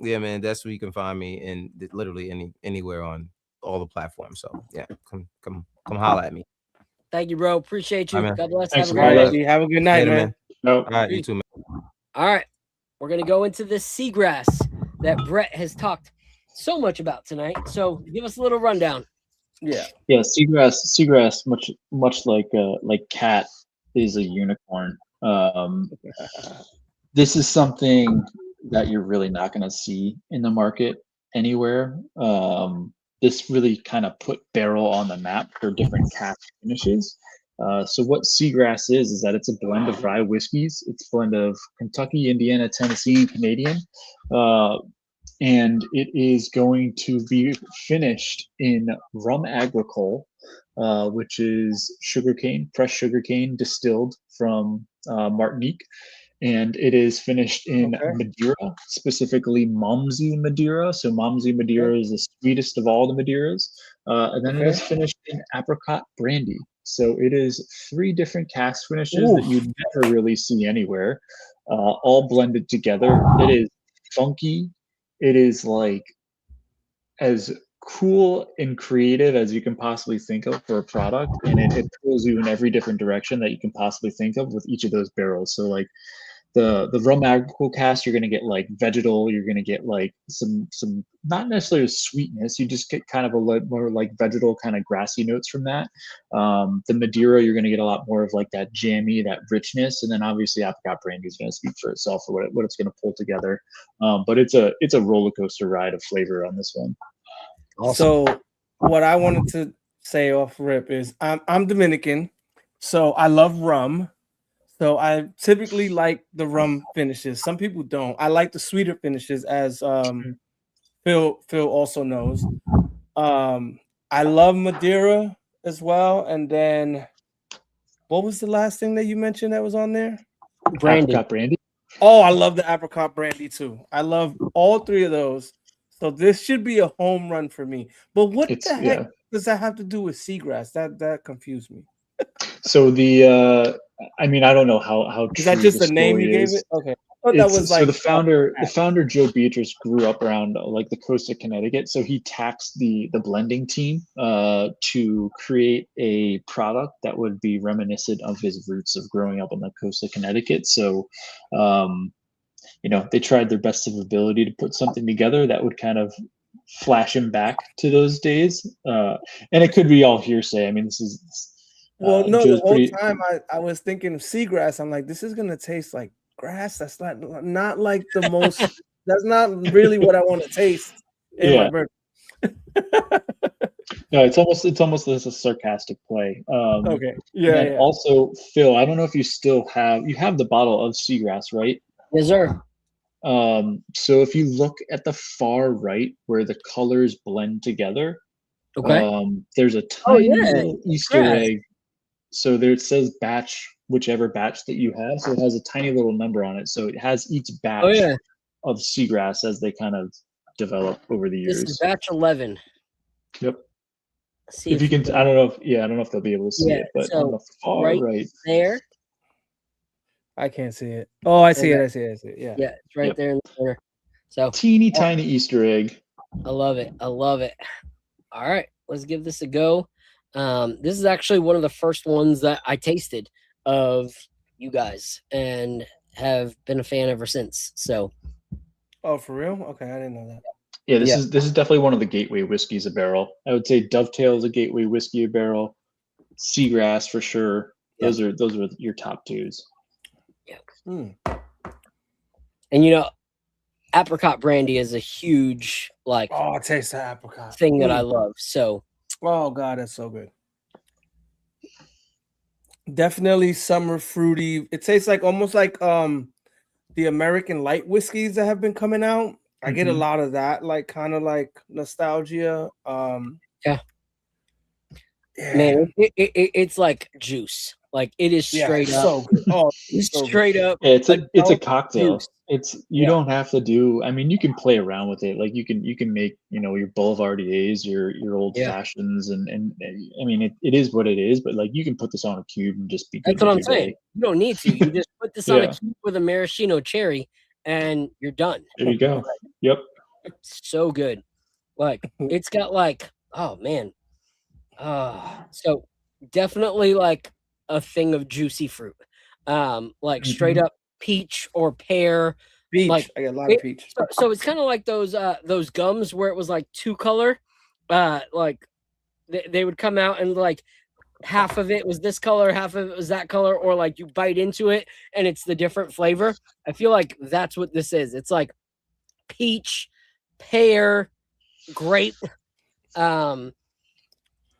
Yeah, man, that's where you can find me in literally anywhere on all the platforms. So yeah, come holla at me. Thank you, bro. Appreciate you. All right, man. God bless. Thanks, Have a All good right, Apollo. day. G, have a good night, Later, man. No. All right, you too, man. All right. We're gonna go into this seagrass that Brett has talked so much about tonight. So give us a little rundown. Yeah. Yeah, seagrass, much like cat is a unicorn. This is something that you're really not going to see in the market anywhere. This really kind of put Barrel on the map for different cask finishes. So what seagrass is that it's a blend of rye whiskeys. It's a blend of Kentucky, Indiana, Tennessee, and Canadian. And it is going to be finished in rum agricole, which is sugarcane, fresh sugarcane distilled from Martinique. And it is finished in Madeira, specifically Malmsey Madeira. So Malmsey Madeira is the sweetest of all the Madeiras. And then it is finished in apricot brandy. So it is 3 different cask finishes that you never really see anywhere, all blended together. It is funky. It is like as cool and creative as you can possibly think of for a product, and it pulls you in every different direction that you can possibly think of with each of those barrels. So like the rum agricole cast, you're going to get like vegetal, you're going to get like some not necessarily sweetness, you just get kind of a lot more like vegetal kind of grassy notes from that. The Madeira, you're going to get a lot more of like that jammy, that richness, and then obviously apricot brandy is going to speak for itself for what it's going to pull together. But it's a roller coaster ride of flavor on this one. Awesome. So what I wanted to say off rip is I'm Dominican, so I love rum. So I typically like the rum finishes. Some people don't. I like the sweeter finishes, as Phil also knows. I love Madeira as well. And then what was the last thing that you mentioned that was on there? Brandy. Apricot brandy. Oh, I love the apricot brandy too. I love all 3 of those. So this should be a home run for me. But what the heck does that have to do with seagrass? That confused me. So the I mean, I don't know how is that just the name you gave it? Okay. That was like so the founder Joe Beatrice grew up around like the coast of Connecticut, so he taxed the blending team to create a product that would be reminiscent of his roots of growing up on the coast of Connecticut. So they tried their best of ability to put something together that would kind of flash him back to those days, and it could be all hearsay. I mean, this is well, no, the whole time I was thinking of seagrass. I'm like, this is gonna taste like grass. That's not like the most. That's not really what I want to taste in my burger. No, it's almost as a sarcastic play. Okay. Yeah. Also, Phil, I don't know if you still have the bottle of seagrass, right? Yes, sir. So if you look at the far right where the colors blend together, there's a tiny little Easter egg. So there it says batch, whichever batch that you have. So it has a tiny little number on it. So it has each batch of seagrass as they kind of develop over the years. This is batch 11. Yep. See if you can. I don't know if they'll be able to see it, but on the far right there. I can't see it. Oh, I see it. I see it. Yeah. Yeah, it's right there in the corner. So teeny tiny Easter egg. I love it. All right, let's give this a go. This is actually one of the first ones that I tasted of you guys and have been a fan ever since. So. Oh, for real? Okay, I didn't know that. Yeah, this is definitely one of the gateway whiskeys of barrel. I would say Dovetail is a gateway whiskey of barrel. Seagrass for sure. Those are your top 2s. Yeah. And apricot brandy is a huge I taste the apricot thing that I love. So oh god, that's so good. Definitely summer fruity. It tastes like almost like the American light whiskeys that have been coming out. I get a lot of that, like kind of like nostalgia. Yeah. Man, it's like juice. Like it is straight up. So good. Oh, so straight up. Yeah, it's a adult cocktail. juice. It's you don't have to do. I mean, you can play around with it. Like you can make your Boulevardiers, your old fashions, and I mean it is what it is. But like you can put this on a cube and just be. That's what I'm saying. You don't need to. You just put this on a cube with a maraschino cherry, and you're done. There you go. Yep. So good. Like it's got like, oh man. So definitely like a thing of juicy fruit. Like straight up peach or pear. Peach. Like I got a lot of peach. So it's kind of like those gums where it was like two color. Like they would come out and like half of it was this color, half of it was that color, or like you bite into it and it's the different flavor. I feel like that's what this is. It's like peach, pear, grape,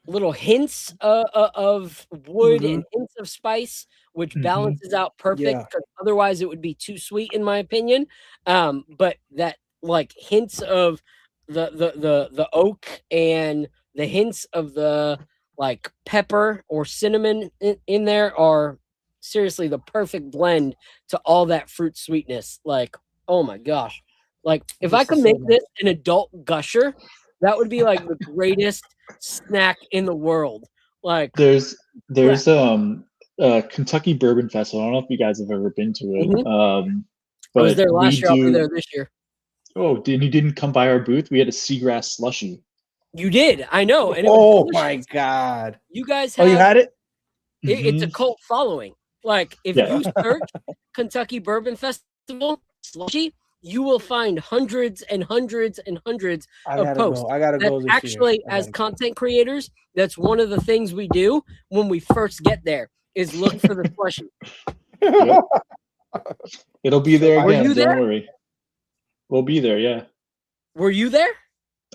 little hints of wood and hints of spice, which balances out perfect. Because otherwise, it would be too sweet, in my opinion. But that like hints of the oak and the hints of the like pepper or cinnamon in there are seriously the perfect blend to all that fruit sweetness. Like, oh my gosh! Like if I could make this an adult gusher, that would be like the greatest snack in the world. Like there's Kentucky Bourbon Festival. I don't know if you guys have ever been to it. But I was there last year. I'll be there this year. Oh, you didn't come by our booth? We had a seagrass slushy. You did, I know. And my god! You guys have? Oh, you had it? It's a cult following. Like if you search Kentucky Bourbon Festival slushy, you will find hundreds and hundreds and hundreds of posts. I gotta go. Actually, as content creators, that's one of the things we do when we first get there is look for the slushy. It'll be there again. Don't worry. We'll be there. Yeah. Were you there?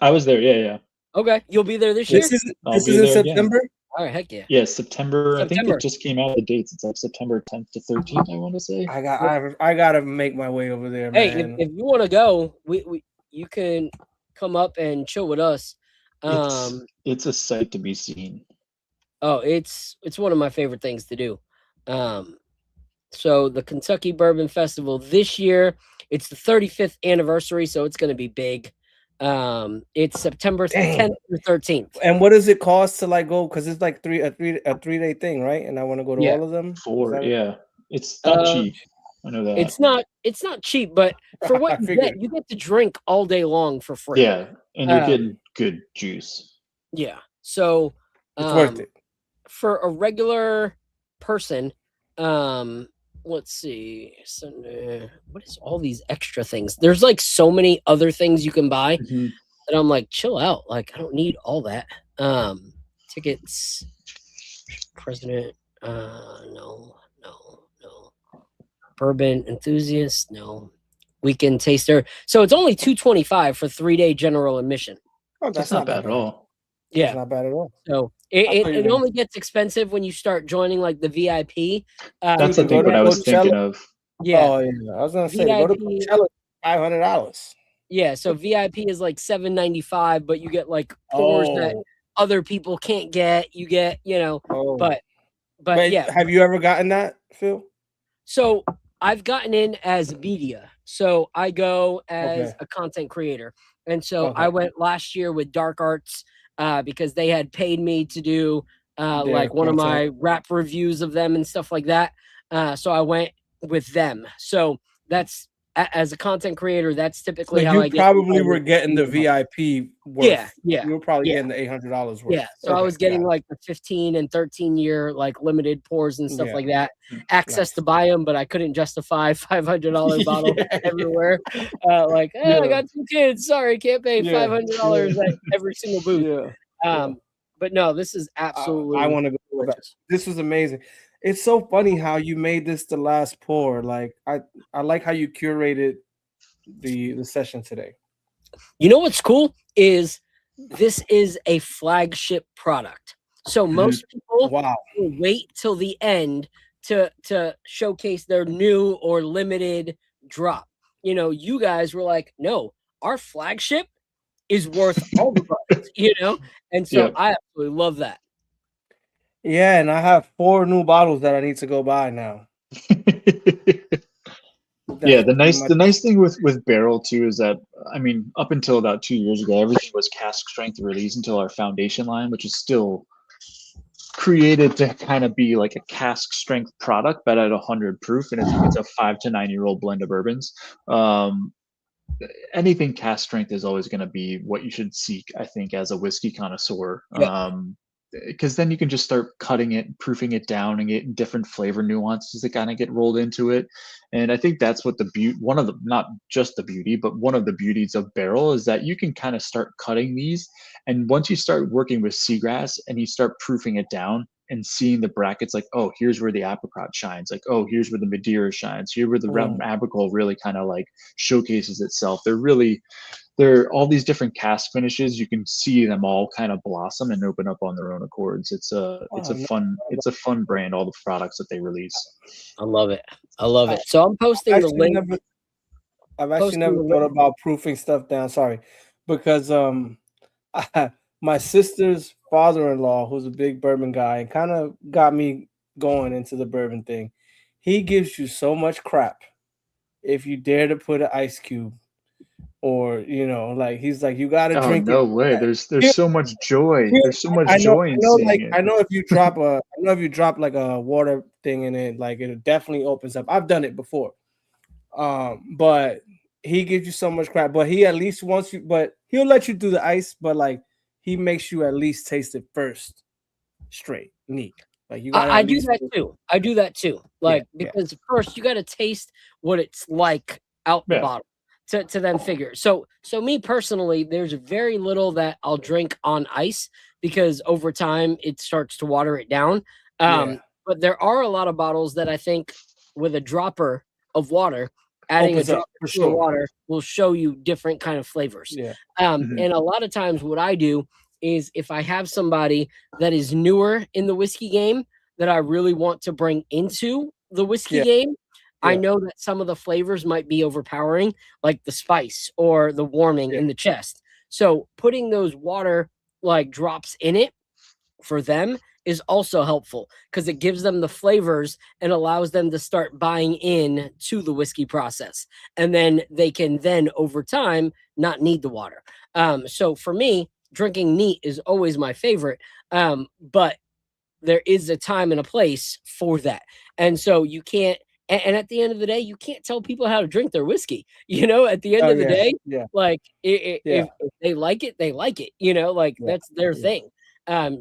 I was there. Yeah. Okay, you'll be there this year. This is in September. Again. All right, heck yeah. Yeah, September. I think it just came out the dates. It's like September 10th to 13th. I want to say. I gotta make my way over there. Hey, man. if you want to go, you can come up and chill with us. It's a sight to be seen. Oh, it's one of my favorite things to do. So the Kentucky Bourbon Festival this year, it's the 35th anniversary, so it's going to be big. It's September 10th through 13th. And what does it cost to like go? Because it's like a 3-day thing, right? And I want to go to all of them. 4, yeah. It's not cheap. I know that. It's not cheap, but for what you get to drink all day long for free. Yeah, and you're getting good juice. Yeah, so it's worth it for a regular person. Let's see. So, what is all these extra things? There's like so many other things you can buy that I'm like, chill out. Like, I don't need all that. Tickets, president. No. Bourbon enthusiast. No. Weekend taster. So it's only $225 for 3-day general admission. Oh, that's not bad at all. Yeah, that's not bad at all. So it only gets expensive when you start joining like the VIP. That's I think what I was thinking of. Yeah. Oh yeah, I was gonna say go to Coachella, $500. Yeah, so VIP is like $795, but you get like pours that other people can't get. You get, but yeah. Have you ever gotten that, Phil? So I've gotten in as media. So I go as a content creator. And so I went last year with Dark Arts because they had paid me to do like one of my rap reviews of them and stuff like that. So I went with them. So that's as a content creator, that's typically how I get. You probably were getting the VIP worth. Yeah. You were probably getting the $800 worth. Yeah. So I was getting like the 15 and 13 year like limited pours and stuff like that. Access to buy them, but I couldn't justify $500 bottle everywhere. I got 2 kids. Sorry, can't pay $500 at every single booth. But no, this is absolutely. I want to go with that. This was amazing. It's so funny how you made this the last pour. Like I like how you curated the session today. You know what's cool is this is a flagship product. So most people will wait till the end to showcase their new or limited drop. You know, you guys were like, no, our flagship is worth all the bucks, you know? And so Yep. I absolutely love that. Yeah, and I have 4 new bottles that I need to go buy now. Yeah, That's the pretty much nice thing with barrel too is that, I mean, up until about 2 years ago, everything was cask strength release until our foundation line, which is still created to kind of be like a cask strength product, but at 100 proof, and it's a 5 to 9 year old blend of bourbons. Anything cask strength is always going to be what you should seek, I think, as a whiskey connoisseur. Yeah. Because then you can just start cutting it, proofing it down, and getting different flavor nuances that kind of get rolled into it. And I think that's what the beauty, one of the, not just the beauty, but one of the beauties of barrel is that you can kind of start cutting these. And once you start working with seagrass and you start proofing it down and seeing the brackets, like, oh, here's where the apricot shines, like, oh, here's where the Madeira shines, here where the Abricot really kind of like showcases itself. They're all these different cast finishes. You can see them all kind of blossom and open up on their own accords. It's a fun brand, all the products that they release. I love it. I love it. So I'm posting the link. I've actually never thought about proofing stuff down. Sorry, because my sister's father-in-law, who's a big bourbon guy, and kind of got me going into the bourbon thing. He gives you so much crap if you dare to put an ice cube, or like he's like, you got to drink no it. way. There's so much joy. There's so much joy in seeing it. I know if you drop like a water thing in it, like it definitely opens up. I've done it before. But he gives you so much crap. But he at least wants you. But he'll let you do the ice. But like he makes you at least taste it first, straight, neat. Like you got. I do that too. I do that too. Like because first you got to taste what it's like out the bottle to then figure. So me personally, there's very little that I'll drink on ice because over time it starts to water it down. But there are a lot of bottles that I think with a dropper of water, adding a drop of water will show you different kind of flavors. And a lot of times what I do is if I have somebody that is newer in the whiskey game that I really want to bring into the whiskey game, I know that some of the flavors might be overpowering, like the spice or the warming in the chest. So putting those water like drops in it for them is also helpful because it gives them the flavors and allows them to start buying in to the whiskey process. And then they can then over time not need the water. So for me, drinking neat is always my favorite. But there is a time and a place for that. And so you can't, and at the end of the day, you can't tell people how to drink their whiskey. You know, at the end of the day, like if they like it, they like it. You know, like that's their thing.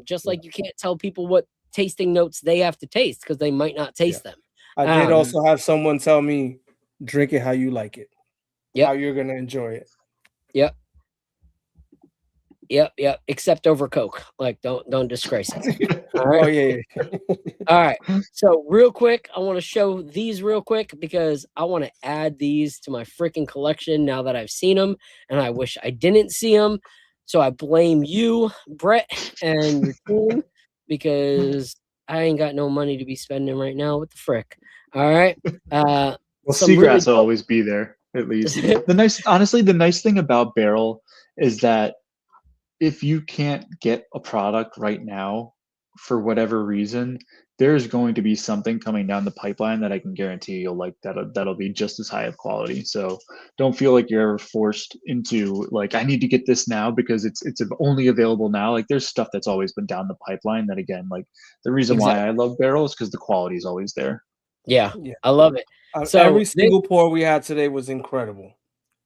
Just like you can't tell people what tasting notes they have to taste because they might not taste them. I did also have someone tell me, drink it how you like it. How you're gonna enjoy it. Yep. Except over Coke. Like don't disgrace it. All right. Oh yeah. All right. So real quick, I want to show these real quick because I want to add these to my freaking collection now that I've seen them, and I wish I didn't see them. So I blame you, Brett, and your team because I ain't got no money to be spending right now. What the frick? All right. Well, seagrass will always be there, at least. The nice thing about barrel is that if you can't get a product right now for whatever reason, there's going to be something coming down the pipeline that I can guarantee you'll like. That'll be just as high of quality. So don't feel like you're ever forced into like, I need to get this now because it's only available now. Like there's stuff that's always been down the pipeline that, again, like the reason why I love barrel is because the quality is always there. Yeah, I love it. So every single pour we had today was incredible.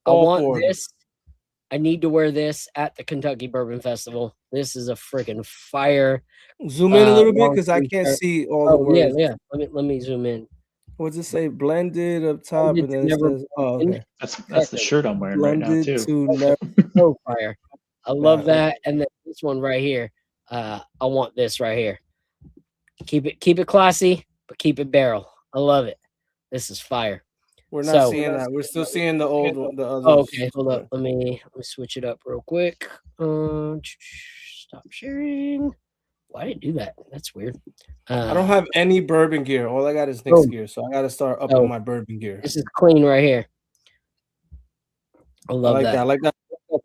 I want this. I need to wear this at the Kentucky Bourbon Festival. This is a freaking fire. Zoom in a little bit because I can't see all the words. Yeah. Let me zoom in. What does it say? Blended up top, and then it says, "Oh, okay." That's the shirt I'm wearing right now too. So fire. I love that. And then this one right here. I want this right here. Keep it classy, but keep it barrel. I love it. This is fire. We're not seeing that. We're still seeing the old one. The other. Okay, hold up. Let me switch it up real quick. Stop sharing. Why did it do that? That's weird. I don't have any bourbon gear. All I got is Knicks gear, so I got to start upping my bourbon gear. This is clean right here. I love that. I like that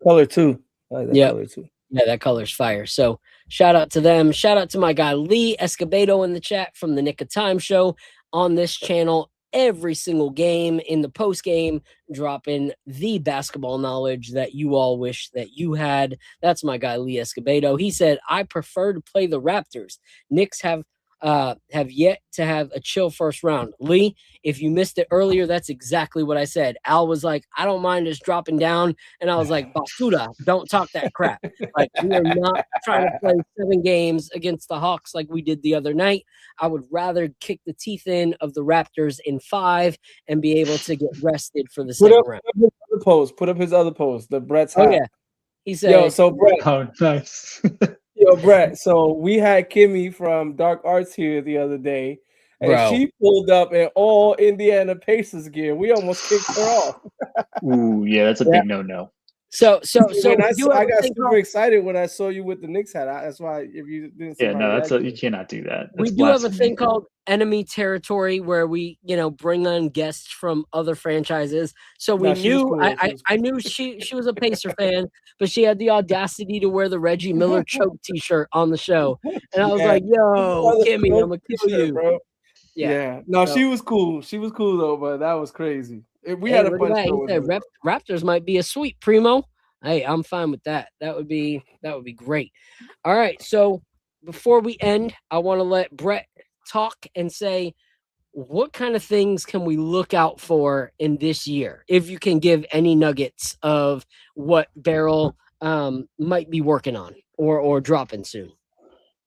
color too. I like that color too. Yeah, that color's fire. So shout out to them. Shout out to my guy Lee Escobedo in the chat from the Nick of Time show on this channel. Every single game in the post game, dropping the basketball knowledge that you all wish that you had. That's my guy Lee Escobedo. He said, "I prefer to play the Raptors. Knicks have yet to have a chill first round." Lee, if you missed it earlier, that's exactly what I said. Al was like, "I don't mind us dropping down," and I was like, "Basuda, don't talk that crap. Like, we are not trying to play 7 games against the Hawks like we did the other night. I would rather kick the teeth in of the Raptors in 5 and be able to get rested for the second round." Put up his other post. The Brett's hat. Oh yeah, he said, "Yo, so Brett, oh nice." Yo, Brett, so we had Kimmy from Dark Arts here the other day, and she pulled up in all Indiana Pacers gear. We almost kicked her off. Ooh, yeah, that's a big no-no. So I got super excited when I saw you with the Knicks hat. That's why if you didn't see you cannot do that. We do have a thing called enemy territory where we, bring on guests from other franchises. So we knew I knew she was a Pacer fan, but she had the audacity to wear the Reggie Miller choke t-shirt on the show. And I was like, "Yo, Kimmy, I'm gonna kill you, bro." Yeah. No, she was cool. She was cool though, but that was crazy. We had a bunch of Raptors might be a sweep, Primo. Hey, I'm fine with that. That would be great. All right. So before we end, I want to let Brett talk and say, what kind of things can we look out for in this year? If you can give any nuggets of what Barrel might be working on or dropping soon.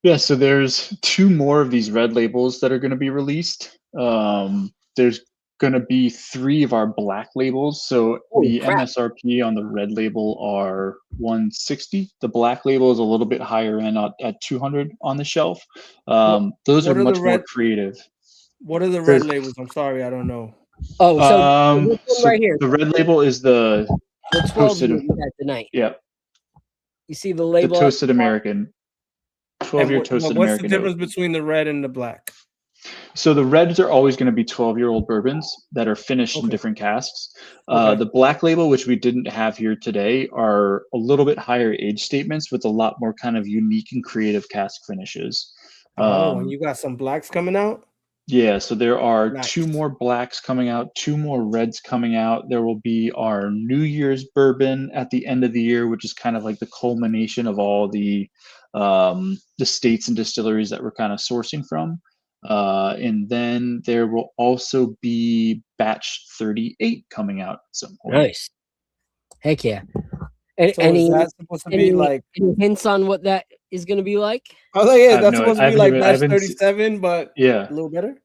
Yeah, so there's 2 more of these red labels that are going to be released. There's going to be 3 of our black labels. So MSRP on the red label are $160. The black label is a little bit higher end at $200 on the shelf. Those are much more creative. What are the red labels? I'm sorry, I don't know. Oh, so right here. The red label is the 12 you had tonight. Yeah. You see the label? The Toasted American. 12-year Toasted American. What's the difference between the red and the black? So the reds are always going to be 12-year-old bourbons that are finished in different casks. The black label, which we didn't have here today, are a little bit higher age statements with a lot more kind of unique and creative cask finishes. And you got some blacks coming out? Yeah, so there are 2 more blacks coming out, 2 more reds coming out. There will be our New Year's bourbon at the end of the year, which is kind of like the culmination of all the states and distilleries that we're kind of sourcing from. And then there will also be batch 38 coming out at some point. Nice. Heck yeah. Is that supposed to be like any hints on what that is going to be like? Oh, yeah, that's supposed to be like batch 37, but a little better.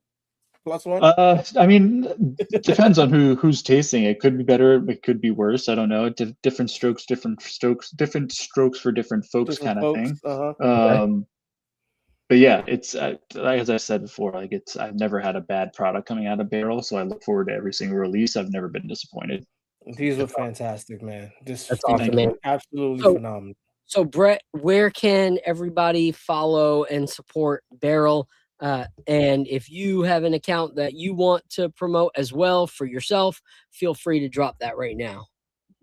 +1. I mean, it depends on who's tasting it. It could be better, it could be worse. I don't know. Different strokes for different folks, kind of thing. But yeah, it's as I said before, like I've never had a bad product coming out of Barrel, so I look forward to every single release. I've never been disappointed. These were fantastic, man. That's awesome, man. Absolutely phenomenal. So Brett, where can everybody follow and support Barrel? And if you have an account that you want to promote as well for yourself, feel free to drop that right now.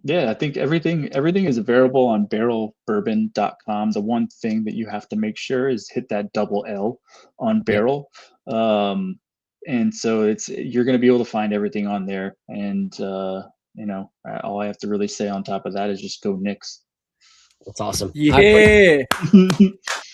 Yeah, I think everything is available on barrelbourbon.com. The one thing that you have to make sure is hit that double L on Barrel. And so you're going to be able to find everything on there. And, all I have to really say on top of that is just go Knicks. That's awesome. Yeah.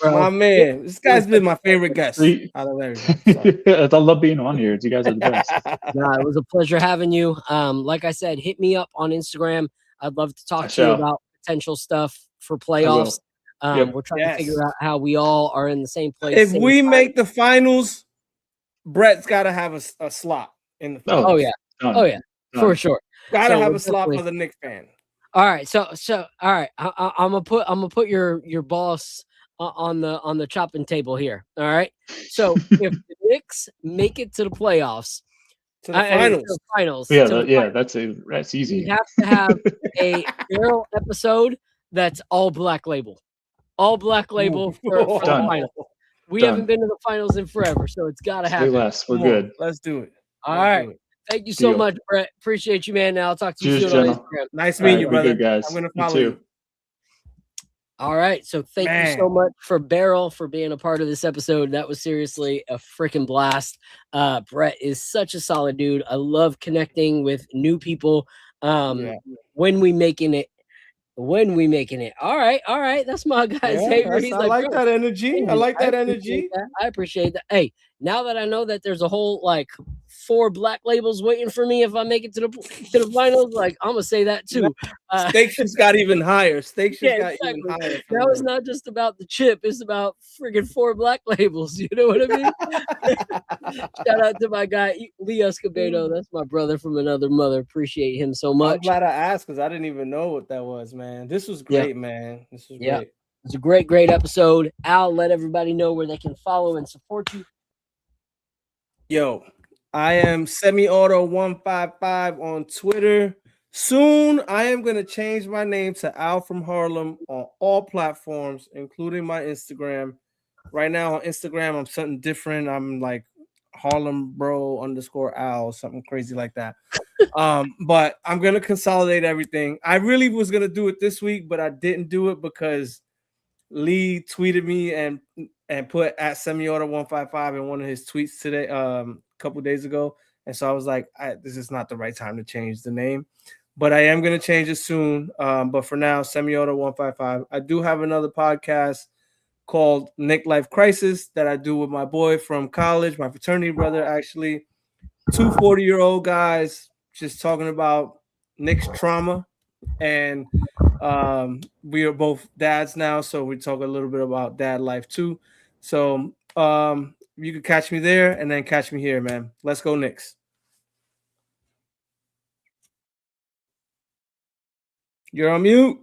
My man. This guy's been my favorite guest out of everything. I love being on here. You guys are the best. It was a pleasure having you. Like I said, hit me up on Instagram. I'd love to talk to you about potential stuff for playoffs. We're trying to figure out how we all are in the same place. If we make the finals, Brett's got to have a slot in the finals. Oh, yeah. For sure. Got to have a slot for the Knicks fan. All right. So all right. I'm gonna put your boss on the chopping table here. All right. So if the Knicks make it to the playoffs, to the finals. That's easy. We have to have a Barrel episode that's all black label. All black label for the final. We Done. haven't been to the finals in forever, so it's got to Say happen. less. We're Come on, good. let's do it. All Let's right. do it. Thank you so Deal. much, Brett. Appreciate you, man. Now I'll talk to you Cheers, soon on General. Instagram. Nice All meeting right, you, be brother. good, guys. I'm gonna You follow too. you. All right. So thank you so Man. much for Beryl for being a part of this episode. That was seriously a freaking blast. Brett is such a solid dude. I love connecting with new people. Yeah. When we making it. All right. That's my guy. Yeah, He's I like, like "Bro, that energy. thank I you. like that appreciate energy. that. I appreciate that. Hey, now that I know that there's a whole like 4 black labels waiting for me if I make it to the finals, like I'm gonna say that too. Stakes just got even higher. Stakes just Yeah, got exactly. even higher. for Now me. it's not just about the chip; it's about friggin' 4 black labels. You know what I mean? Shout out to my guy Lee Escobedo. That's my brother from another mother. Appreciate him so I'm much. glad I asked because I didn't even know what that was, man. This was great, man. This was Yeah. great. It's a great episode. Al, let everybody know where they can follow and support you. Yo, I am semi-auto155 on Twitter. Soon, I am going to change my name to Al from Harlem on all platforms, including my Instagram. Right now on Instagram, I'm something different. I'm like Harlem Bro _ Al, something crazy like that. But I'm going to consolidate everything. I really was going to do it this week, but I didn't do it because Lee tweeted me and put at semi-auto155 in one of his tweets today, a couple days ago. And so I was like, this is not the right time to change the name, but I am going to change it soon. But for now, semi-auto155. I do have another podcast called Nick Life Crisis that I do with my boy from college, my fraternity brother, actually. 2 40-year-old guys just talking about Nick's trauma. And we are both dads now, so we talk a little bit about dad life too. So you can catch me there and then catch me here, man. Let's go Knicks. You're on mute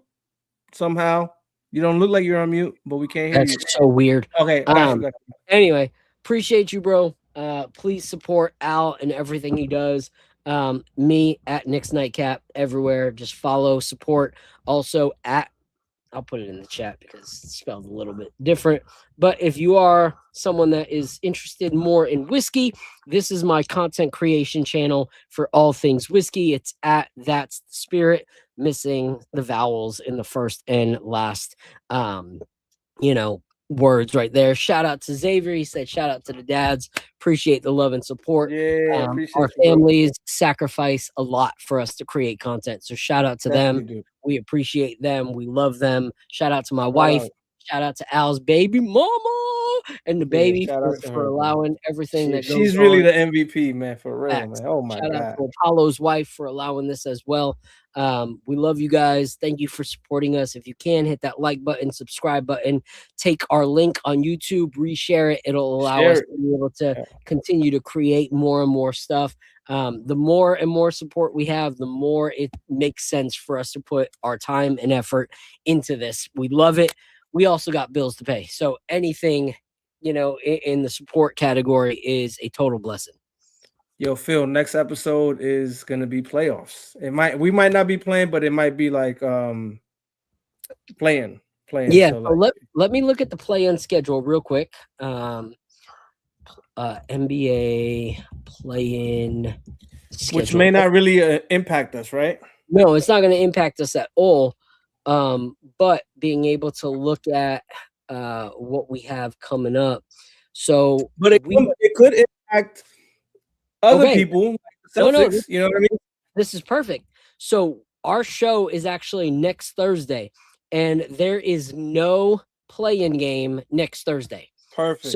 somehow. You don't look like you're on mute, but we can't hear you. That's so weird. Okay, got you. Anyway, appreciate you, bro. Please support Al and everything he does. Me at Knicks Nightcap everywhere. Just follow, support. Also I'll put it in the chat because it's spelled a little bit different. But if you are someone that is interested more in whiskey, this is my content creation channel for all things whiskey. It's at That's the Spirit, missing the vowels in the first and last words right there. Shout out to Xavier. He said shout out to the dads. Appreciate the love and support. Yeah, appreciate our families sacrifice a lot for us to create content. So shout out to them. We appreciate them. We love them. Shout out to my wife. Shout out to Al's baby mama and the baby for allowing everything that goes on. She's really the MVP, man, for real, man. Oh my God. God. Shout out to Apollo's wife for allowing this as well. We love you guys. Thank you for supporting us. If you can, hit that like button, subscribe button, take our link on YouTube, reshare it. It'll allow us to be able to continue to create more and more stuff. The more and more support we have, the more it makes sense for us to put our time and effort into this. We love it. We also got bills to pay. So anything, in the support category is a total blessing. Yo, Phil, next episode is gonna be playoffs. We might not be playing, but it might be like playing. Yeah. So let me look at the play-in schedule real quick. NBA play-in schedule, which may not really impact us, right? No, it's not going to impact us at all. But being able to look at what we have coming up. So, but it could impact other people. Like the Celtics, you know what I mean? This is perfect. So our show is actually next Thursday, and there is no play-in game next Thursday. Perfect.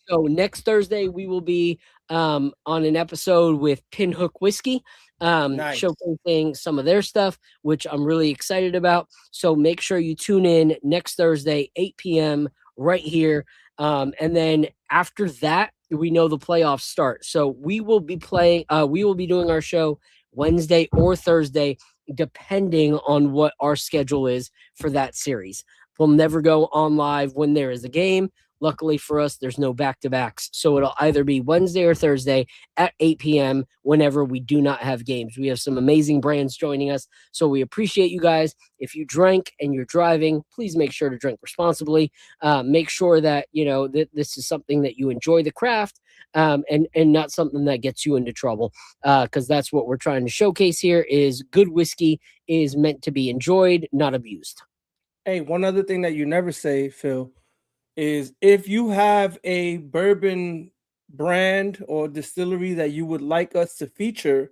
So next Thursday we will be on an episode with Pinhook Whiskey, showcasing some of their stuff, which I'm really excited about. So make sure you tune in next Thursday, 8 p.m. right here. And then after that, we know the playoffs start. So we will be doing our show Wednesday or Thursday, depending on what our schedule is for that series. We'll never go on live when there is a game. Luckily for us, there's no back-to-backs. So it'll either be Wednesday or Thursday at 8 p.m. whenever we do not have games. We have some amazing brands joining us. So we appreciate you guys. If you drank and you're driving, please make sure to drink responsibly. Make sure that, that this is something that you enjoy the craft, and not something that gets you into trouble. Because that's what we're trying to showcase here is good whiskey is meant to be enjoyed, not abused. Hey, one other thing that you never say, Phil, is if you have a bourbon brand or distillery that you would like us to feature,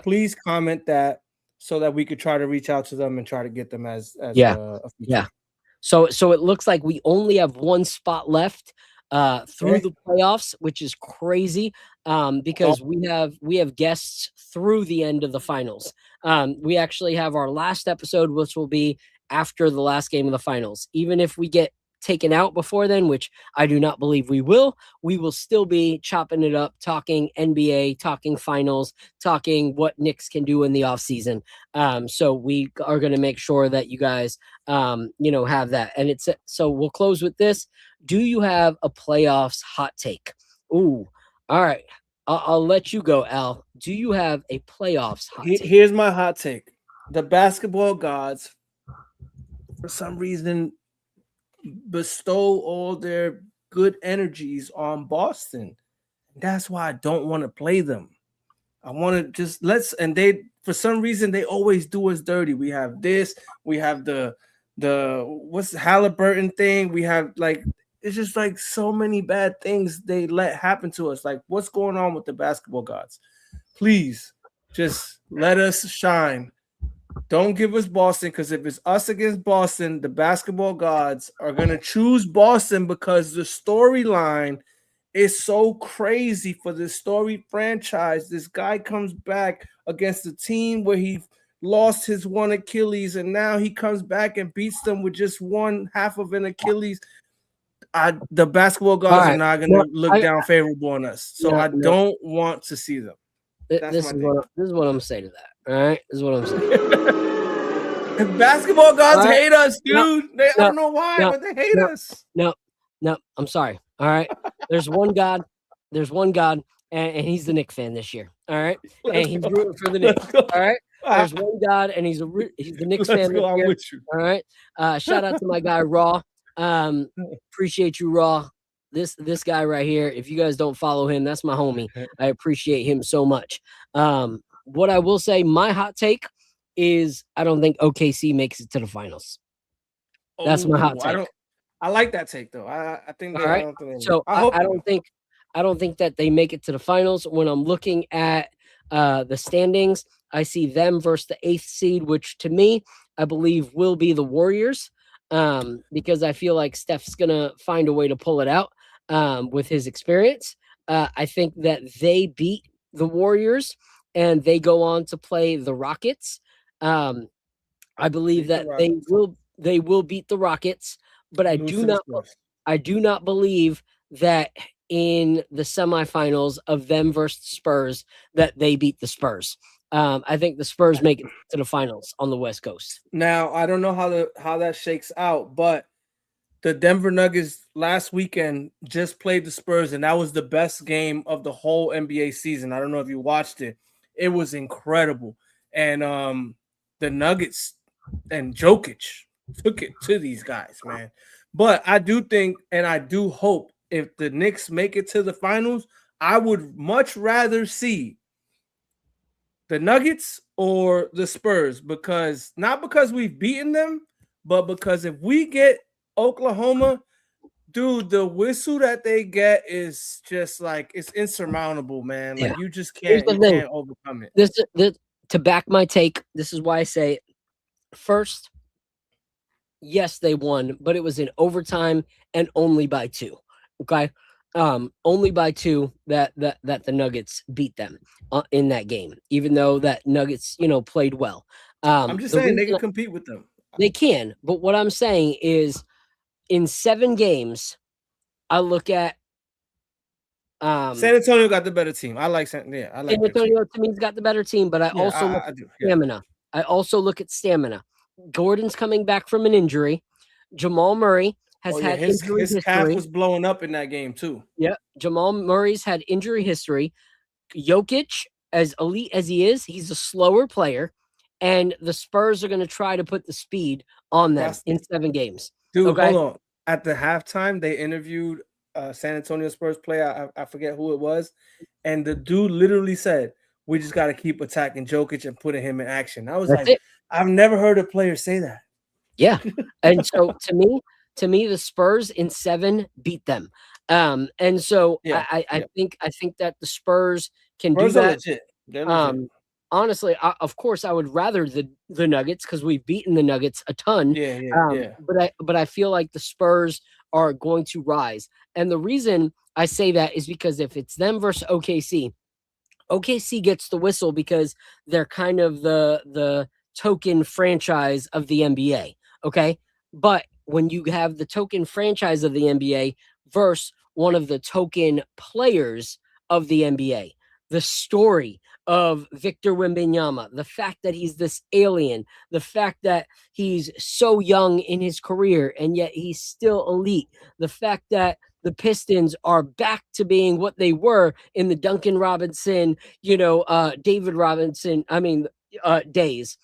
please comment that so that we could try to reach out to them and try to get them as a feature. Yeah. So it looks like we only have one spot left through the playoffs, which is crazy because we have guests through the end of the finals. We actually have our last episode, which will be after the last game of the finals. Even if we get taken out before then, which I do not believe we will still be chopping it up, talking NBA, talking finals, talking what Knicks can do in the offseason. So we are going to make sure that you guys, have that. And so we'll close with this. Do you have a playoffs hot take? Ooh, all right. I'll let you go, Al. Do you have a playoffs hot take? Here's my hot take. The basketball gods, for some reason, bestow all their good energies on Boston. That's why I don't want to play them. I want to just for some reason they always do us dirty. We have this, we have the what's Halliburton thing, we have it's just so many bad things they let happen to us. What's going on with the basketball gods? Please just let us shine. Don't give us Boston, because if it's us against Boston, the basketball gods are going to choose Boston because the storyline is so crazy for the story franchise. This guy comes back against a team where he lost his one Achilles, and now he comes back and beats them with just one half of an Achilles. The basketball gods are not going to look down favorable on us. So I don't want to see them. This is what I'm going to say to that. All right, this is what I'm saying. The basketball gods hate us, dude. I don't know why, but they hate us. No, I'm sorry. All right, there's one God, and he's the Knicks fan this year. All right, and he's rooting for the Knicks. All right, there's one God, and he's the Knicks fan this year. With you. All right, shout out to my guy Raw. Appreciate you, Raw. This guy right here. If you guys don't follow him, that's my homie. I appreciate him so much. What I will say, my hot take is I don't think OKC makes it to the finals. That's my hot take. I like that take though. I think. All right. I don't think that they make it to the finals. When I'm looking at the standings, I see them versus the 8th seed, which to me, I believe will be the Warriors, because I feel like Steph's gonna find a way to pull it out with his experience. I think that they beat the Warriors and they go on to play the Rockets. I believe that they will beat the Rockets, but I do not believe that in the semifinals of them versus Spurs that they beat the Spurs. I think the Spurs make it to the finals on the West Coast. Now, I don't know how that shakes out, but the Denver Nuggets last weekend just played the Spurs, and that was the best game of the whole NBA season. I don't know if you watched it. It was incredible. And the Nuggets and Jokic took it to these guys, man. But I do think, and I do hope, if the Knicks make it to the finals, I would much rather see the Nuggets or the Spurs, not because we've beaten them, but because if we get Oklahoma, dude, the whistle that they get is just it's insurmountable, man. You just can't overcome it. To back my take, this is why I say it. First, yes, they won, but it was in overtime and only by 2. Okay. Only by 2 that the Nuggets beat them in that game, even though that Nuggets, played well. I'm just saying they can compete with them. They can, but what I'm saying is in 7 games, I look at San Antonio got the better team. I like San Antonio to me's got the better team, but I also look at stamina. I also look at stamina. Gordon's coming back from an injury. Jamal Murray has had injury his history. calf was blowing up in that game too. Yeah, Jamal Murray's had injury history. Jokic, as elite as he is, he's a slower player, and the Spurs are going to try to put the speed on them in 7 games. Dude, okay? Hold on. At the halftime, they interviewed San Antonio Spurs player. I forget who it was, and the dude literally said, "We just got to keep attacking Jokic and putting him in action." I was I've never heard a player say that. Yeah, and so to me, the Spurs in 7 beat them. And so I think that the Spurs can do that. They're legit. Honestly, of course, I would rather the Nuggets because we've beaten the Nuggets a ton. But I feel like the Spurs are going to rise, and the reason I say that is because if it's them versus OKC, OKC gets the whistle because they're kind of the token franchise of the NBA. Okay, but when you have the token franchise of the NBA versus one of the token players of the NBA, the story of Victor Wembanyama, the fact that he's this alien, the fact that he's so young in his career and yet he's still elite, the fact that the Pistons are back to being what they were in the Duncan Robinson, David Robinson, days.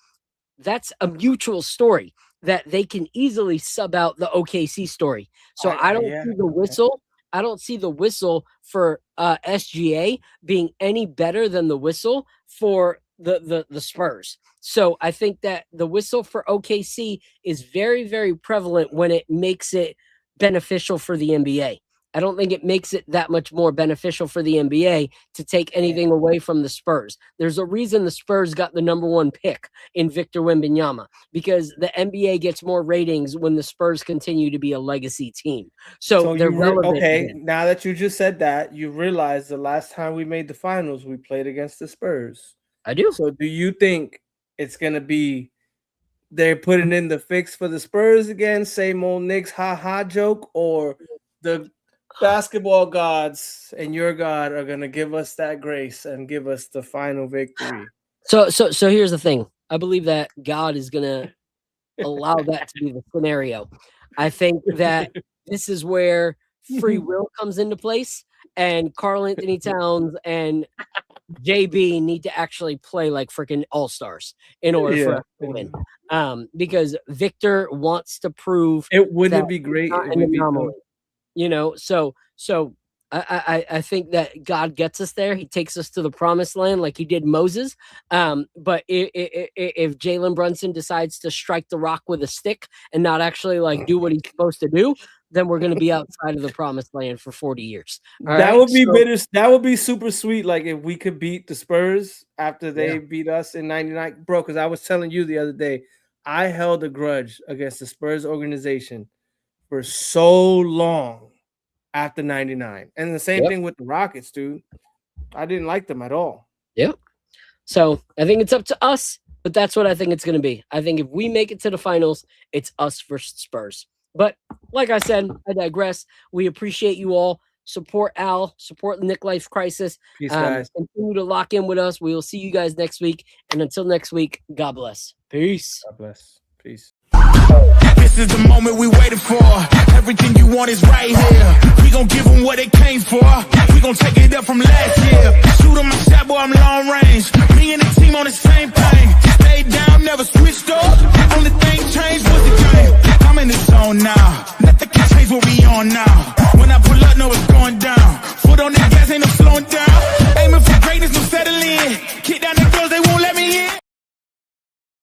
That's a mutual story that they can easily sub out the OKC story. So I don't see the whistle. I don't see the whistle for SGA being any better than the whistle for the Spurs. So I think that the whistle for OKC is very, very prevalent when it makes it beneficial for the NBA. I don't think it makes it that much more beneficial for the NBA to take anything away from the Spurs. There's a reason the Spurs got the number 1 pick in Victor Wembanyama, because the NBA gets more ratings when the Spurs continue to be a legacy team. So they're relevant. Okay, now that you just said that, you realize the last time we made the finals, we played against the Spurs. I do. So do you think it's going to be they're putting in the fix for the Spurs again, same old Knicks ha-ha joke, or the basketball gods and your God are going to give us that grace and give us the final victory? So here's the thing. I believe that God is going to allow that to be the scenario. I think that this is where free will comes into place, and Karl Anthony Towns and JB need to actually play like freaking all-stars in order for us to win. Because Victor wants to prove it wouldn't be great. It would be anomaly. So I think that God gets us there. He takes us to the promised land like he did Moses. But if Jalen Brunson decides to strike the rock with a stick and not actually like do what he's supposed to do, then we're going to be outside of the promised land for 40 years. That would be bitter. That would be super sweet. Like if we could beat the Spurs after they beat us in 99, bro. Because I was telling you the other day, I held a grudge against the Spurs organization for so long after 99. And the same thing with the Rockets, dude. I didn't like them at all. Yep. So I think it's up to us, but that's what I think it's going to be. I think if we make it to the finals, it's us versus Spurs. But like I said, I digress. We appreciate you all. Support Al, support the Knick Life Crisis. Peace, guys. Continue to lock in with us. We will see you guys next week. And until next week, God bless. Peace. God bless. Peace. This is the moment we waited for. Everything you want is right here. We gon' give them what they came for. We gon' take it up from last year. Shoot 'em a shot, boy, I'm long range. Me and the team on the same page.